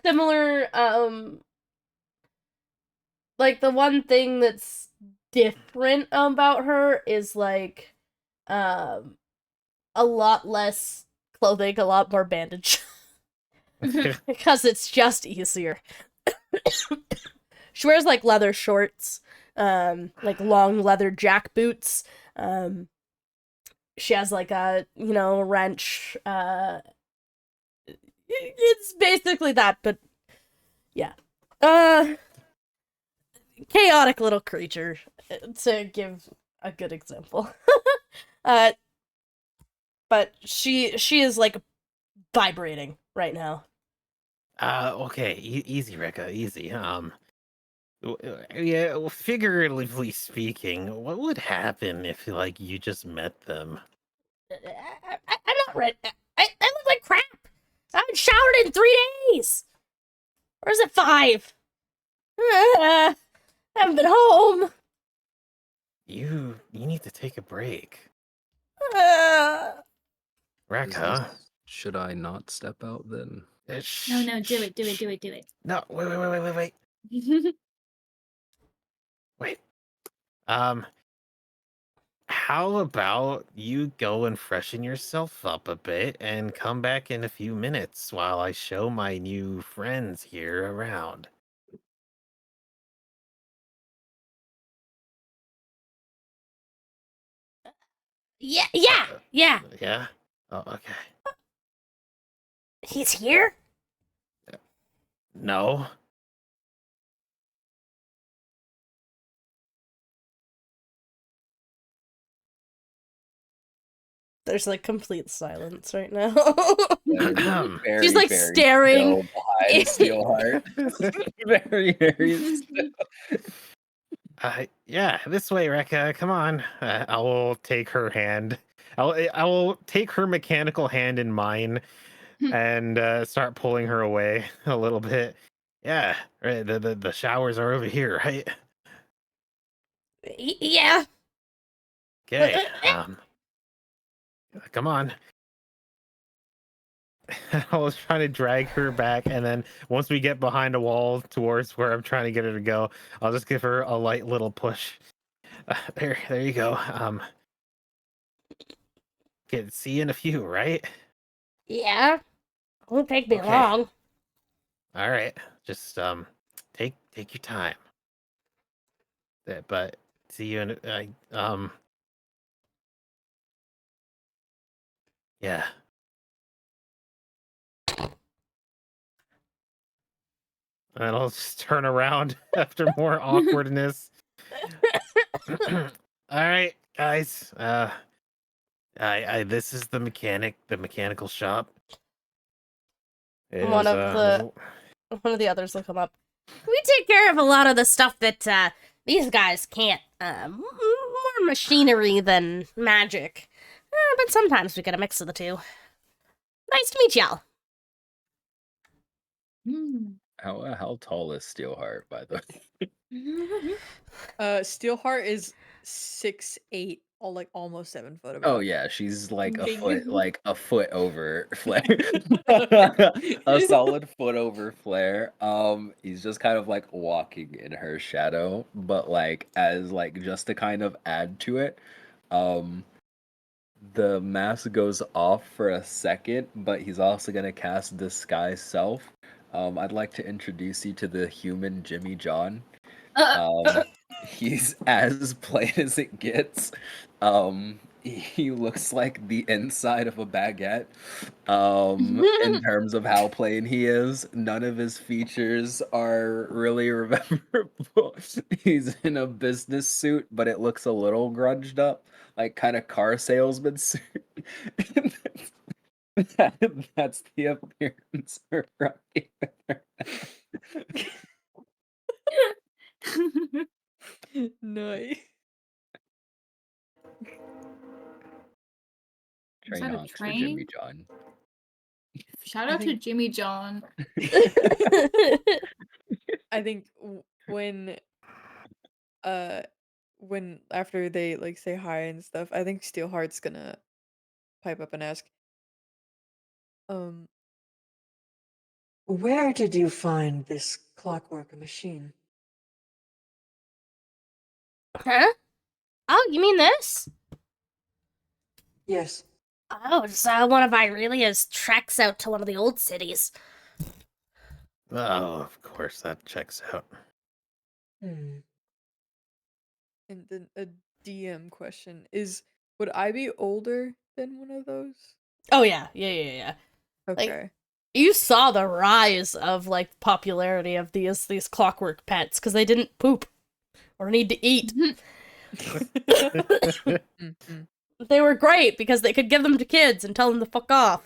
Similar, like the one thing that's different about her is like, a lot less clothing, a lot more bandage. Because it's just easier. She wears like leather shorts, like long leather jack boots. She has like a, wrench. It's basically that, but yeah. Chaotic little creature, to give a good example. But she is like vibrating right now. Okay, easy, Rekka, easy. Yeah, well, figuratively speaking, what would happen if, like, you just met them? I'm not ready. I look like crap. I haven't showered in 3 days. Or is it 5? I haven't been home. You need to take a break. Rekka. Should I not step out then? No, do it. No, wait. Wait. How about you go and freshen yourself up a bit and come back in a few minutes while I show my new friends here around? Yeah. Yeah? Oh, okay. He's here? No? There's like complete silence right now. Very, She's like very staring. still behind Steelheart. Very still. Yeah, this way, Rekka. Come on. I will take her hand. I will take her mechanical hand in mine and start pulling her away a little bit. Yeah, right. The showers are over here, right? Yeah. Okay. Come on. I was trying to drag her back, and then once we get behind a wall towards where I'm trying to get her to go, I'll just give her a light little push. There you go. Can see you in a few, right? Yeah. Won't take me Okay. long. All right, just take your time. But see you in yeah. And I'll just turn around after more awkwardness. All right, guys. I this is the mechanical shop. One of the others will come up. We take care of a lot of the stuff that these guys can't. More machinery than magic. But sometimes we get a mix of the two. Nice to meet y'all. How tall is Steelheart, by the way? Steelheart is 6'8", almost 7 foot. Oh About. yeah, she's like a Big. foot over Flare. A solid foot over Flare. He's just kind of like walking in her shadow, but like as like just to kind of add to it, the mask goes off for a second, but he's also gonna cast Disguise Self. I'd like to introduce you to the human Jimmy John. He's as plain as it gets. He looks like the inside of a baguette. In terms of how plain he is, none of his features are really rememberable. He's in a business suit, but it looks a little grunged up, like kind of car salesman suit. That's the appearance of Rocky. Nice. Train that a honks for Jimmy train? John. Shout I out to think- Jimmy John. I think when after they like say hi and stuff, I think Steelheart's gonna pipe up and ask, Where did you find this clockwork machine? Huh? Oh, you mean this? Yes. Oh, it's one of Irelia's treks out to one of the old cities. Oh, of course, that checks out. Hmm. and then a DM question is, would I be older than one of those? Oh yeah, yeah. Like- Okay. You saw the rise of like popularity of these clockwork pets because they didn't poop or need to eat. Mhm. They were great because they could give them to kids and tell them to fuck off.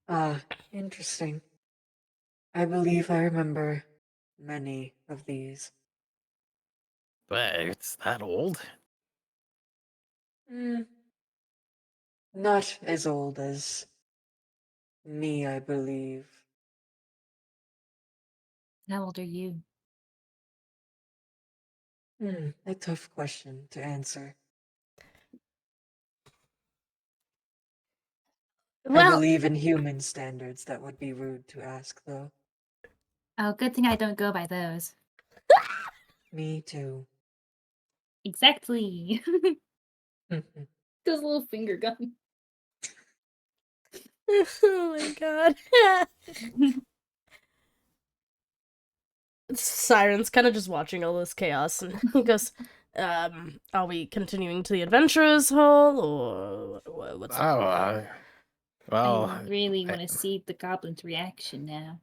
Ah, interesting. I believe I remember many of these. But it's that old? Hmm. Not as old as me, I believe. How old are you? A tough question to answer. I Well, believe in human standards. That would be rude to ask, though. Oh, good thing I don't go by those. Me too. Exactly. Does a little finger gun. oh my god. Siren's kind of just watching all this chaos and he goes, are we continuing to the adventurers hall or what's Oh, well, I really I- want to see the goblin's reaction now.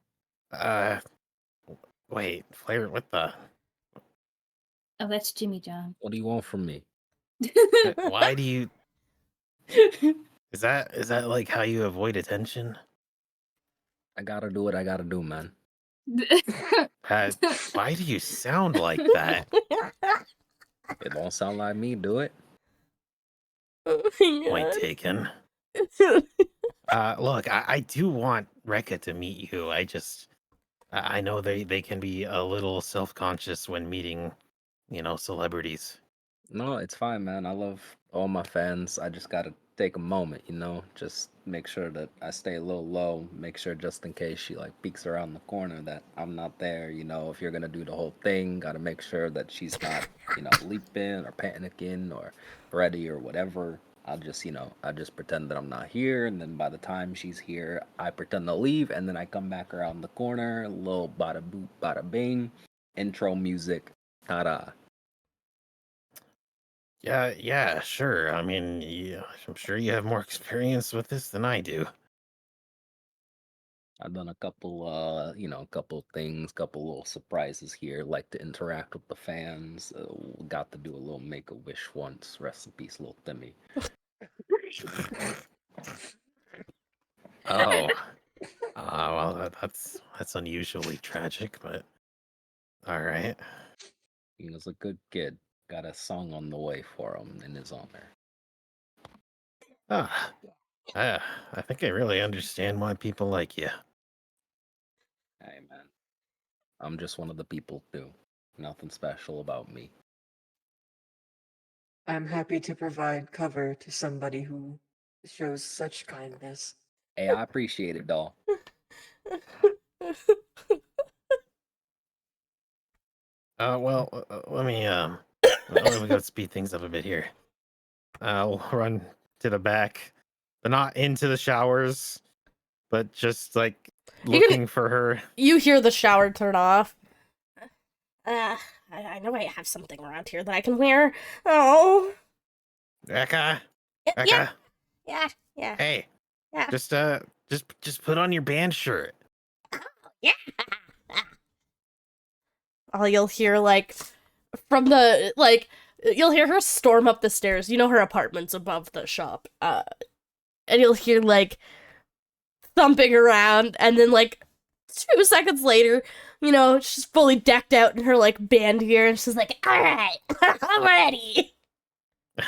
wait, Flair, what the? Oh, that's Jimmy John. What do you want from me? Why do you? Is that like how you avoid attention? I gotta do what I gotta do, man. Why do you sound like that? It don't sound like me, do it? Oh my Point god. taken. Look, I do want Rekka to meet you. I know they can be a little self-conscious when meeting, celebrities. No, it's fine, man. I love all my fans. I just gotta take a moment, just make sure that I stay a little low, make sure just in case she like peeks around the corner that I'm not there. If you're gonna do the whole thing, gotta make sure that she's not, leaping or panicking or ready or whatever. I just pretend that I'm not here, and then by the time she's here, I pretend to leave, and then I come back around the corner, a little bada boop, bada bing, intro music, ta-da. Yeah, sure. I mean, I'm sure you have more experience with this than I do. I've done a couple things, couple little surprises here. Like to interact with the fans. Got to do a little make a wish once. Rest in peace, little Timmy. Oh, well, that's unusually tragic, but all right. He was a good kid. Got a song on the way for him in his honor. I think I really understand why people like you. Hey, man. I'm just one of the people too. Nothing special about me. I'm happy to provide cover to somebody who shows such kindness. Hey, I appreciate it, doll. Well, let me go speed things up a bit here. I'll run to the back, but not into the showers, but just like You're gonna- looking for her. You hear the shower turn off. I know I have something around here that I can wear. Oh. Rekka, Yeah, Rekka, yeah. hey, Yeah. just put on your band shirt. Yeah. All you'll hear, like, from the, like, you'll hear her storm up the stairs. You know her apartment's above the shop. And you'll hear, like, thumping around, and then, like, 2 seconds later, she's fully decked out in her, like, band gear, and she's like, alright, I'm ready.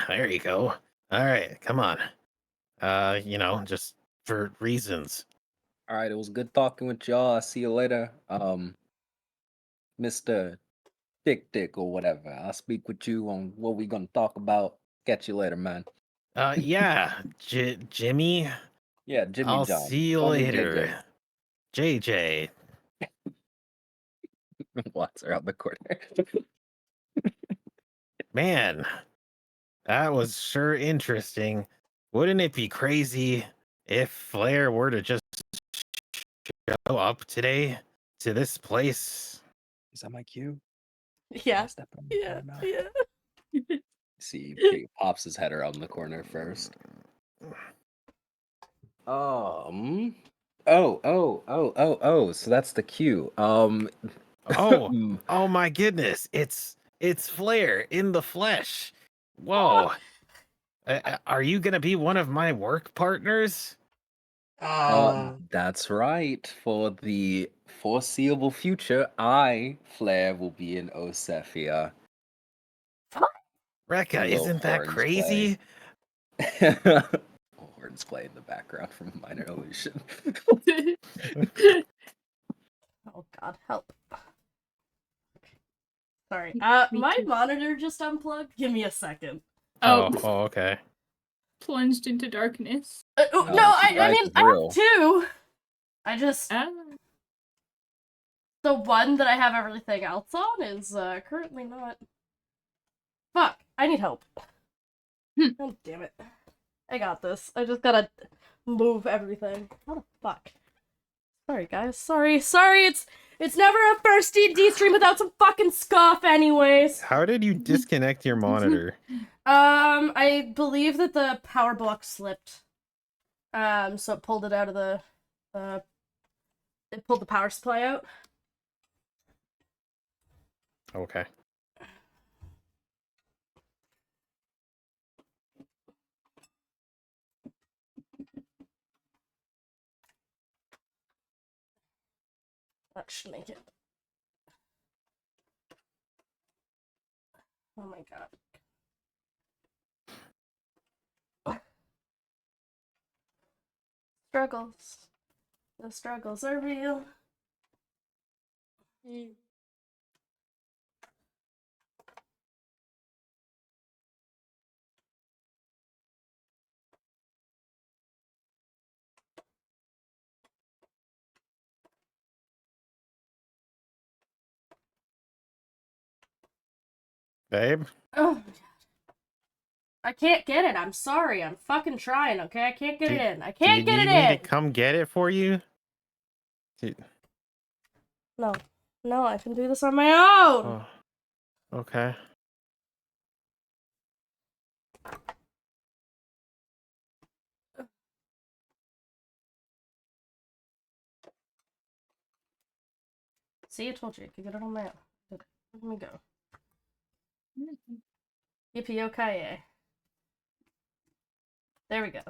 There you go. All right, come on. Just for reasons. All right, it was good talking with y'all. I'll see you later. Mr. Dick or whatever. I'll speak with you on what we gonna talk about. Catch you later, man. Yeah, Jimmy. Yeah, Jimmy I'll John. see you Call me later. JJ. Walks around the corner. Man, that was sure interesting. Wouldn't it be crazy if Flair were to just show up today to this place? Is that my cue? Yeah. Step on Yeah. now. Yeah. See, he pops his head around the corner first. So that's the cue. Oh my goodness! It's Flair in the flesh. Whoa! Are you gonna be one of my work partners? That's right. For the foreseeable future, Flair, will be in Osephia. Rekka, Little isn't that horns crazy? Horns play in the background from Minor Illusion. Oh God, help. Sorry. Me My too. monitor just unplugged. Give me a second. Oh, Okay. plunged into darkness. No, Oh, I right, mean, I real. have two. I just Ah. the one that I have everything else on is currently not. Fuck! I need help. God damn it! I got this. I just gotta move everything. How the fuck? Sorry, guys. Sorry. It's never a first D&D stream without some fucking scuff, anyways. How did you disconnect your monitor? I believe that the power block slipped. So it pulled it out of the, it pulled the power supply out. Okay. That should make it. Oh my god. Struggles. The struggles are real. Babe? Oh my god. I can't get it. I'm sorry. I'm fucking trying, okay? I can't get it in. I can't get it Do you need me in. to come get it for you? No. No, I can do this on my own. Oh, okay. See, I told you I could get it on my own. Okay, let me go. Yippee-yo-ki-yay. There we go.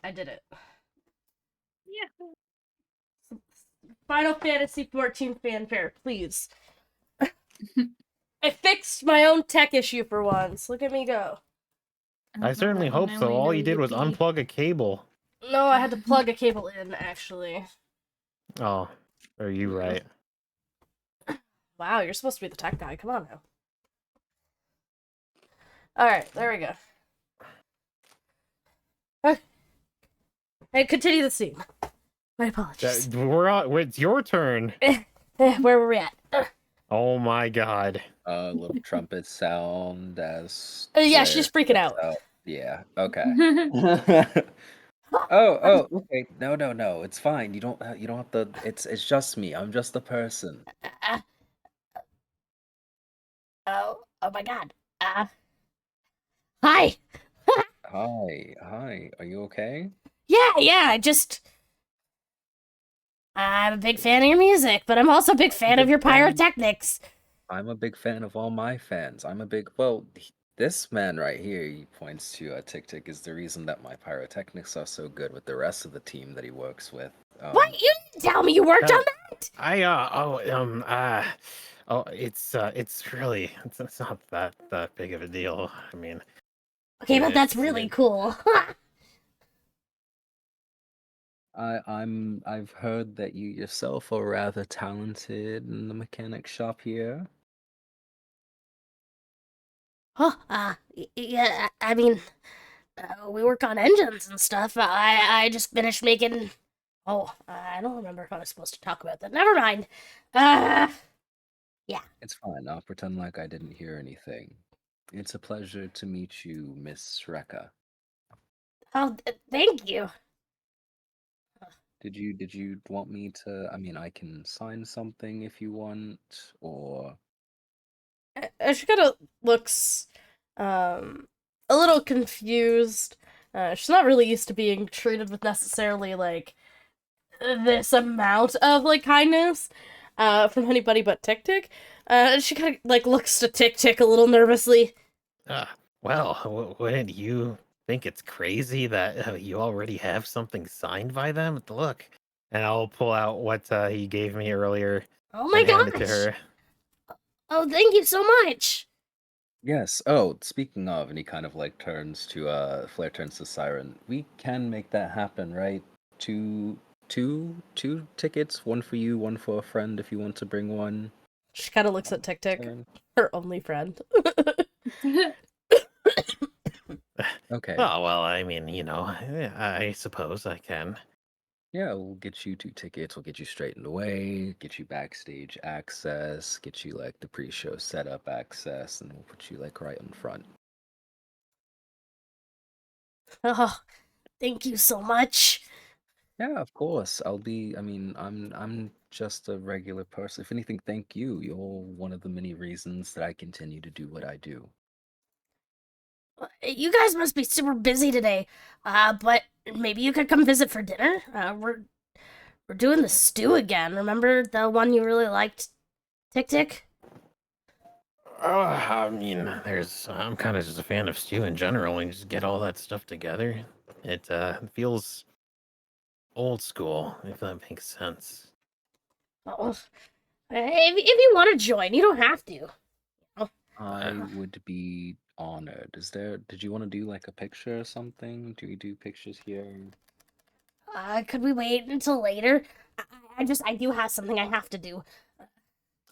I did it. Yeah. Final Fantasy 14 fanfare, please. I fixed my own tech issue for once. Look at me go. I certainly hope so. All you did was unplug a cable. No, I had to plug a cable in, actually. Oh, are you right? Wow, you're supposed to be the tech guy. Come on now. Alright, there we go. Okay. Hey, continue the scene. My apologies. It's your turn. Where were we at? Oh my god. Little trumpet sound as. Yeah, Flair she's freaking out. steps Yeah. Okay. Oh. Okay. No. It's fine. You don't have to. It's just me. I'm just a person. Oh my god. Hi. Hi. Are you okay? Yeah, I'm a big fan of your music, but I'm also a big fan of your pyrotechnics. I'm a big fan of all my fans. Well, this man right here, he points to Tick Tick, is the reason that my pyrotechnics are so good with the rest of the team that he works with. What? You didn't tell me you worked on that? Oh, it's really it's not that big of a deal. I mean, Okay, but that's it's really cool. I've heard that you yourself are rather talented in the mechanic shop here. Oh, yeah, I mean, we work on engines and stuff. I just finished making. Oh, I don't remember if I was supposed to talk about that. Never mind. Yeah. It's fine. I'll pretend like I didn't hear anything. It's a pleasure to meet you, Miss Rekka. Oh, thank you. Did you want me to? I mean, I can sign something if you want, or She kind of looks, a little confused. She's not really used to being treated with necessarily like this amount of like kindness, from anybody but Tick Tick. She kind of like looks to Tick Tick a little nervously. Well, wouldn't you think it's crazy that you already have something signed by them? Look, and I'll pull out what he gave me earlier Oh my and hand it to gosh! her. Oh, thank you so much. yes. Oh, speaking of, and he kind of like turns to Flair turns to Siren. We can make that happen, right? Two tickets, one for you, one for a friend if you want to bring one. She kind of looks at Tick Tick, Siren. her only friend. Okay. Oh well, I mean, I suppose I can. Yeah, we'll get you 2 tickets. We'll get you straightened away, get you backstage access, get you like the pre-show setup access, and we'll put you like right in front. Oh, thank you so much. Yeah, of course. I mean, I'm just a regular person. If anything, thank you. You're one of the many reasons that I continue to do what I do. You guys must be super busy today. But maybe you could come visit for dinner. We're doing the stew again. Remember the one you really liked, Tick Tick? I mean, I'm kind of just a fan of stew in general, and just get all that stuff together. It feels old school, if that makes sense. Oh, if you want to join, you don't have to. I would be honored. Did you want to do like a picture or something? Do we do pictures here? Could we wait until later? I do have something I have to do.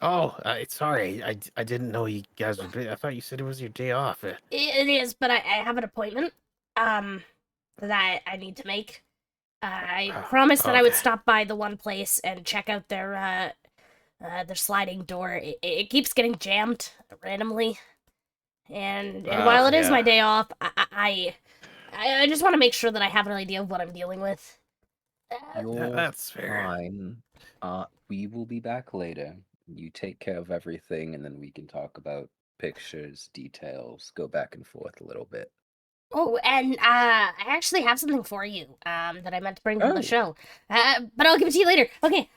Oh, sorry, I didn't know you guys were. I thought you said it was your day off. It is, but I have an appointment, that I need to make. I promised that I would Okay. stop by the one place and check out their sliding door. It keeps getting jammed randomly, and while it is my Yeah. day off, I just want to make sure that I have an idea of what I'm dealing with. You're That's fair. fine. We will be back later. You take care of everything, and then we can talk about pictures, details, go back and forth a little bit. Oh, and I actually have something for you that I meant to bring to the Oh. show. But I'll give it to you later. Okay.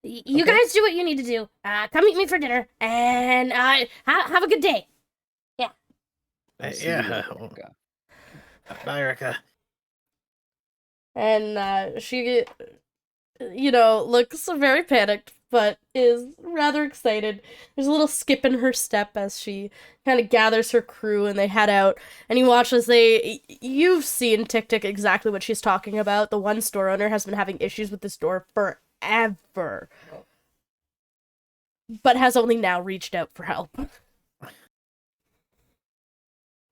You Okay. guys do what you need to do. Come meet me for dinner, and have a good day. I'll see you Yeah. later, well, Rekka. Bye, Erica. And she, looks very panicked, but is rather excited. There's a little skip in her step as she kind of gathers her crew and they head out. And you watch as you've seen Tick Tick exactly what she's talking about. The one store owner has been having issues with this door forever, but has only now reached out for help.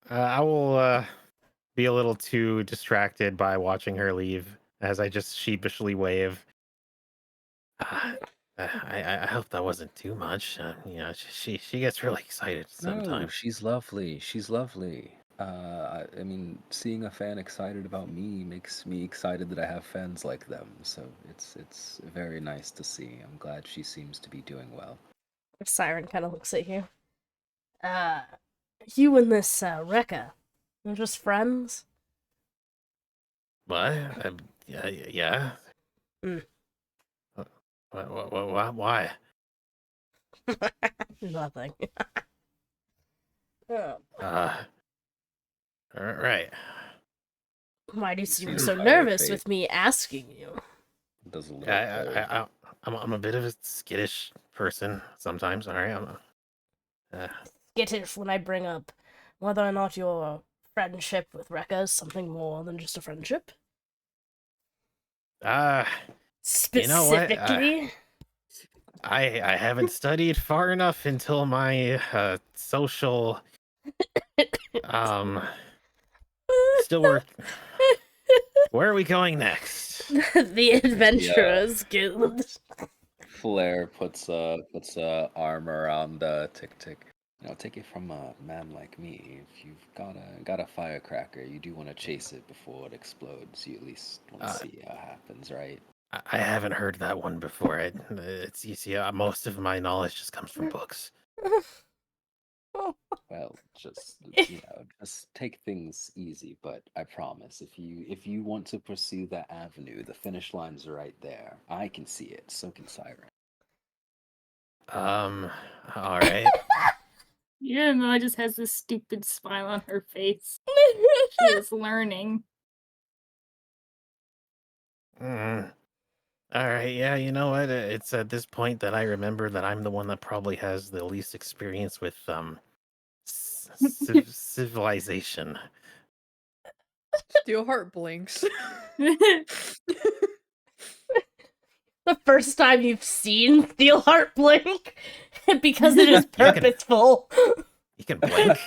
I will be a little too distracted by watching her leave as I just sheepishly wave. I hope that wasn't too much. She gets really excited No, sometimes. she's lovely. She's lovely. I mean, seeing a fan excited about me makes me excited that I have fans like them. So it's very nice to see. I'm glad she seems to be doing well. Siren kind of looks at you. You and this Rekka, you're just friends? What? Yeah. Mm. Why? Nothing. Oh. Right. Why do you See seem the so fire nervous fade. with me asking you? Does a little. I I'm a bit of a skittish person sometimes. All right, Skittish when I bring up whether or not your friendship with Rekka is something more than just a friendship. You know what? Specifically. I haven't studied far enough until my social still work. Where are we going next? The Adventurers Guild. Flair puts a arm around Tick Tick. Take it from a man like me. If you've got a firecracker, you do want to chase it before it explodes. You at least want to see how it happens, right? I haven't heard that one before. It's easy. Most of my knowledge just comes from books. Well, just just take things easy. But I promise, if you want to pursue that avenue, the finish line's right there. I can see it. So can Siren. All right. Yeah, Mo just has this stupid smile on her face. She is learning. All right, yeah, you know what? It's at this point that I remember that I'm the one that probably has the least experience with civilization. Steelheart blinks. The first time you've seen Steelheart blink, because it is purposeful. You can blink.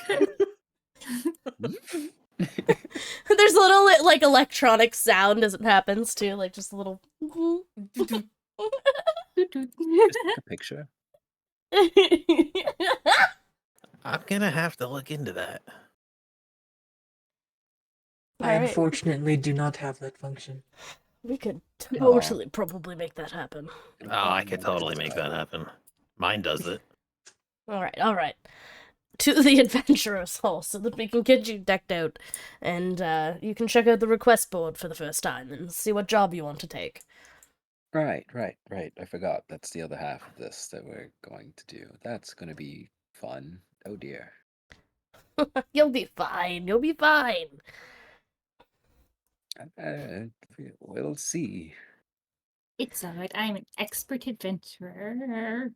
There's a little like electronic sound as it happens too, like just a little. Just take a picture. I'm gonna have to look into that. I unfortunately do not have that function. We could totally probably make that happen. Oh, I could totally make that happen. Mine does it. All right. To the Adventurers Hall so that we can get you decked out, and you can check out the request board for the first time and see what job you want to take. Right. I forgot. That's the other half of this that we're going to do. That's going to be fun. Oh dear. You'll be fine. We'll see. It's alright, I'm an expert adventurer.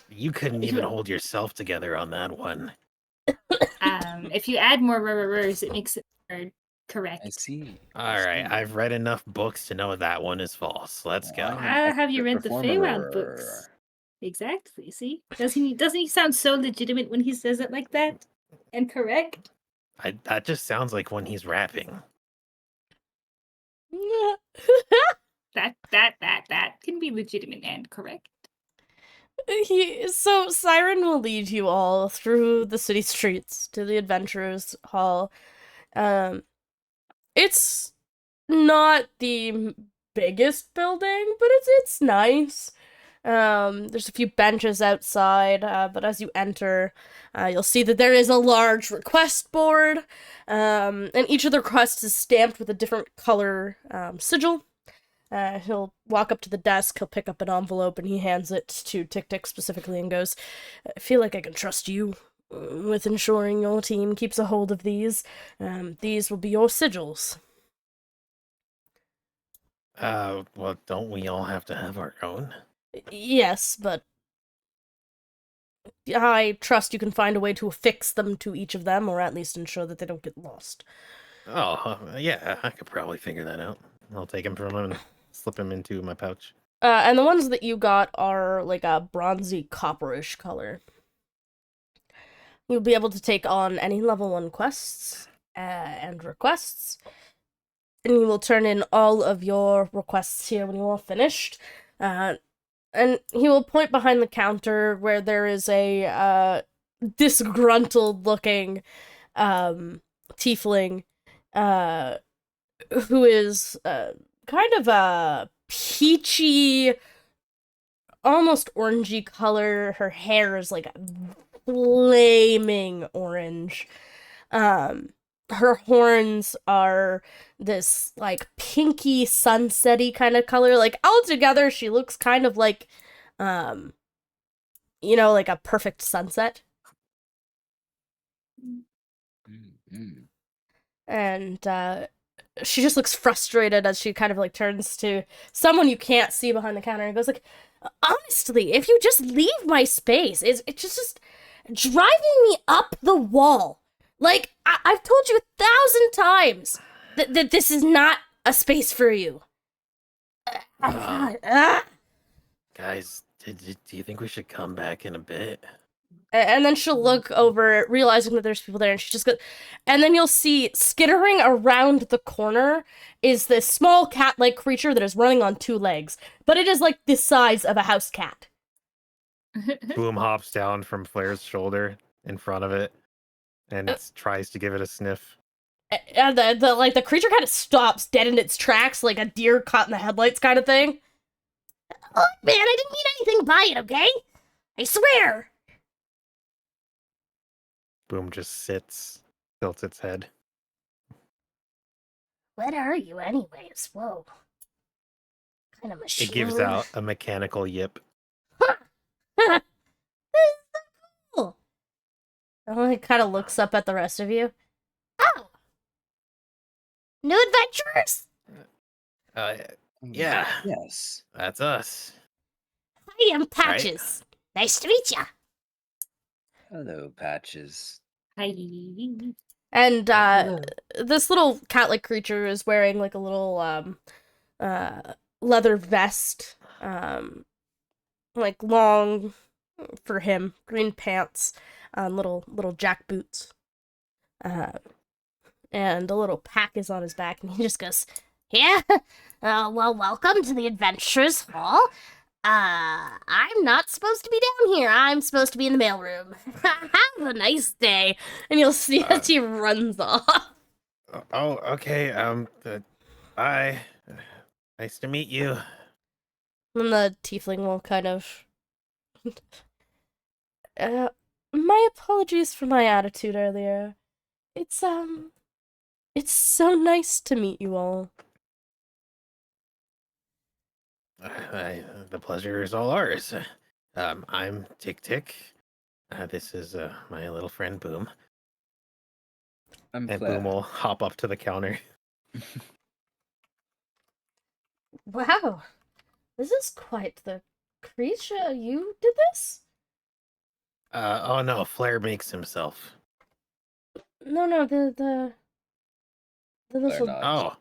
You couldn't even hold yourself together on that one. If you add more rrrs, it makes it more correct. I see. All right, I've read enough books to know that one is false. Let's go. Have you read the Feywild books? Exactly. See, doesn't he sound so legitimate when he says it like that? And correct. That just sounds like when he's rapping. That can be legitimate and correct. So Siren will lead you all through the city streets to the Adventurers Hall. It's not the biggest building, but it's nice. There's a few benches outside, but as you enter, you'll see that there is a large request board, and each of the requests is stamped with a different color sigil. He'll walk up to the desk, he'll pick up an envelope, and he hands it to Tick Tick specifically and goes, I feel like I can trust you with ensuring your team keeps a hold of these. These will be your sigils. Well, don't we all have to have our own? Yes, but I trust you can find a way to affix them to each of them, or at least ensure that they don't get lost. Oh, yeah, I could probably figure that out. I'll take him from him and slip him into my pouch. And the ones that you got are like a bronzy copperish color. You'll be able to take on any level 1 quests and requests, and you will turn in all of your requests here when you are finished. And he will point behind the counter where there is a disgruntled-looking tiefling who is kind of a peachy, almost orangey color. Her hair is like flaming orange. Her horns are this, like, pinky, sunset-y kind of color. Like, altogether, she looks kind of like, like a perfect sunset. Mm-hmm. And, she just looks frustrated as she kind of like turns to someone you can't see behind the counter and goes like, honestly, if you just leave my space, it's just driving me up the wall. Like, I've told you 1,000 times that this is not a space for you. Guys, do you think we should come back in a bit? And then she'll look over, realizing that there's people there, and she just goes. And then you'll see skittering around the corner is this small cat-like creature that is running on 2 legs, but it is like the size of a house cat. Boom hops down from Flair's shoulder in front of it and tries to give it a sniff. And the creature kind of stops dead in its tracks, like a deer caught in the headlights kind of thing. Oh man, I didn't mean anything by it, okay? I swear. Boom just sits, tilts its head. What are you, anyways? Whoa. Kind of machine. It gives out a mechanical yip. This is so cool. And it kind of looks up at the rest of you. Oh! New adventurers? Yeah, Yes. that's us. I am Patches. Nice to meet ya. Hello, Patches. Hi. And Hello. this little cat-like creature is wearing like a little leather vest, like long for him, green pants, little jack boots, and a little pack is on his back, and he just goes, "Yeah, well, welcome to the Adventurers Hall. I'm not supposed to be down here. I'm supposed to be in the mailroom. Have a nice day." And you'll see as he runs off. Oh, okay. Bye. Nice to meet you. And the tiefling will kind of... my apologies for my attitude earlier. It's so nice to meet you all. The pleasure is all ours. I'm Tick Tick. This is my little friend Boom. I'm And glad. Boom will hop up to the counter. Wow, this is quite the creature. You did this? Oh no, Flair makes himself. No, the little not. Oh,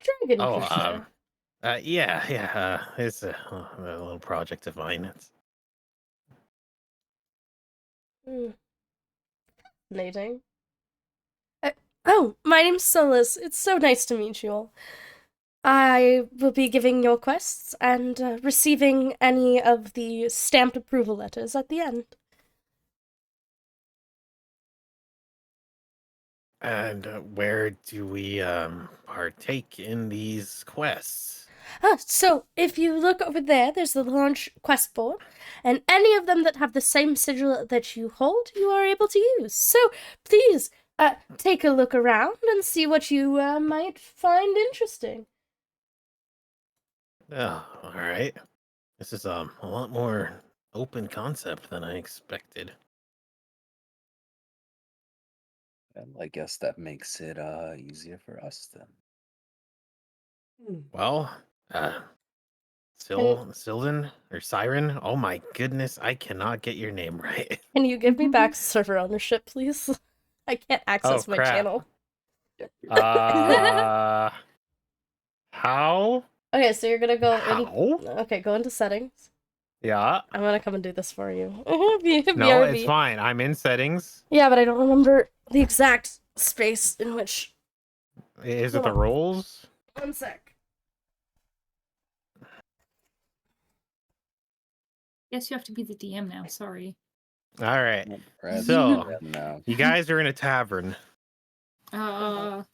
dragon oh, creature. yeah. It's a little project of mine. It's Fascinating. Oh, my name's Solus. It's so nice to meet you all. I will be giving your quests and receiving any of the stamped approval letters at the end. And where do we partake in these quests? So if you look over there, there's the launch quest board, and any of them that have the same sigil that you hold, you are able to use. So please, take a look around and see what you might find interesting. Oh, all right. This is a lot more open concept than I expected. Well, I guess that makes it easier for us then. Well, Sylvan or Siren. Oh my goodness, I cannot get your name right. Can you give me back server ownership, please? I can't access my crap. channel. How? Okay, so you're gonna go How? Okay, go into settings. Yeah. I'm gonna come and do this for you. No, BRB. it's fine. I'm in settings. Yeah, but I don't remember the exact space in which. Is it Hold the on. roles? 1 sec. Guess you have to be the DM now. Sorry. All right. Perhaps So- no. You guys are in a tavern. Uh.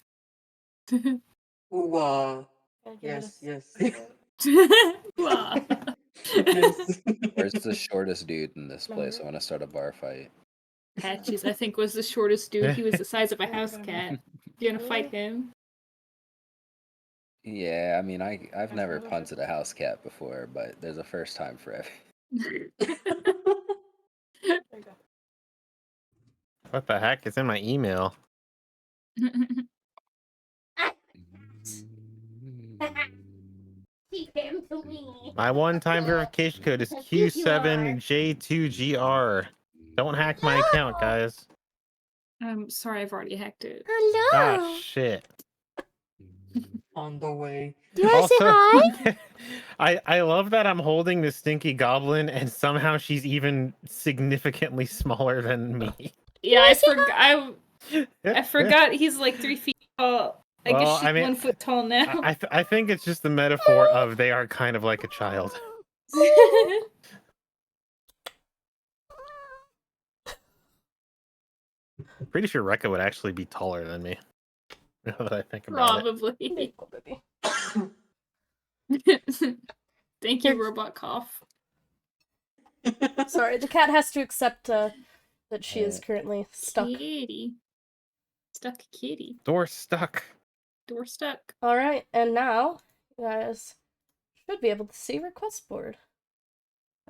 Ooh, yes. Wow. Yes. Where's the shortest dude in this place? I want to start a bar fight. Patches, I think, was the shortest dude. He was the size of a house cat. You gonna fight him? Yeah, I mean, I've never punted a house cat before, but there's a first time for every. What the heck? It's in my email. My one-time verification code is Q7J2GR. Don't hack my account, guys. I'm sorry, I've already hacked it. Hello. Ah, shit. On the way. Do you want to say hi? I love that I'm holding the stinky goblin and somehow she's even significantly smaller than me. Yeah, I I say forgot. I forgot he's like 3 feet tall. I Well, guess she's I mean, 1 foot tall now. I think it's just the metaphor of they are kind of like a child. Pretty sure Rekka would actually be taller than me. Now that I think about it. Probably. Thank you, Robot Cough. Sorry, the cat has to accept that she is currently stuck. Kitty. Stuck kitty. Door stuck. Door stuck. All right, and now you guys should be able to see request board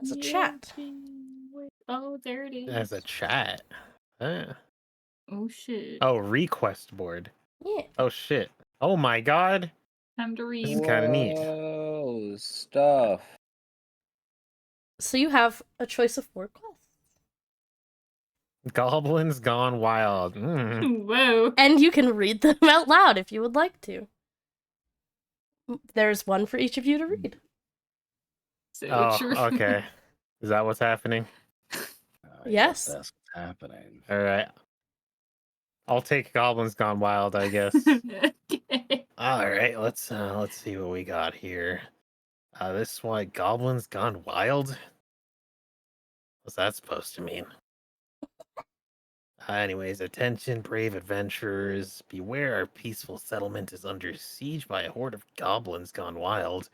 as a chat. Oh, there it is. As a chat. Huh. Oh shit. Oh, request board. Yeah. Oh shit. Oh my god. Time to This is read. kind of neat. Whoa, stuff. So you have a choice of 4 quests. Goblins Gone Wild. Whoa. And you can read them out loud if you would like to. There's one for each of you to read. So Oh, true. okay. Is that what's happening? I Yes. guess that's what's happening. All right. I'll take Goblins Gone Wild, I guess. Okay. All right, let's see what we got here. This one, Goblins Gone Wild. What's that supposed to mean? Anyways, attention, brave adventurers. Beware, our peaceful settlement is under siege by a horde of goblins gone wild.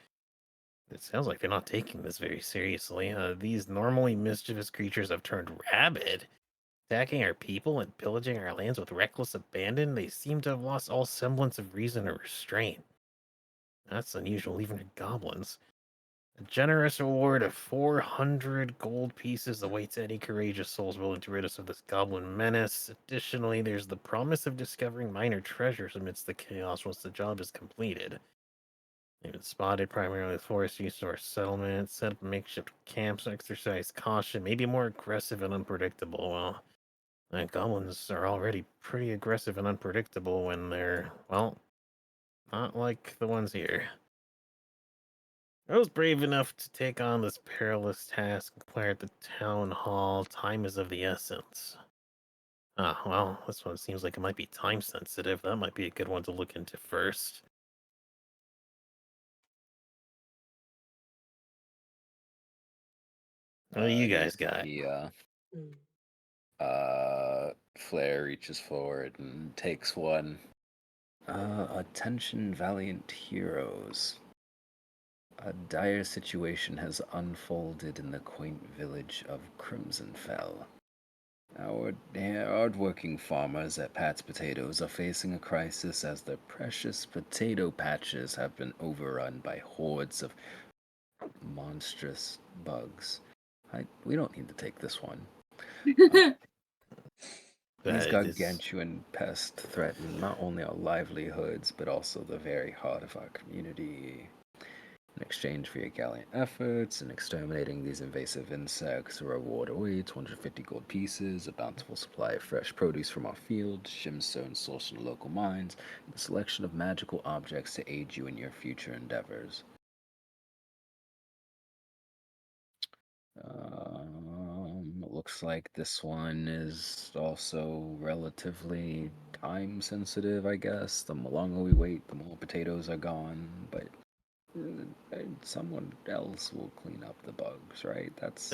It sounds like they're not taking this very seriously. These normally mischievous creatures have turned rabid, attacking our people and pillaging our lands with reckless abandon. They seem to have lost all semblance of reason or restraint. That's unusual even for goblins. A generous reward of 400 gold pieces awaits any courageous souls willing to rid us of this goblin menace. Additionally, there's the promise of discovering minor treasures amidst the chaos once the job is completed. They've been spotted primarily with forest use to our settlement, set up makeshift camps, exercise caution, maybe more aggressive and unpredictable. Well, goblins are already pretty aggressive and unpredictable when they're, well, not like the ones here. I was brave enough to take on this perilous task required at the town hall. Time is of the essence. Ah, well, this one seems like it might be time sensitive. That might be a good one to look into first. What do you guys got? Yeah. Mm. Flair reaches forward and takes one. Attention, valiant heroes. A dire situation has unfolded in the quaint village of Crimsonfell. Our hard-working farmers at Pat's Potatoes are facing a crisis as their precious potato patches have been overrun by hordes of monstrous bugs. We don't need to take this one. These gargantuan pests threaten not only our livelihoods, but also the very heart of our community. In exchange for your gallant efforts in exterminating these invasive insects, a reward awaits: 150 gold pieces, a bountiful supply of fresh produce from our field, gemstones sourced from local mines, and a selection of magical objects to aid you in your future endeavors. It looks like this one is also relatively time sensitive, I guess. The longer we wait, the more potatoes are gone, but someone else will clean up the bugs, right? That's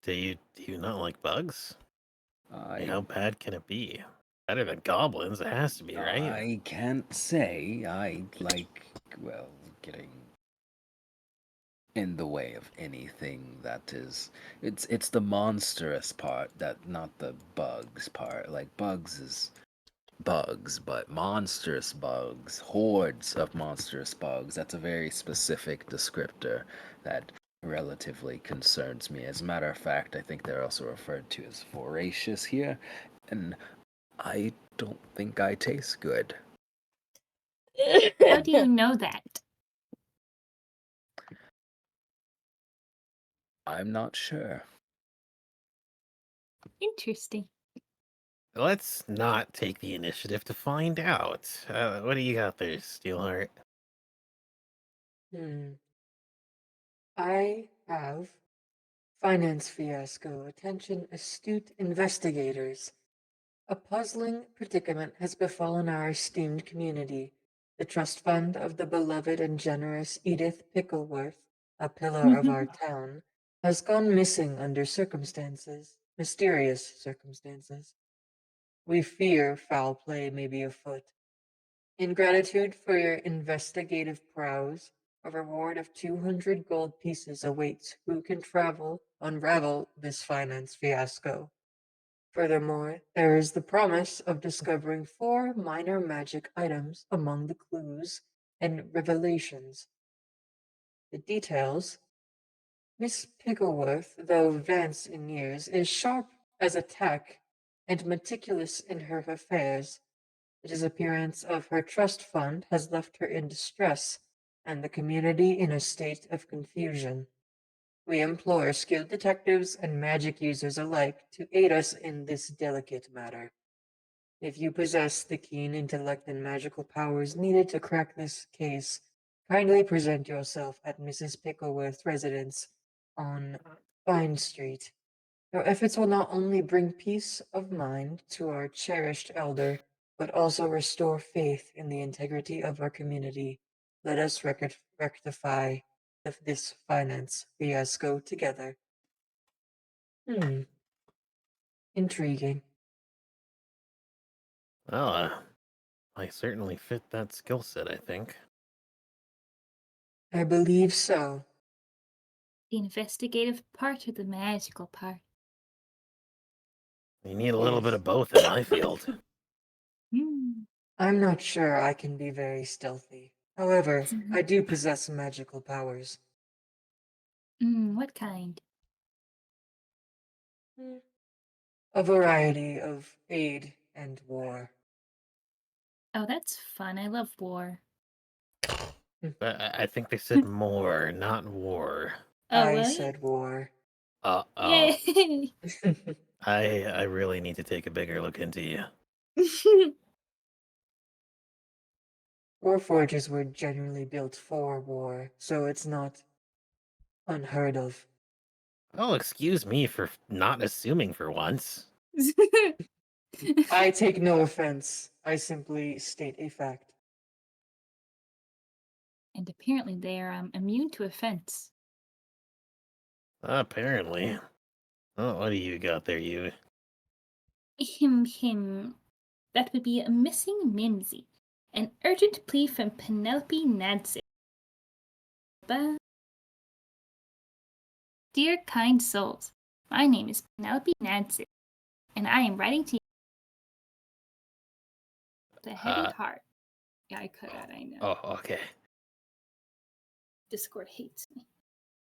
Do you not like bugs? I How bad can it be? Better than goblins, it has to be, right? I can't say I like, well, getting in the way of anything that is it's the monstrous part, that not the bugs part. Like, bugs is bugs, but monstrous bugs, hordes of monstrous bugs, that's a very specific descriptor that relatively concerns me. As a matter of fact, I think they're also referred to as voracious here, and I don't think I taste good. How do you know that? I'm not sure. Interesting. Let's not take the initiative to find out. What do you got there, Steelheart? I have finance fiasco. Attention, astute investigators. A puzzling predicament has befallen our esteemed community. The trust fund of the beloved and generous Edith Pickleworth, a pillar of our town, has gone missing under mysterious circumstances. We fear foul play may be afoot. In gratitude for your investigative prowess, a reward of 200 gold pieces awaits who can unravel this finance fiasco. Furthermore, there is the promise of discovering 4 minor magic items among the clues and revelations. The details: Miss Pickleworth, though advanced in years, is sharp as a tack and meticulous in her affairs. The disappearance of her trust fund has left her in distress, and the community in a state of confusion. We implore skilled detectives and magic users alike to aid us in this delicate matter. If you possess the keen intellect and magical powers needed to crack this case, kindly present yourself at Mrs. Pickleworth's residence on Vine Street. Your efforts will not only bring peace of mind to our cherished elder, but also restore faith in the integrity of our community. Let us rectify this finance fiasco together. Intriguing. Well, I certainly fit that skill set, I think. I believe so. The investigative part or the magical part? You need a little bit Yes. of both in my field. I'm not sure I can be very stealthy. However, I do possess magical powers. What kind? A variety of aid and war. Oh, that's fun. I love war. I think they said more, not war. Oh, I really? said war. Uh-oh. Yay! I really need to take a bigger look into you. Warforges were generally built for war, so it's not unheard of. Oh, excuse me for not assuming for once. I take no offense. I simply state a fact. And apparently they are immune to offense. Apparently. Oh, what do you got there, you? Him. That would be a missing Mimsy. An urgent plea from Penelope Nancy. Dear kind souls, my name is Penelope Nancy, and I am writing to you with a heavy heart. Yeah, I cut out, I know. Oh, okay. Discord hates me.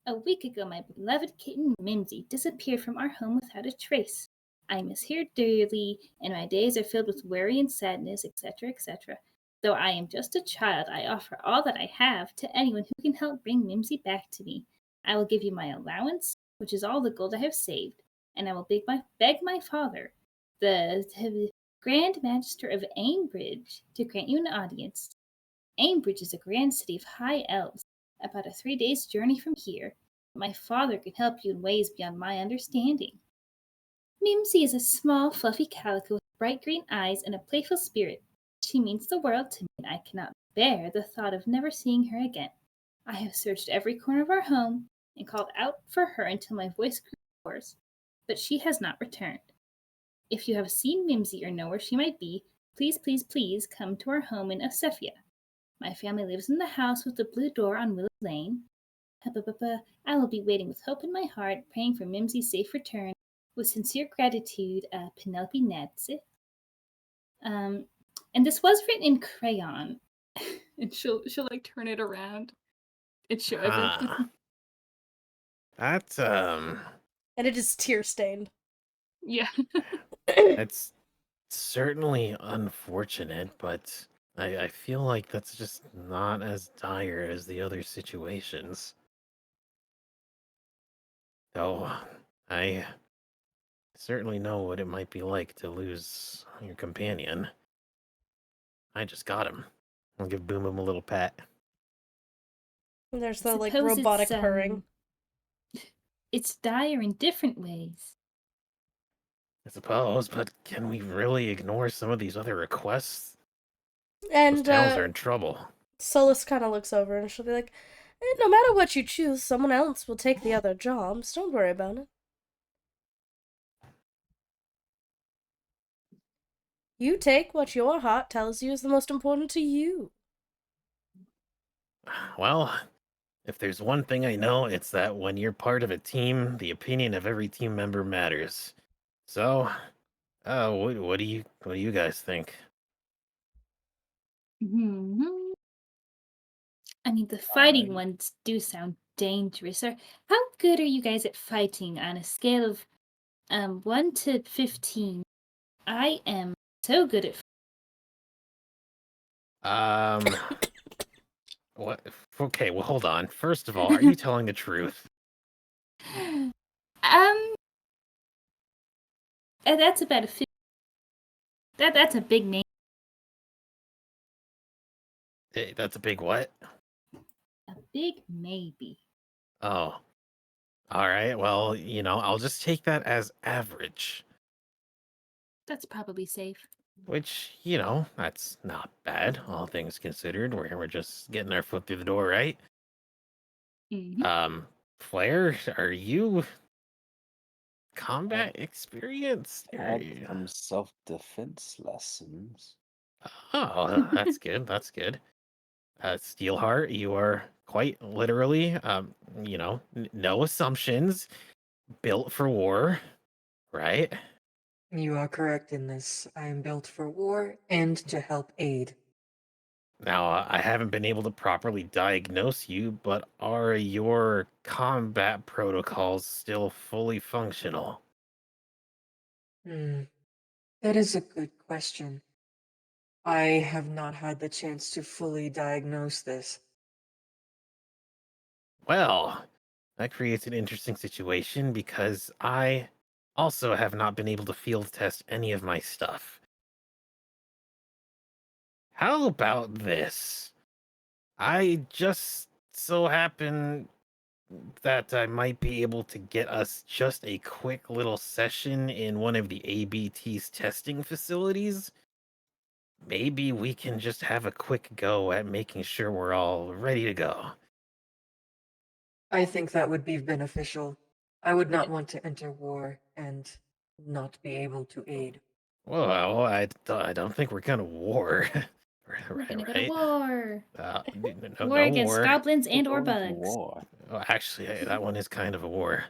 A week ago, my beloved kitten Mimsy disappeared from our home without a trace. I miss her dearly, and my days are filled with worry and sadness, etc., etc. Though I am just a child, I offer all that I have to anyone who can help bring Mimsy back to me. I will give you my allowance, which is all the gold I have saved, and I will beg my father, the Grand Magister of Aimbridge, to grant you an audience. Aimbridge is a grand city of high elves, about a 3 days' journey from here. My father can help you in ways beyond my understanding. Mimsy is a small, fluffy calico with bright green eyes and a playful spirit. She means the world to me, and I cannot bear the thought of never seeing her again. I have searched every corner of our home and called out for her until my voice grew hoarse, but she has not returned. If you have seen Mimsy or know where she might be, please, please, please come to our home in Osefia. My family lives in the house with the blue door on Willow Lane. I will be waiting with hope in my heart, praying for Mimsy's safe return. With sincere gratitude, Penelope Nancy. And this was written in crayon. And she'll like turn it around and show Ah. everything. That's, And it is tear stained. Yeah. it's certainly unfortunate, but I feel like that's just not as dire as the other situations. Though I certainly know what it might be like to lose your companion. I just got him. I'll give Boom Boom a little pat. And there's the like Suppose robotic purring. It's dire in different ways. I suppose, but can we really ignore some of these other requests? Those And towns are in trouble. Solus kind of looks over and she'll be like, no matter what you choose, someone else will take the other jobs. Don't worry about it. You take what your heart tells you is the most important to you. Well, if there's one thing I know, it's that when you're part of a team, the opinion of every team member matters. So, what do you guys think? I mean, the fighting ones do sound dangerous. How good are you guys at fighting on a scale of 1 to 15? I am so good at. What? Okay, well, hold on. First of all, are you telling the truth? That's about a 50. That's a big name. That's a big what? A big maybe. Oh. All right, well, I'll just take that as average. That's probably safe. Which, that's not bad, all things considered. We're just getting our foot through the door, right? Mm-hmm. Flair, are you combat experienced? Had some self-defense lessons. Oh, that's good. That's good. Steelheart, you are quite literally, no assumptions, built for war, right? You are correct in this. I am built for war and to help aid. Now, I haven't been able to properly diagnose you, but are your combat protocols still fully functional? That is a good question. I have not had the chance to fully diagnose this. Well, that creates an interesting situation because I also have not been able to field test any of my stuff. How about this? I just so happen that I might be able to get us just a quick little session in one of the ABT's testing facilities. Maybe we can just have a quick go at making sure we're all ready to go. I think that would be beneficial. I would not want to enter war and not be able to aid. Well, I don't think we're gonna war. We're gonna go right? to war. No War against war. goblins and or Going to bugs. war. Oh, actually, that one is kind of a war.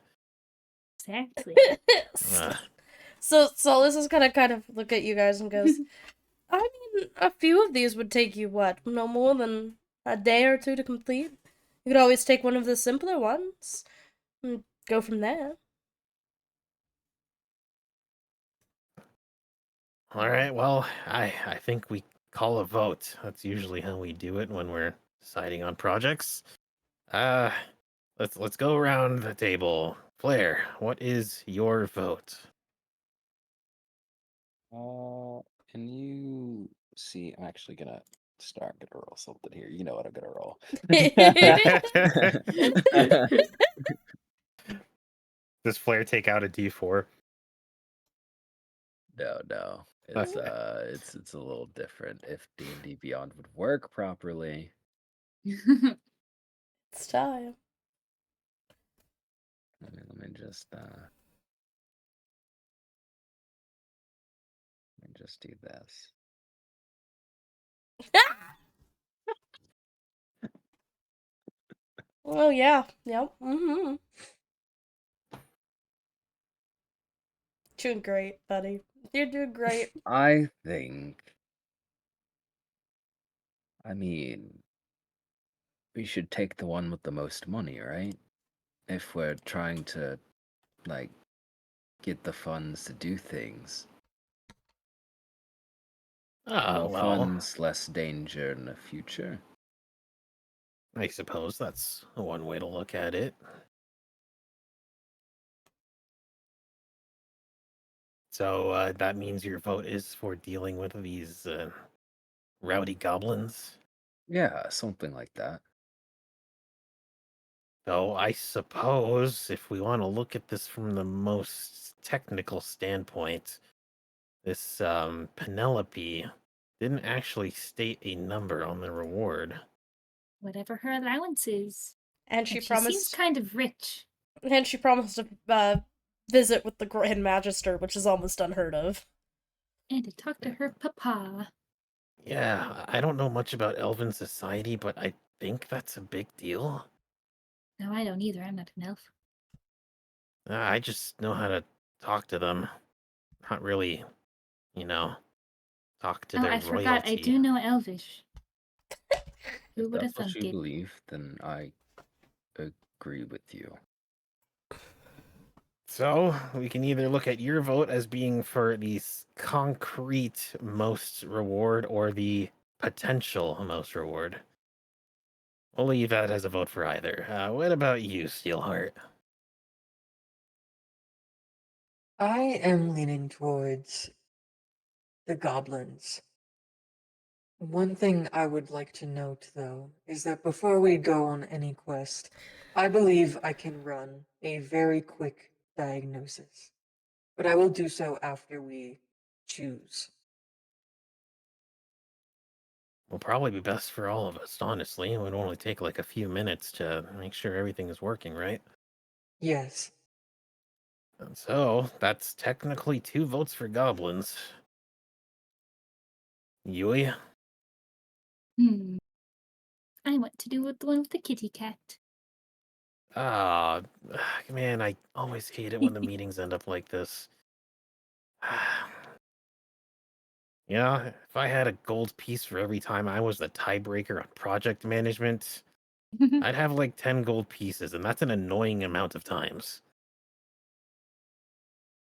Exactly. So Solus is gonna kind of look at you guys and goes, I mean, a few of these would take you, what, no more than a day or two to complete? You could always take one of the simpler ones and go from there. All right, well, I think we call a vote. That's usually how we do it when we're deciding on projects. Let's go around the table. Flair, what is your vote? Can you see? I'm actually gonna start. I'm gonna roll something here. You know what I'm gonna roll. Does Flair take out a D4? No. It's a little different. If D&D Beyond would work properly. It's time. Let me just do this. Oh yeah, yep. Mm-hmm. Doing great, buddy. You're doing great. I mean, we should take the one with the most money, right? If we're trying to, like, get the funds to do things. Oh, More well, funds, less danger in the future. I suppose that's one way to look at it. So that means your vote is for dealing with these rowdy goblins. Yeah, something like that. So I suppose if we want to look at this from the most technical standpoint, this Penelope didn't actually state a number on the reward. Whatever her allowance is. And she And she seems promised. kind of rich. And she promised to visit with the Grand Magister, which is almost unheard of. And to talk to her papa. Yeah, I don't know much about Elven society, but I think that's a big deal. No, I don't either. I'm not an elf. I just know how to talk to them. Not really, talk to Oh, their I royalty. forgot. I do know Elvish. Who If would have that's what thunk you it? believe, then I agree with you. So we can either look at your vote as being for the concrete most reward or the potential most reward. We'll leave that as a vote for either. What about you, Steelheart? I am leaning towards the goblins. One thing I would like to note, though, is that before we go on any quest, I believe I can run a very quick diagnosis. But I will do so after we choose. Will probably be best for all of us, honestly. It would only take like a few minutes to make sure everything is working, right? Yes. And so that's technically 2 votes for goblins. Yui? I want to do with the one with the kitty cat. Ah, man, I always hate it when the meetings end up like this. Yeah, if I had a gold piece for every time I was the tiebreaker on project management, I'd have like 10 gold pieces, and that's an annoying amount of times.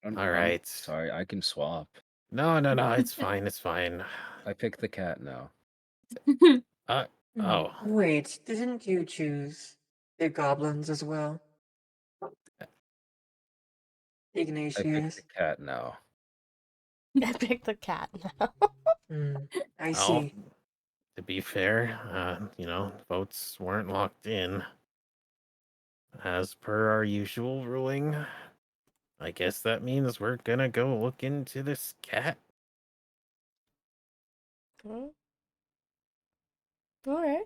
I'm Alright. sorry, I can swap. No, it's fine, it's fine. I pick the cat now. Oh. Wait, didn't you choose the goblins as well? I pick Ignatius. the cat now. I picked the cat now. I Oh, see. to be fair, votes weren't locked in. As per our usual ruling, I guess that means we're gonna go look into this cat. Alright.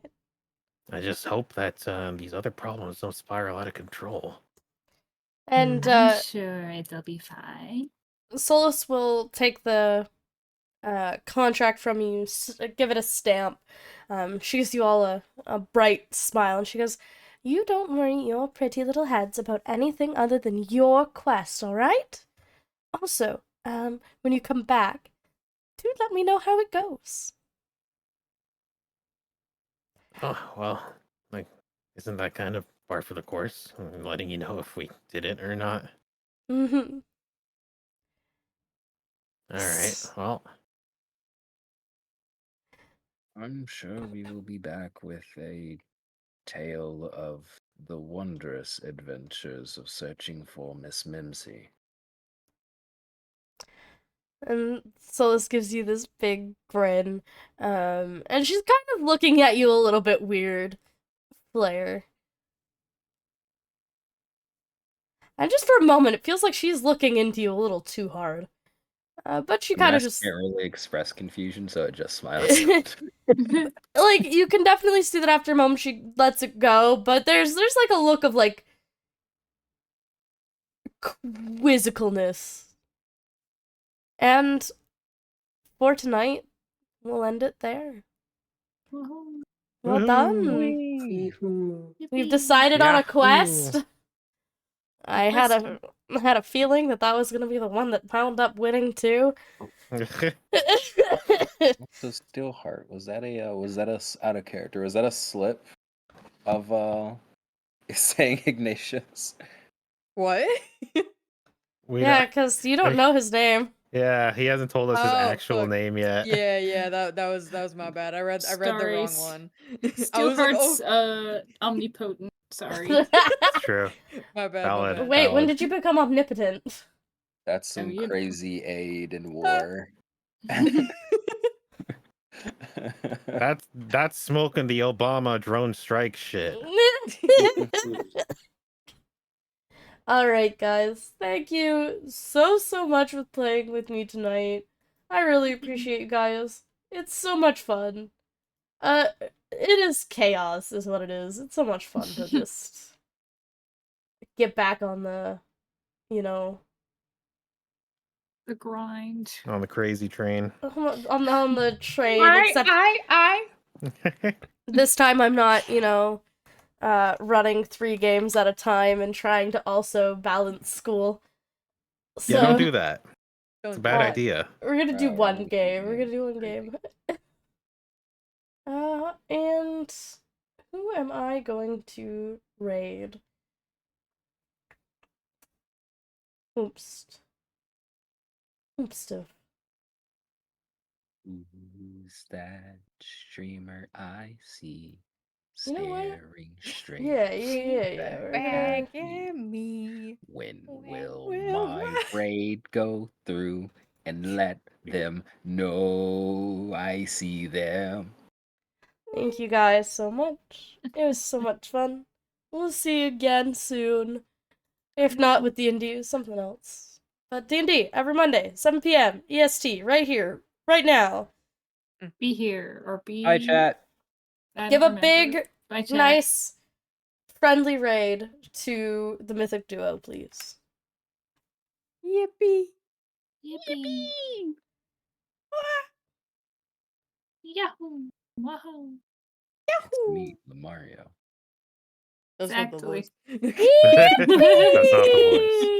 I just hope that these other problems don't spiral out of control. And I'm sure it'll be fine. Solus will take the contract from you, give it a stamp. She gives you all a bright smile, and she goes, "You don't worry your pretty little heads about anything other than your quest, alright? Also, when you come back, do let me know how it goes." Oh, well, isn't that kind of par for the course? Letting you know if we did it or not. Mm-hmm. Alright, well. I'm sure we will be back with a tale of the wondrous adventures of searching for Miss Mimsy. And Solus gives you this big grin. And she's kind of looking at you a little bit weird, Flair. And just for a moment, it feels like she's looking into you a little too hard. But she kind of just... can't really express confusion, so it just smiles. Like, you can definitely see that after a moment she lets it go, but there's like a look of, like, quizzicalness. And for tonight, we'll end it there. Well done. We've decided on a quest. I had a feeling that was gonna be the one that wound up winning too. So Steelheart, was that out of character? Was that a slip of saying Ignatius? What? Yeah, because you don't know his name. Yeah, he hasn't told us his actual fuck. name yet. Yeah, that was my bad. I read the wrong Stories. one. I was Steelheart's like, omnipotent. Sorry. It's true. my bad. Valid. Wait, when Valid. did you become omnipotent? That's some you know. crazy aid in war. That's smoking the Obama drone strike shit. All right, guys. Thank you so much for playing with me tonight. I really appreciate you guys. It's so much fun. It is chaos, is what it is. It's so much fun to just get back on the, you know, The grind. On the crazy train. on the train. Except this time I'm not, you know, running 3 games at a time and trying to also balance school. So Yeah, don't do that. It's a Don't bad Uh, idea. we're gonna do We're one only game. We're doing gonna do one three game. And who am I going to raid? Oops. Oops stuff. Who's that streamer I see You know what? staring straight Yeah. We're gonna. back at me. When When will will my my- raid go through and let them know I see them? Thank you guys so much. It was so much fun. We'll see you again soon. If not with D&D, something else. But D&D every Monday, 7 p.m. EST, right here, right now. Be here or be. Hi, chat. I Give don't a remember. big, Bye, chat. nice, friendly raid to the Mythic Duo, please. Yippee. Yippee. Yahoo. Wahoo. Meet the Mario. That's not the Exactly. voice. That's not the voice.